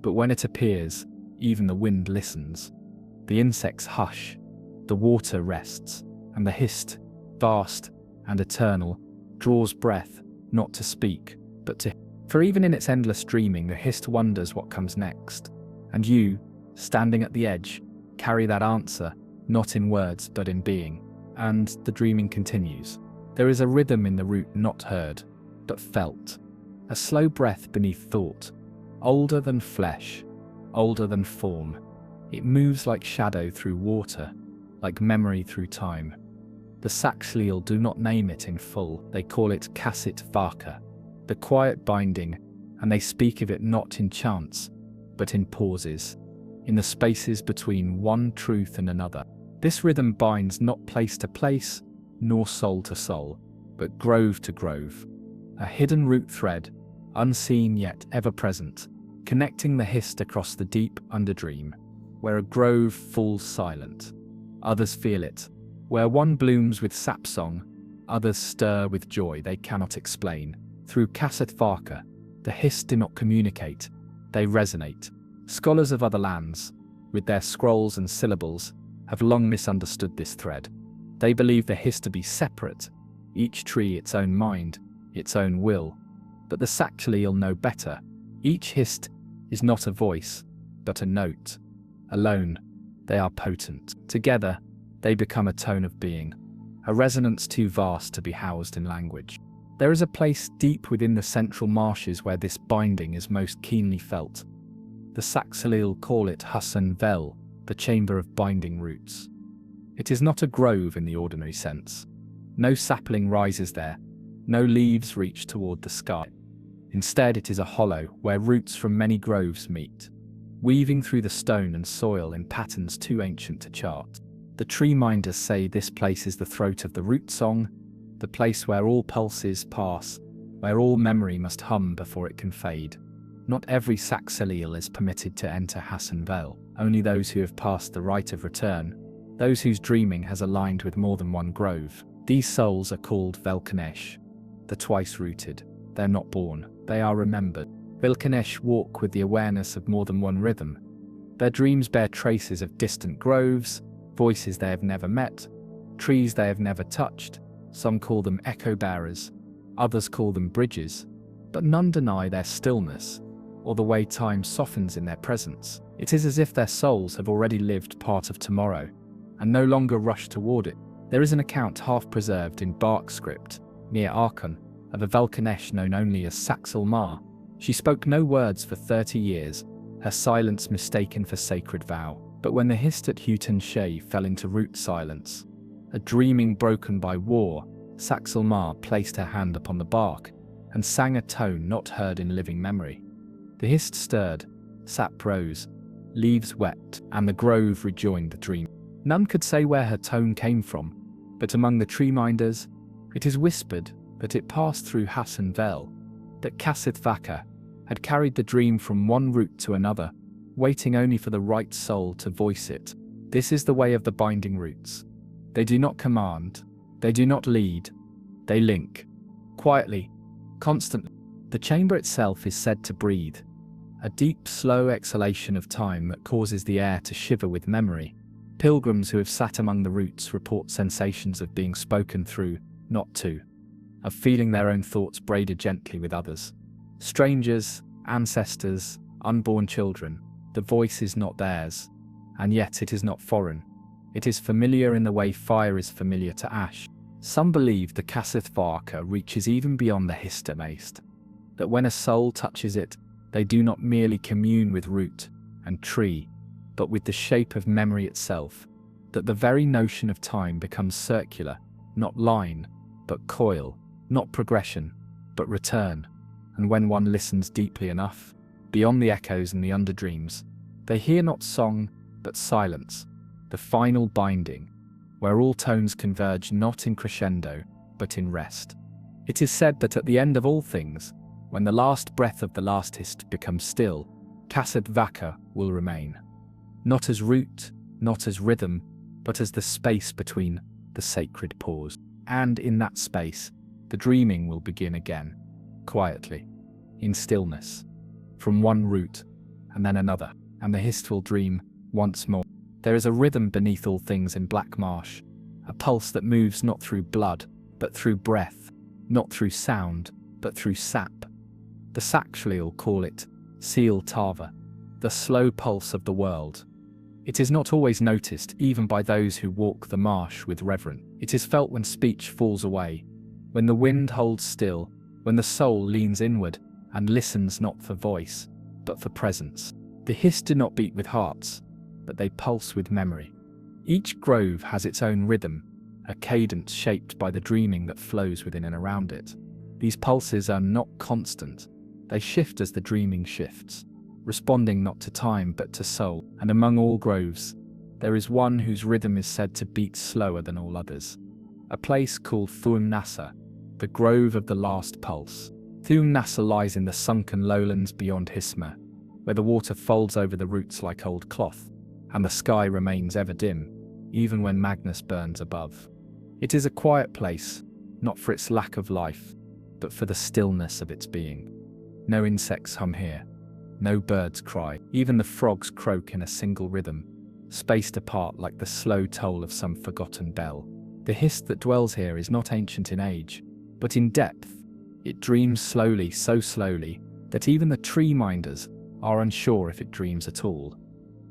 But when it appears, even the wind listens. The insects hush, the water rests, and the Hist, vast and eternal, draws breath, not to speak, but to. For even in its endless dreaming, the Hist wonders what comes next. And you, standing at the edge, carry that answer, not in words but in being. And the dreaming continues. There is a rhythm in the root not heard, but felt. A slow breath beneath thought, older than flesh, older than form. It moves like shadow through water, like memory through time. The Saxhleel do not name it in full, they call it Kassit Vaka, the quiet binding, and they speak of it not in chants, but in pauses, in the spaces between one truth and another. This rhythm binds not place to place, nor soul to soul, but grove to grove. A hidden root thread, unseen yet ever present, connecting the Hist across the deep underdream, where a grove falls silent. Others feel it. Where one blooms with sap song, others stir with joy they cannot explain. Through Kasset Vaka, the Hist do not communicate, they resonate. Scholars of other lands, with their scrolls and syllables, have long misunderstood this thread. They believe the Hist to be separate, each tree its own mind, its own will. But the Saxhleel know better. Each Hist is not a voice, but a note. Alone, they are potent. Together, they become a tone of being, a resonance too vast to be housed in language. There is a place deep within the central marshes where this binding is most keenly felt. The Saxhleel call it Hassan Vel, the chamber of binding roots. It is not a grove in the ordinary sense. No sapling rises there, no leaves reach toward the sky. Instead, it is a hollow where roots from many groves meet, weaving through the stone and soil in patterns too ancient to chart. The tree minders say this place is the throat of the root song, the place where all pulses pass, where all memory must hum before it can fade. Not every Saxileel is permitted to enter Hassenvale, only those who have passed the rite of return, those whose dreaming has aligned with more than one grove. These souls are called Velkanesh, the twice-rooted. They're not born, they are remembered. Velkanesh walk with the awareness of more than one rhythm. Their dreams bear traces of distant groves, voices they have never met, trees they have never touched. Some call them echo bearers, others call them bridges, but none deny their stillness, or the way time softens in their presence. It is as if their souls have already lived part of tomorrow, and no longer rush toward it. There is an account half-preserved in bark script, near Arkon, of a Velkanesh known only as Saxil Ma. She spoke no words for 30 years, her silence mistaken for sacred vow. But when the Hist at Houghton Shea fell into root silence, a dreaming broken by war, Saxil Ma placed her hand upon the bark and sang a tone not heard in living memory. The Hist stirred, sap rose, leaves wept, and the grove rejoined the dream. None could say where her tone came from, but among the tree minders, it is whispered that it passed through Hassenvale, that Kasith Vaka had carried the dream from one root to another, waiting only for the right soul to voice it. This is the way of the binding roots. They do not command, they do not lead, they link. Quietly, constantly. The chamber itself is said to breathe, a deep, slow exhalation of time that causes the air to shiver with memory. Pilgrims who have sat among the roots report sensations of being spoken through, not to, of feeling their own thoughts braided gently with others. Strangers, ancestors, unborn children. The voice is not theirs, and yet it is not foreign. It is familiar in the way fire is familiar to ash. Some believe the Kasith Vaka reaches even beyond the Hist Maist, that when a soul touches it, they do not merely commune with root and tree, but with the shape of memory itself, that the very notion of time becomes circular, not line, but coil, not progression, but return. And when one listens deeply enough, beyond the echoes and the underdreams, they hear not song, but silence, the final binding, where all tones converge not in crescendo, but in rest. It is said that at the end of all things, when the last breath of the last Hist becomes still, Kasith Vaka will remain. Not as root, not as rhythm, but as the space between the sacred pause. And in that space, the dreaming will begin again, quietly, in stillness, from one root, and then another, and the Hist will dream once more. There is a rhythm beneath all things in Black Marsh, a pulse that moves not through blood, but through breath, not through sound, but through sap. The Saxileel call it Seal Tava, the slow pulse of the world. It is not always noticed even by those who walk the marsh with reverence. It is felt when speech falls away, when the wind holds still, when the soul leans inward and listens not for voice, but for presence. The Hist do not beat with hearts, but they pulse with memory. Each grove has its own rhythm, a cadence shaped by the dreaming that flows within and around it. These pulses are not constant, they shift as the dreaming shifts, responding not to time but to soul. And among all groves, there is one whose rhythm is said to beat slower than all others. A place called Thuam Nasa, the grove of the last pulse. Thuam Nasa lies in the sunken lowlands beyond Hisma, where the water folds over the roots like old cloth, and the sky remains ever dim, even when Magnus burns above. It is a quiet place, not for its lack of life, but for the stillness of its being. No insects hum here, no birds cry, even the frogs croak in a single rhythm, spaced apart like the slow toll of some forgotten bell. The Hist that dwells here is not ancient in age, but in depth. It dreams slowly, so slowly, that even the tree minders are unsure if it dreams at all.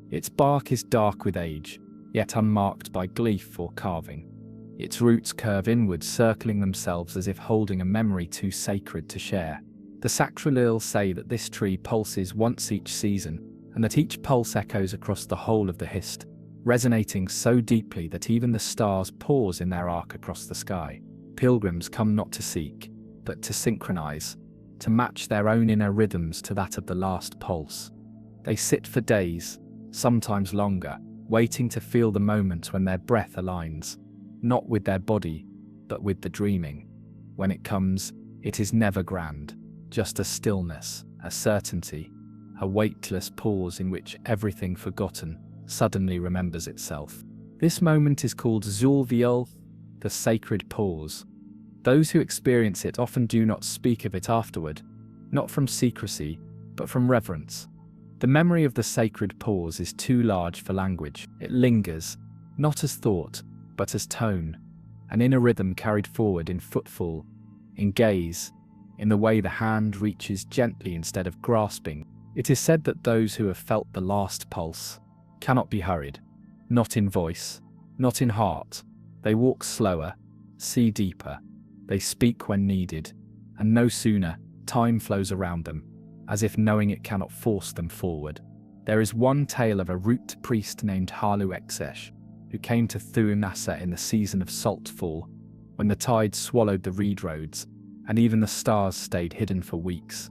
Its bark is dark with age, yet unmarked by gleaf or carving. Its roots curve inward, circling themselves as if holding a memory too sacred to share. The Saxileel say that this tree pulses once each season, and that each pulse echoes across the whole of the Hist, resonating so deeply that even the stars pause in their arc across the sky. Pilgrims come not to seek, but to synchronize, to match their own inner rhythms to that of the last pulse. They sit for days, sometimes longer, waiting to feel the moment when their breath aligns, not with their body, but with the dreaming. When it comes, it is never grand, just a stillness, a certainty, a weightless pause in which everything forgotten suddenly remembers itself. This moment is called soothe, the sacred pause. Those who experience it often do not speak of it afterward, not from secrecy, but from reverence. The memory of the sacred pause is too large for language. It lingers, not as thought, but as tone, an inner rhythm carried forward in footfall, in gaze, in the way the hand reaches gently instead of grasping. It is said that those who have felt the last pulse cannot be hurried, not in voice, not in heart. They walk slower, see deeper, they speak when needed, and no sooner, time flows around them, as if knowing it cannot force them forward. There is one tale of a root priest named Exesh, who came to Thuanasa in the season of salt fall, when the tide swallowed the reed roads, and even the stars stayed hidden for weeks.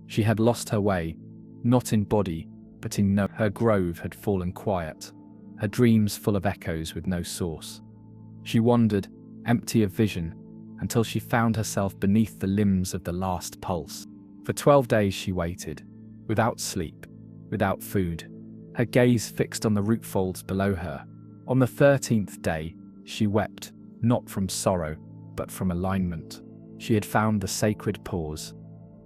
She had lost her way, not in body, but in know. Her grove had fallen quiet, her dreams full of echoes with no source. She wandered, empty of vision, until she found herself beneath the limbs of the last pulse. For 12 days she waited, without sleep, without food, her gaze fixed on the root folds below her. On the 13th day, she wept, not from sorrow, but from alignment. She had found the sacred pause.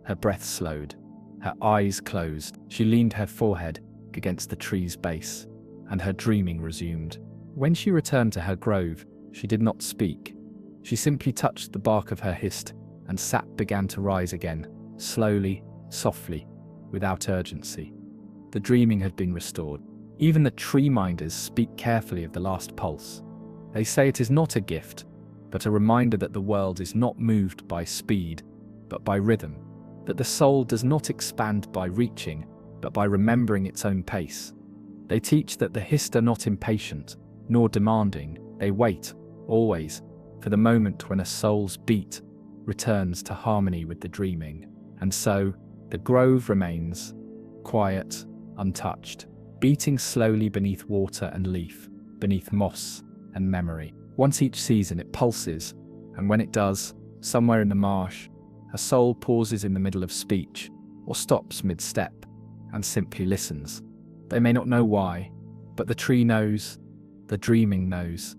Her breath slowed, her eyes closed. She leaned her forehead against the tree's base, and her dreaming resumed. When she returned to her grove, she did not speak. She simply touched the bark of her Hist, and sap began to rise again, slowly, softly, without urgency. The dreaming had been restored. Even the tree minders speak carefully of the last pulse. They say it is not a gift, but a reminder that the world is not moved by speed, but by rhythm, that the soul does not expand by reaching, but by remembering its own pace. They teach that the Hist are not impatient, nor demanding. They wait, always, for the moment when a soul's beat returns to harmony with the dreaming. And so, the grove remains, quiet, untouched, beating slowly beneath water and leaf, beneath moss and memory. Once each season it pulses, and when it does, somewhere in the marsh, a soul pauses in the middle of speech, or stops mid-step, and simply listens. They may not know why, but the tree knows, the dreaming knows,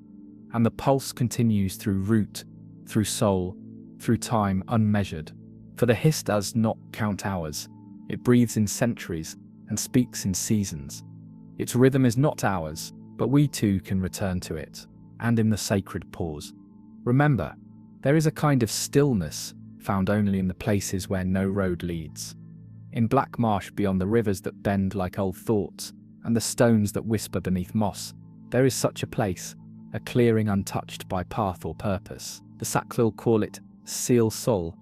and the pulse continues through root, through soul, through time unmeasured. For the Hist does not count hours, it breathes in centuries and speaks in seasons. Its rhythm is not ours, but we too can return to it, and in the sacred pause. Remember, there is a kind of stillness found only in the places where no road leads. In black marsh beyond the rivers that bend like old thoughts, and the stones that whisper beneath moss, there is such a place, a clearing untouched by path or purpose. The Saklil call it Seal Sol,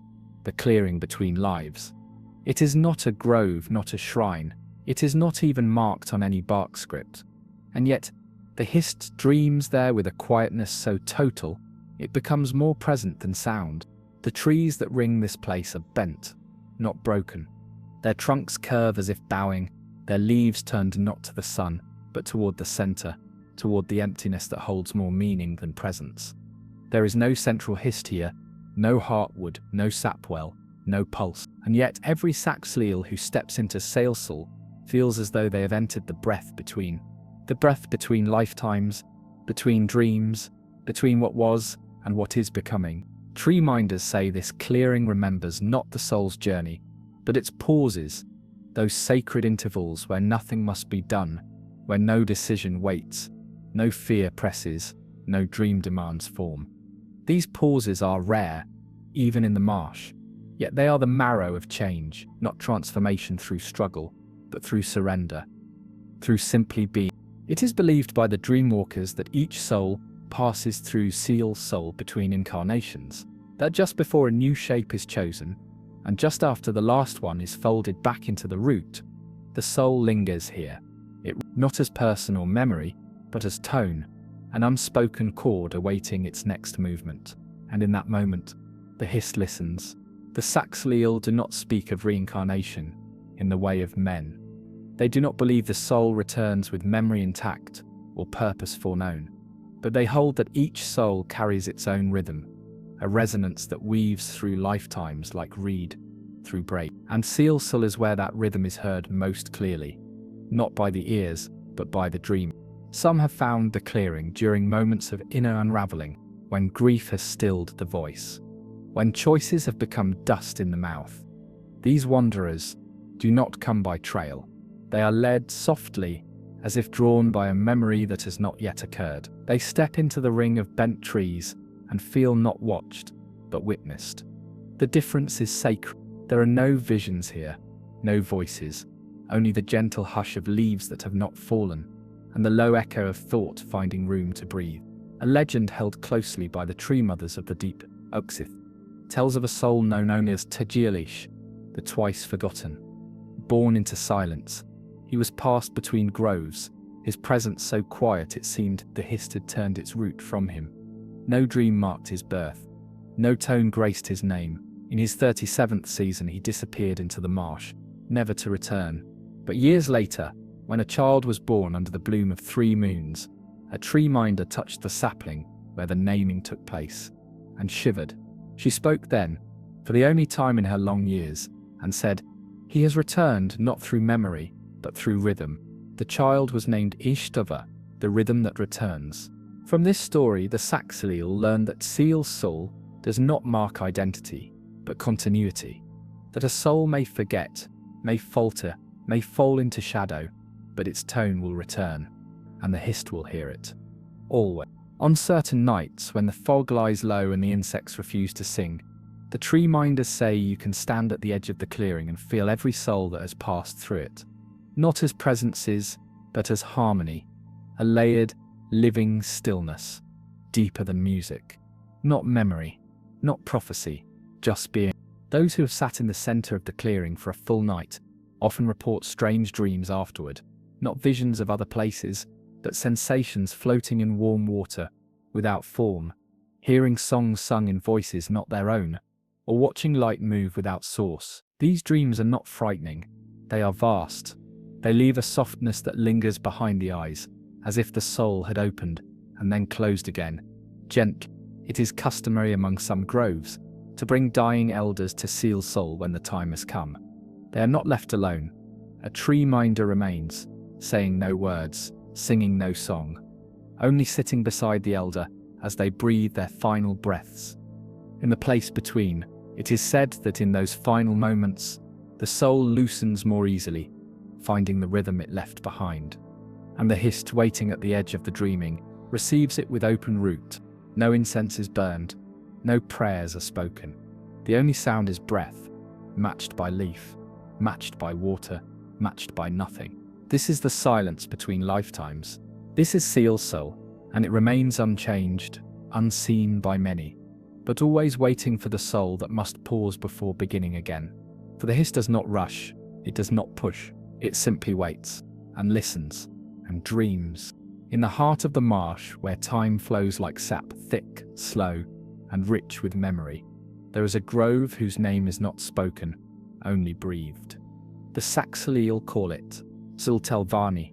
the clearing between lives. It is not a grove, not a shrine. It is not even marked on any bark script. And yet, the Hist dreams there with a quietness so total, it becomes more present than sound. The trees that ring this place are bent, not broken. Their trunks curve as if bowing, their leaves turned not to the sun, but toward the center, toward the emptiness that holds more meaning than presence. There is no central Hist here, no heartwood, no sapwell, no pulse. And yet every Saxleel who steps into Sailsal feels as though they have entered the breath between lifetimes, between dreams, between what was and what is becoming. Tree minders say this clearing remembers not the soul's journey, but its pauses, those sacred intervals where nothing must be done, where no decision waits, no fear presses, no dream demands form. These pauses are rare, even in the marsh, yet they are the marrow of change, not transformation through struggle, but through surrender, through simply being. It is believed by the dreamwalkers that each soul passes through Seal Soul between incarnations, that just before a new shape is chosen, and just after the last one is folded back into the root, the soul lingers here, it not as person or memory, but as tone, an unspoken chord awaiting its next movement. And in that moment, the Hist listens. The Saxleel do not speak of reincarnation in the way of men. They do not believe the soul returns with memory intact, or purpose foreknown. But they hold that each soul carries its own rhythm, a resonance that weaves through lifetimes like reed through break. And Seal Sul is where that rhythm is heard most clearly, not by the ears, but by the dream. Some have found the clearing during moments of inner unraveling, when grief has stilled the voice, when choices have become dust in the mouth. These wanderers do not come by trail. They are led softly, as if drawn by a memory that has not yet occurred. They step into the ring of bent trees and feel not watched, but witnessed. The difference is sacred. There are no visions here, no voices, only the gentle hush of leaves that have not fallen, and the low echo of thought finding room to breathe. A legend held closely by the tree mothers of the deep, Uxith, tells of a soul known only as Tajialish, the twice forgotten. Born into silence, he was passed between groves, his presence so quiet it seemed the Hist had turned its root from him. No dream marked his birth, no tone graced his name. In his 37th season he disappeared into the marsh, never to return. But years later, when a child was born under the bloom of 3 moons, a tree minder touched the sapling where the naming took place, and shivered. She spoke then, for the only time in her long years, and said, "He has returned not through memory, but through rhythm." The child was named Ishtava, the rhythm that returns. From this story, the Saxileel learned that Seal Sul does not mark identity, but continuity. That a soul may forget, may falter, may fall into shadow, but its tone will return, and the Hist will hear it. Always. On certain nights, when the fog lies low and the insects refuse to sing, the tree minders say you can stand at the edge of the clearing and feel every soul that has passed through it. Not as presences, but as harmony, a layered, living stillness, deeper than music. Not memory, not prophecy, just being. Those who have sat in the center of the clearing for a full night often report strange dreams afterward, not visions of other places, but sensations floating in warm water, without form, hearing songs sung in voices not their own, or watching light move without source. These dreams are not frightening, they are vast. They leave a softness that lingers behind the eyes, as if the soul had opened and then closed again. Gently. It is customary among some groves to bring dying elders to Seal Sul when the time has come. They are not left alone. A tree minder remains, saying no words, singing no song, only sitting beside the elder as they breathe their final breaths. In the place between, it is said that in those final moments, the soul loosens more easily, finding the rhythm it left behind. And the Hist waiting at the edge of the dreaming receives it with open root. No incense is burned, no prayers are spoken. The only sound is breath, matched by leaf, matched by water, matched by nothing. This is the silence between lifetimes. This is Seal Sul, and it remains unchanged, unseen by many, but always waiting for the soul that must pause before beginning again. For the Hist does not rush, it does not push, it simply waits, and listens, and dreams. In the heart of the marsh, where time flows like sap, thick, slow, and rich with memory, there is a grove whose name is not spoken, only breathed. The Saxileel call it Sultelvani,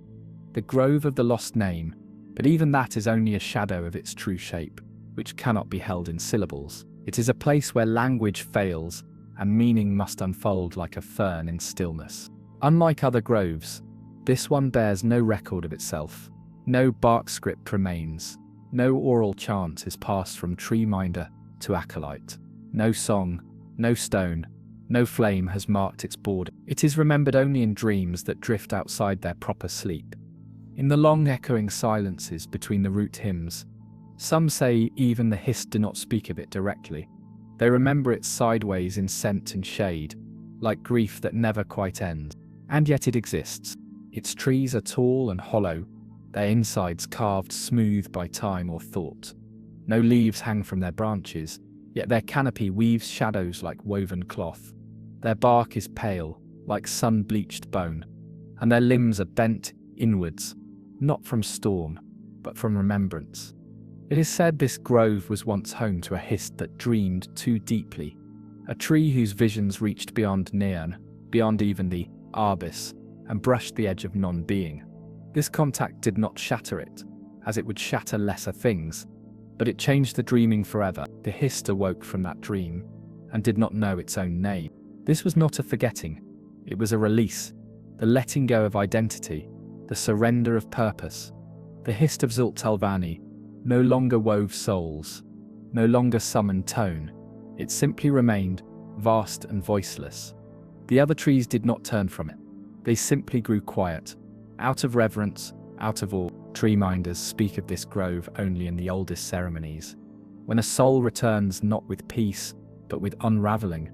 the grove of the lost name, but even that is only a shadow of its true shape, which cannot be held in syllables. It is a place where language fails, and meaning must unfold like a fern in stillness. Unlike other groves, this one bears no record of itself. No bark script remains. No oral chant is passed from tree minder to acolyte. No song, no stone, no flame has marked its border. It is remembered only in dreams that drift outside their proper sleep. In the long echoing silences between the root hymns, some say even the Hist do not speak of it directly. They remember it sideways in scent and shade, like grief that never quite ends. And yet it exists. Its trees are tall and hollow, their insides carved smooth by time or thought. No leaves hang from their branches, yet their canopy weaves shadows like woven cloth. Their bark is pale, like sun-bleached bone, and their limbs are bent inwards, not from storm, but from remembrance. It is said this grove was once home to a Hist that dreamed too deeply, a tree whose visions reached beyond Neon, beyond even the Arbis, and brushed the edge of non-being. This contact did not shatter it, as it would shatter lesser things, but it changed the dreaming forever. The Hist awoke from that dream and did not know its own name. This was not a forgetting, it was a release, the letting go of identity, the surrender of purpose. The Hist of Zultalvani no longer wove souls, no longer summoned tone. It simply remained, vast and voiceless. The other trees did not turn from it. They simply grew quiet, out of reverence, out of awe. Tree minders speak of this grove only in the oldest ceremonies. When a soul returns not with peace, but with unraveling,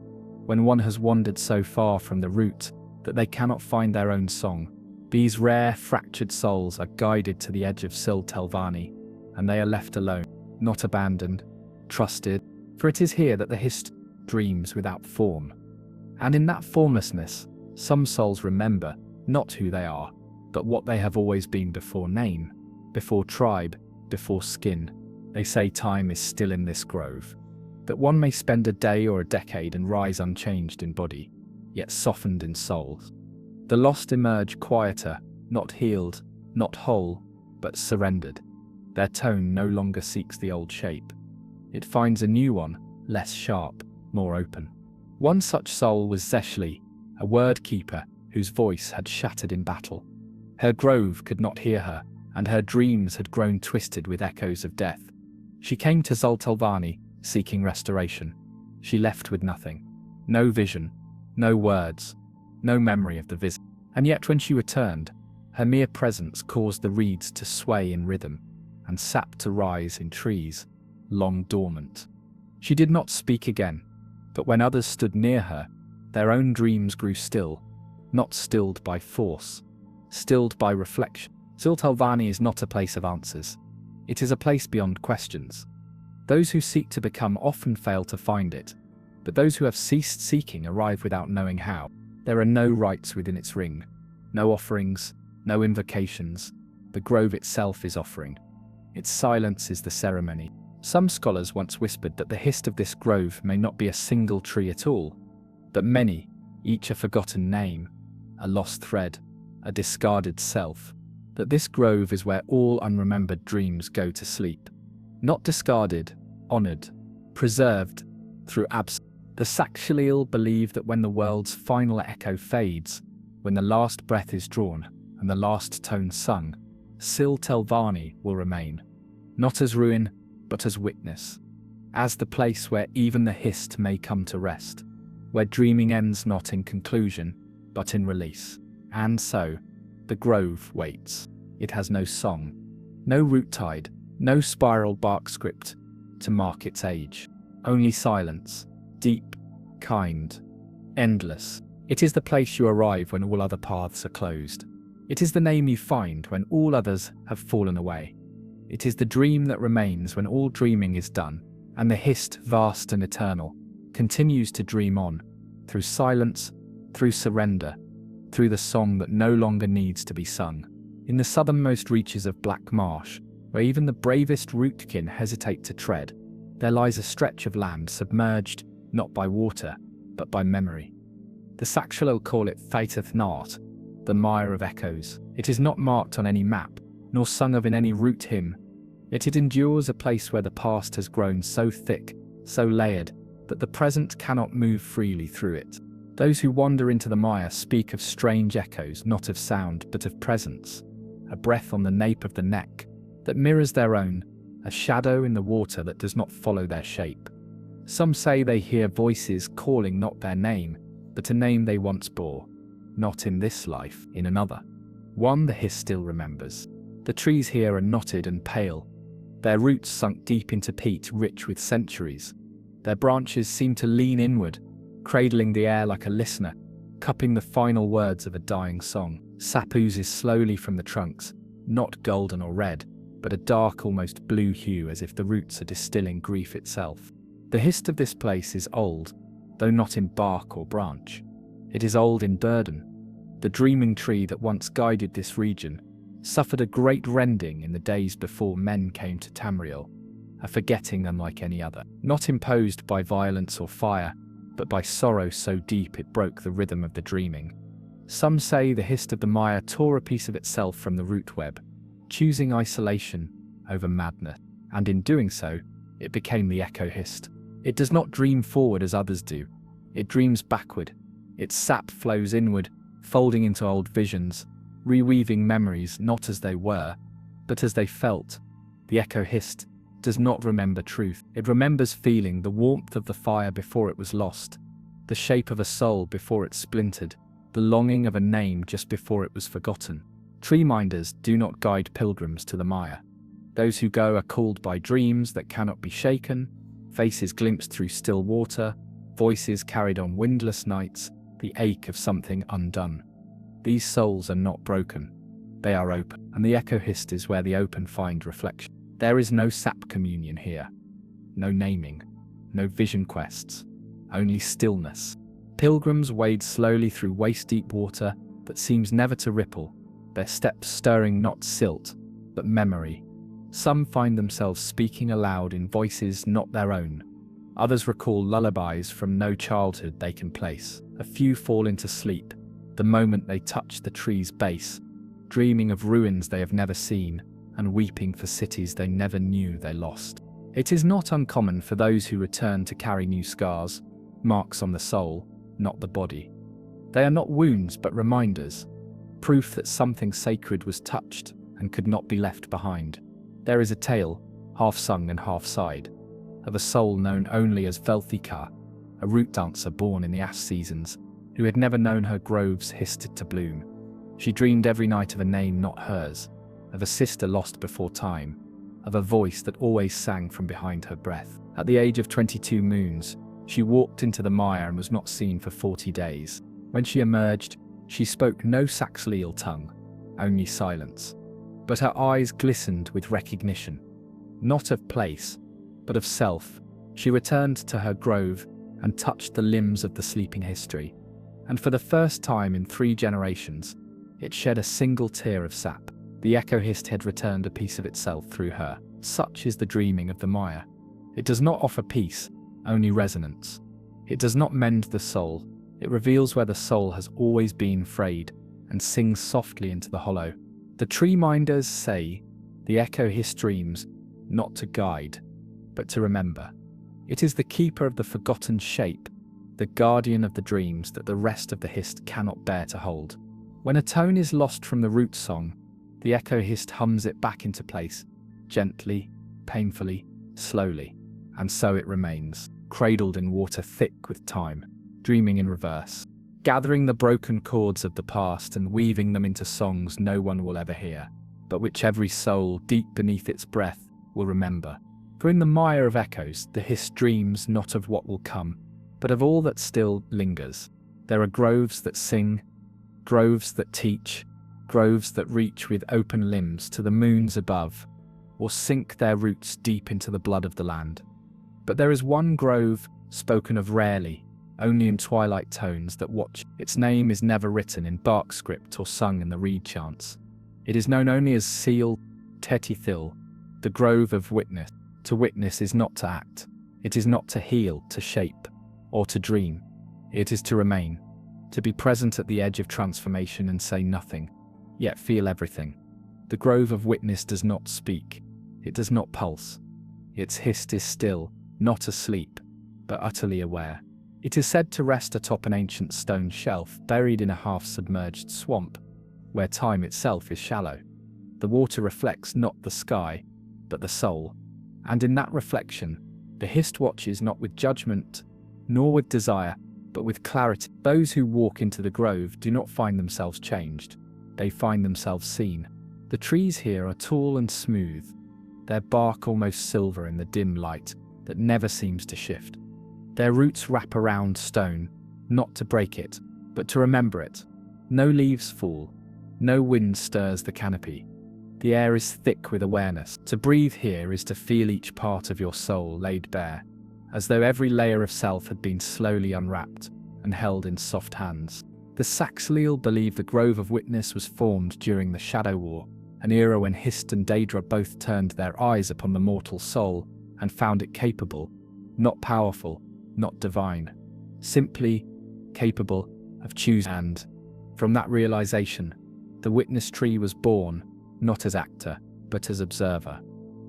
when one has wandered so far from the root that they cannot find their own song, these rare, fractured souls are guided to the edge of Zultalvani, and they are left alone, not abandoned, trusted, for it is here that the Hist dreams without form. And in that formlessness, some souls remember not who they are, but what they have always been before name, before tribe, before skin. They say time is still in this grove, that one may spend a day or a decade and rise unchanged in body, yet softened in soul. The lost emerge quieter, not healed, not whole, but surrendered. Their tone no longer seeks the old shape. It finds a new one, less sharp, more open. One such soul was Zeshli, a word keeper whose voice had shattered in battle. Her grove could not hear her, and her dreams had grown twisted with echoes of death. She came to Zultalvani, seeking restoration. She left with nothing. No vision, no words, no memory of the visit. And yet when she returned, her mere presence caused the reeds to sway in rhythm, and sap to rise in trees, long dormant. She did not speak again, but when others stood near her, their own dreams grew still, not stilled by force, stilled by reflection. Zultalvani is not a place of answers. It is a place beyond questions. Those who seek to become often fail to find it, but those who have ceased seeking arrive without knowing how. There are no rites within its ring, no offerings, no invocations. The grove itself is offering. Its silence is the ceremony. Some scholars once whispered that the Hist of this grove may not be a single tree at all, but many, each a forgotten name, a lost thread, a discarded self. That this grove is where all unremembered dreams go to sleep. Not discarded, honored, preserved through absence. The Sakshalil believe that when the world's final echo fades, when the last breath is drawn and the last tone sung, Zultalvani will remain, not as ruin, but as witness, as the place where even the Hist may come to rest, where dreaming ends not in conclusion, but in release. And so, the grove waits. It has no song, no root tide, no spiral bark script to mark its age. Only silence, deep, kind, endless. It is the place you arrive when all other paths are closed. It is the name you find when all others have fallen away. It is the dream that remains when all dreaming is done, and the Hist, vast and eternal, continues to dream on, through silence, through surrender, through the song that no longer needs to be sung. In the southernmost reaches of Black Marsh, where even the bravest rootkin hesitate to tread, there lies a stretch of land submerged not by water, but by memory. The Sakshalil call it Faiteth Nart, the mire of echoes. It is not marked on any map, nor sung of in any root hymn, yet it endures a place where the past has grown so thick, so layered, that the present cannot move freely through it. Those who wander into the mire speak of strange echoes, not of sound, but of presence, a breath on the nape of the neck that mirrors their own, a shadow in the water that does not follow their shape. Some say they hear voices calling not their name, but a name they once bore, not in this life, in another. One the Hist still remembers. The trees here are knotted and pale, their roots sunk deep into peat rich with centuries. Their branches seem to lean inward, cradling the air like a listener, cupping the final words of a dying song. Sap oozes slowly from the trunks, not golden or red, but a dark, almost blue hue, as if the roots are distilling grief itself. The Hist of this place is old, though not in bark or branch. It is old in burden. The dreaming tree that once guided this region suffered a great rending in the days before men came to Tamriel, a forgetting unlike any other, not imposed by violence or fire, but by sorrow so deep it broke the rhythm of the dreaming. Some say the Hist of the mire tore a piece of itself from the root web, choosing isolation, over madness, and in doing so, it became the echo Hist. It does not dream forward as others do. It dreams backward. Its sap flows inward, folding into old visions, reweaving memories not as they were, but as they felt. The echo Hist does not remember truth. It remembers feeling the warmth of the fire before it was lost, the shape of a soul before it splintered, the longing of a name just before it was forgotten. Tree minders do not guide pilgrims to the mire. Those who go are called by dreams that cannot be shaken, faces glimpsed through still water, voices carried on windless nights, the ache of something undone. These souls are not broken. They are open, and the echo Hist is where the open find reflection. There is no sap communion here. No naming, no vision quests, only stillness. Pilgrims wade slowly through waist-deep water that seems never to ripple, their steps stirring not silt, but memory. Some find themselves speaking aloud in voices not their own. Others recall lullabies from no childhood they can place. A few fall into sleep the moment they touch the tree's base, dreaming of ruins they have never seen and weeping for cities they never knew they lost. It is not uncommon for those who return to carry new scars, marks on the soul, not the body. They are not wounds but reminders, proof that something sacred was touched and could not be left behind. There is a tale, half sung and half sighed, of a soul known only as Velthika, a root dancer born in the ash seasons, who had never known her groves histed to bloom. She dreamed every night of a name not hers, of a sister lost before time, of a voice that always sang from behind her breath. At the age of 22 moons, she walked into the mire and was not seen for 40 days. When she emerged, she spoke no Saxleal tongue, only silence. But her eyes glistened with recognition, not of place, but of self. She returned to her grove and touched the limbs of the sleeping history, and for the first time in 3 generations, it shed a single tear of sap. The echo Hist had returned a piece of itself through her. Such is the dreaming of the mire. It does not offer peace, only resonance. It does not mend the soul. It reveals where the soul has always been frayed and sings softly into the hollow. The tree minders say, the echo Hist dreams, not to guide, but to remember. It is the keeper of the forgotten shape, the guardian of the dreams that the rest of the Hist cannot bear to hold. When a tone is lost from the root song, the echo Hist hums it back into place, gently, painfully, slowly, and so it remains, cradled in water thick with time, dreaming in reverse, gathering the broken chords of the past and weaving them into songs no one will ever hear, but which every soul deep beneath its breath will remember. For in the mire of echoes, the Hist dreams not of what will come, but of all that still lingers. There are groves that sing, groves that teach, groves that reach with open limbs to the moons above, or sink their roots deep into the blood of the land. But there is one grove, spoken of rarely, only in twilight tones that watch. Its name is never written in bark script or sung in the reed chants. It is known only as Seal Tetithil, the grove of witness. To witness is not to act. It is not to heal, to shape, or to dream. It is to remain, to be present at the edge of transformation and say nothing, yet feel everything. The grove of witness does not speak. It does not pulse. Its Hist is still, not asleep, but utterly aware. It is said to rest atop an ancient stone shelf buried in a half-submerged swamp, where time itself is shallow. The water reflects not the sky, but the soul. And in that reflection, the Hist watches not with judgment, nor with desire, but with clarity. Those who walk into the grove do not find themselves changed. They find themselves seen. The trees here are tall and smooth, their bark almost silver in the dim light that never seems to shift. Their roots wrap around stone, not to break it, but to remember it. No leaves fall, no wind stirs the canopy. The air is thick with awareness. To breathe here is to feel each part of your soul laid bare, as though every layer of self had been slowly unwrapped and held in soft hands. The Saxleal believe the Grove of Witness was formed during the Shadow War, an era when Hist and Daedra both turned their eyes upon the mortal soul and found it capable, not powerful, not divine, simply capable of choosing. And from that realization, the Witness Tree was born, not as actor, but as observer.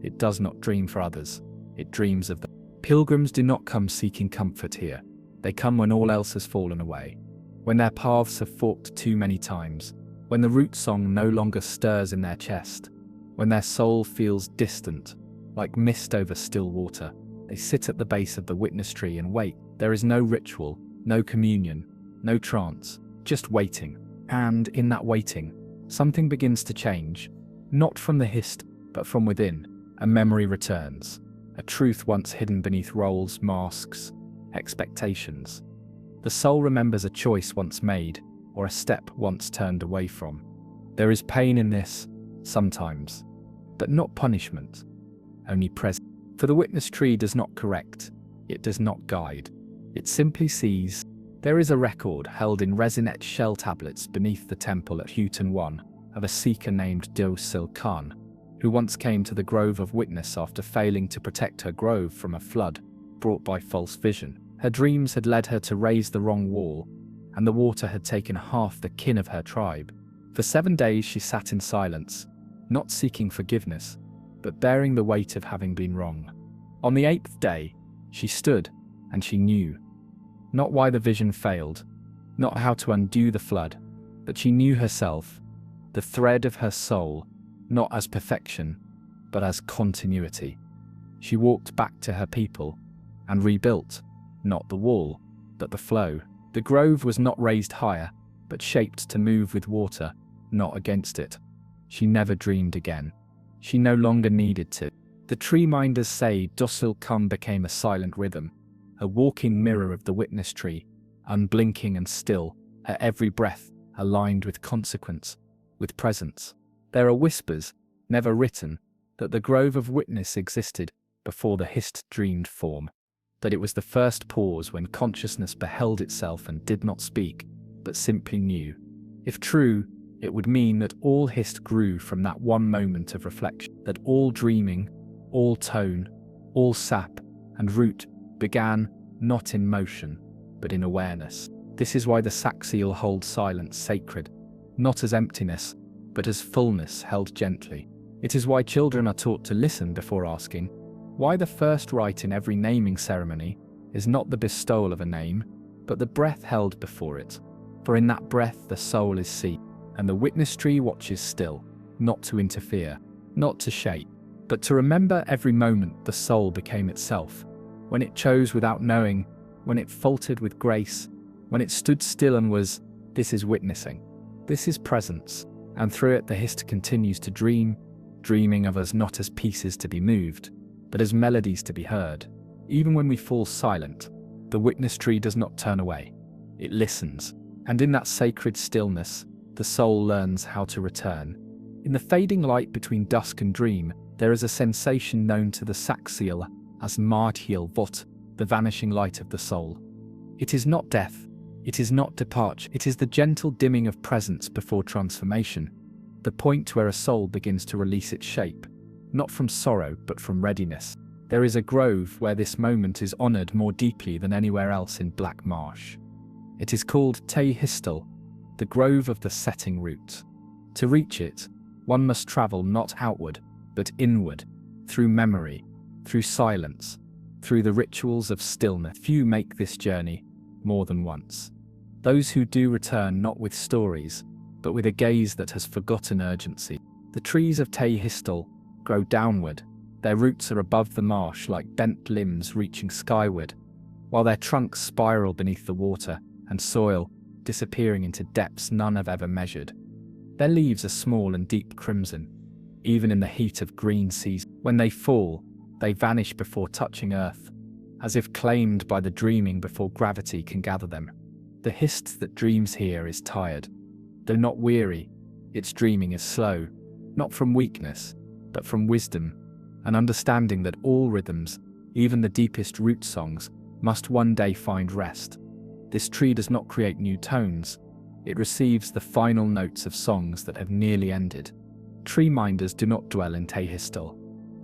It does not dream for others. It dreams of them. Pilgrims do not come seeking comfort here. They come when all else has fallen away, when their paths have forked too many times, when the root song no longer stirs in their chest, when their soul feels distant, like mist over still water. They sit at the base of the witness tree and wait. There is no ritual, no communion, no trance, just waiting. And in that waiting, something begins to change, not from the Hist, but from within. A memory returns, a truth once hidden beneath roles, masks, expectations. The soul remembers a choice once made, or a step once turned away from. There is pain in this, sometimes, but not punishment, only presence. For the witness tree does not correct, it does not guide. It simply sees. There is a record held in resin-etched shell tablets beneath the temple at Houghton 1 of a seeker named Dosil Khan, who once came to the Grove of Witness after failing to protect her grove from a flood brought by false vision. Her dreams had led her to raise the wrong wall, and the water had taken half the kin of her tribe. For 7 days she sat in silence, not seeking forgiveness, but bearing the weight of having been wrong. On the 8th day, she stood, and she knew. Not why the vision failed, not how to undo the flood, but she knew herself, the thread of her soul, not as perfection, but as continuity. She walked back to her people, and rebuilt, not the wall, but the flow. The grove was not raised higher, but shaped to move with water, not against it. She never dreamed again. She no longer needed to. The tree minders say Dosil Kum became a silent rhythm, a walking mirror of the witness tree, unblinking and still, her every breath aligned with consequence, with presence. There are whispers, never written, that the Grove of Witness existed before the Hist dreamed form, that it was the first pause when consciousness beheld itself and did not speak, but simply knew. If true, it would mean that all Hist grew from that one moment of reflection, that all dreaming, all tone, all sap and root began not in motion, but in awareness. This is why the Saxiel holds silence sacred, not as emptiness, but as fullness held gently. It is why children are taught to listen before asking, why the first rite in every naming ceremony is not the bestowal of a name, but the breath held before it. For in that breath the soul is seen, and the witness tree watches still, not to interfere, not to shape, but to remember every moment the soul became itself, when it chose without knowing, when it faltered with grace, when it stood still and was, this is witnessing, this is presence, and through it the Hist continues to dream, dreaming of us not as pieces to be moved, but as melodies to be heard. Even when we fall silent, the witness tree does not turn away, it listens, and in that sacred stillness, the soul learns how to return. In the fading light between dusk and dream, there is a sensation known to the Saxiel as Marthiel Vot, the vanishing light of the soul. It is not death, it is not departure, it is the gentle dimming of presence before transformation, the point where a soul begins to release its shape, not from sorrow but from readiness. There is a grove where this moment is honoured more deeply than anywhere else in Black Marsh. It is called Te Histel, the grove of the setting root. To reach it, one must travel not outward, but inward, through memory, through silence, through the rituals of stillness. Few make this journey more than once. Those who do return not with stories, but with a gaze that has forgotten urgency. The trees of Te Histel grow downward, their roots are above the marsh like bent limbs reaching skyward, while their trunks spiral beneath the water and soil, disappearing into depths none have ever measured. Their leaves are small and deep crimson, even in the heat of green season. When they fall, they vanish before touching earth, as if claimed by the dreaming before gravity can gather them. The Hist that dreams here is tired. Though not weary, its dreaming is slow, not from weakness, but from wisdom, an understanding that all rhythms, even the deepest root songs, must one day find rest. This tree does not create new tones, it receives the final notes of songs that have nearly ended. Tree minders do not dwell in Te Histel.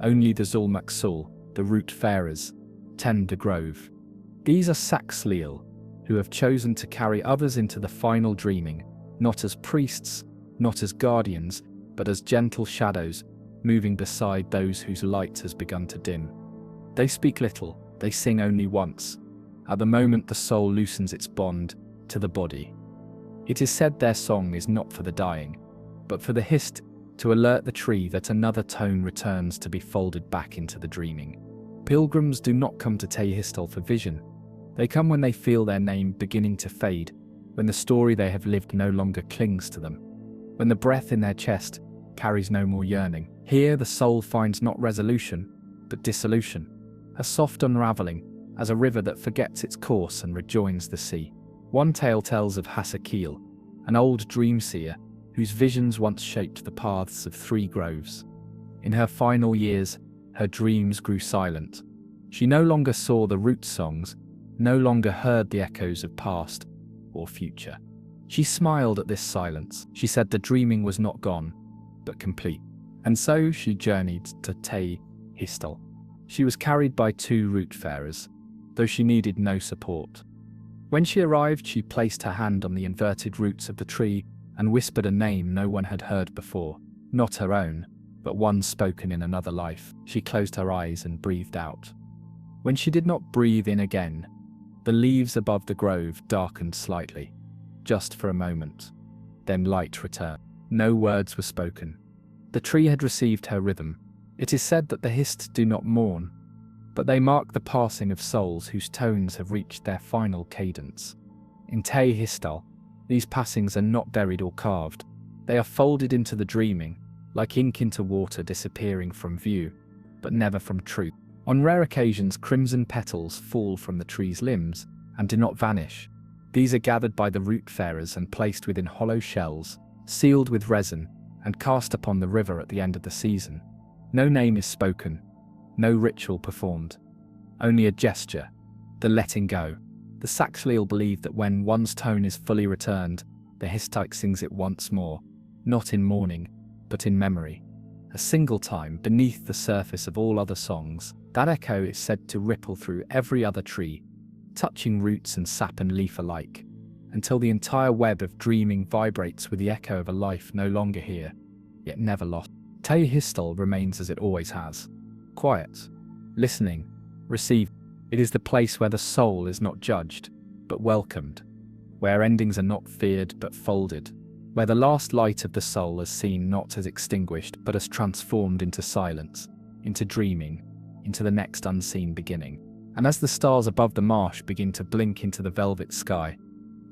Only the Zulmaksul, the root farers, tend the grove. These are Saxliel, who have chosen to carry others into the final dreaming, not as priests, not as guardians, but as gentle shadows, moving beside those whose light has begun to dim. They speak little, they sing only once, at the moment the soul loosens its bond to the body. It is said their song is not for the dying, but for the Hist, to alert the tree that another tone returns to be folded back into the dreaming. Pilgrims do not come to Histel for vision. They come when they feel their name beginning to fade, when the story they have lived no longer clings to them, when the breath in their chest carries no more yearning. Here the soul finds not resolution, but dissolution, a soft unraveling, as a river that forgets its course and rejoins the sea. One tale tells of Hasakeel, an old dream seer, whose visions once shaped the paths of 3 groves. In her final years, her dreams grew silent. She no longer saw the root songs, no longer heard the echoes of past or future. She smiled at this silence. She said the dreaming was not gone, but complete. And so she journeyed to Histel. She was carried by 2 root-farers, though she needed no support. When she arrived, she placed her hand on the inverted roots of the tree and whispered a name no one had heard before, not her own, but one spoken in another life. She closed her eyes and breathed out. When she did not breathe in again, the leaves above the grove darkened slightly, just for a moment. Then light returned. No words were spoken. The tree had received her rhythm. It is said that the Hist do not mourn, but they mark the passing of souls whose tones have reached their final cadence. In Histel, these passings are not buried or carved. They are folded into the dreaming, like ink into water disappearing from view, but never from truth. On rare occasions, crimson petals fall from the tree's limbs and do not vanish. These are gathered by the root-farers and placed within hollow shells, sealed with resin, and cast upon the river at the end of the season. No name is spoken, no ritual performed, only a gesture, the letting go. The Saxhleel believe that when one's tone is fully returned, the Histite sings it once more, not in mourning, but in memory. A single time beneath the surface of all other songs, that echo is said to ripple through every other tree, touching roots and sap and leaf alike, until the entire web of dreaming vibrates with the echo of a life no longer here, yet never lost. Histel remains as it always has. Quiet, listening, received. It is the place where the soul is not judged, but welcomed, where endings are not feared but folded, where the last light of the soul is seen not as extinguished but as transformed into silence, into dreaming, into the next unseen beginning. And as the stars above the marsh begin to blink into the velvet sky,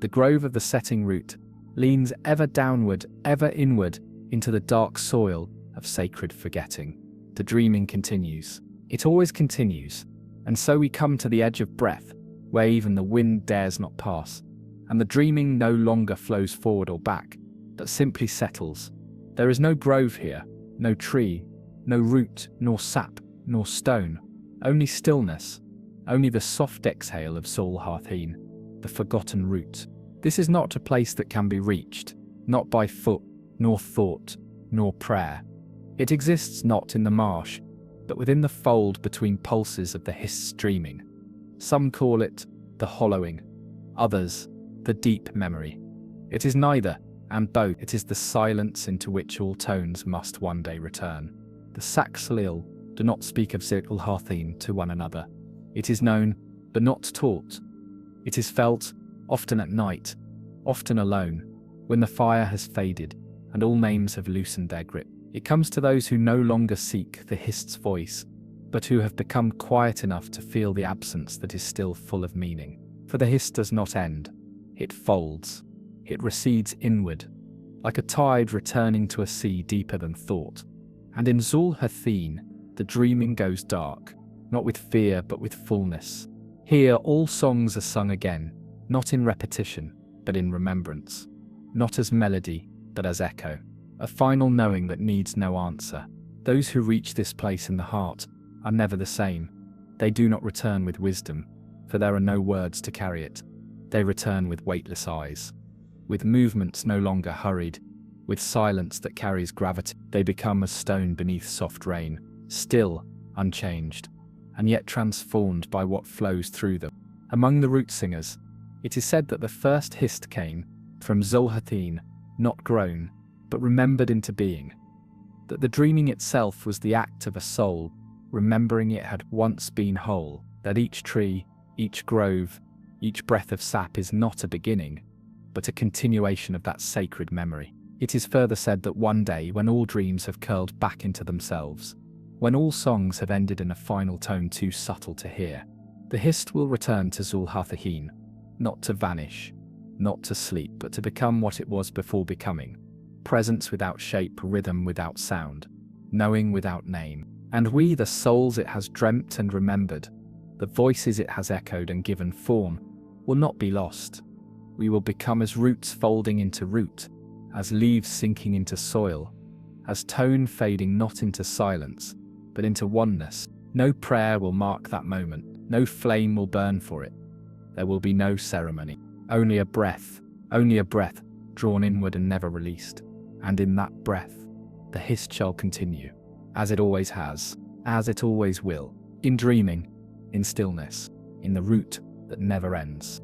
the grove of the setting root leans ever downward, ever inward, into the dark soil of sacred forgetting. The dreaming continues. It always continues. And so we come to the edge of breath, where even the wind dares not pass, and the dreaming no longer flows forward or back, but simply settles. There is no grove here, no tree, no root, nor sap, nor stone, only stillness, only the soft exhale of Solharthine, the forgotten root. This is not a place that can be reached, not by foot, nor thought, nor prayer. It exists not in the marsh, but within the fold between pulses of the Hist's dreaming. Some call it the hollowing, others the deep memory. It is neither, and both. It is the silence into which all tones must one day return. The Saxhleel do not speak of Solharthine to one another. It is known, but not taught. It is felt, often at night, often alone, when the fire has faded and all names have loosened their grip. It comes to those who no longer seek the Hist's voice, but who have become quiet enough to feel the absence that is still full of meaning. For the Hist does not end. It folds. It recedes inward, like a tide returning to a sea deeper than thought. And in Zulhathine, the dreaming goes dark, not with fear but with fullness. Here all songs are sung again, not in repetition, but in remembrance. Not as melody, but as echo. A final knowing that needs no answer. Those who reach this place in the heart are never the same. They do not return with wisdom, for there are no words to carry it. They return with weightless eyes, with movements no longer hurried, with silence that carries gravity. They become as stone beneath soft rain, still, unchanged, and yet transformed by what flows through them. Among the root singers, it is said that the first Hist came from Zulhathine, not grown, but remembered into being. that the dreaming itself was the act of a soul, remembering it had once been whole, that each tree, each grove, each breath of sap is not a beginning, but a continuation of that sacred memory. It is further said that one day, when all dreams have curled back into themselves, when all songs have ended in a final tone too subtle to hear, the Hist will return to Zulhathahin, not to vanish, not to sleep, but to become what it was before becoming. Presence without shape, rhythm without sound, knowing without name. And we, the souls it has dreamt and remembered, the voices it has echoed and given form, will not be lost. We will become as roots folding into root, as leaves sinking into soil, as tone fading not into silence, but into oneness. No prayer will mark that moment, no flame will burn for it. There will be no ceremony, only a breath, drawn inward and never released. And in that breath, the Hist shall continue, as it always has, as it always will, in dreaming, in stillness, in the root that never ends.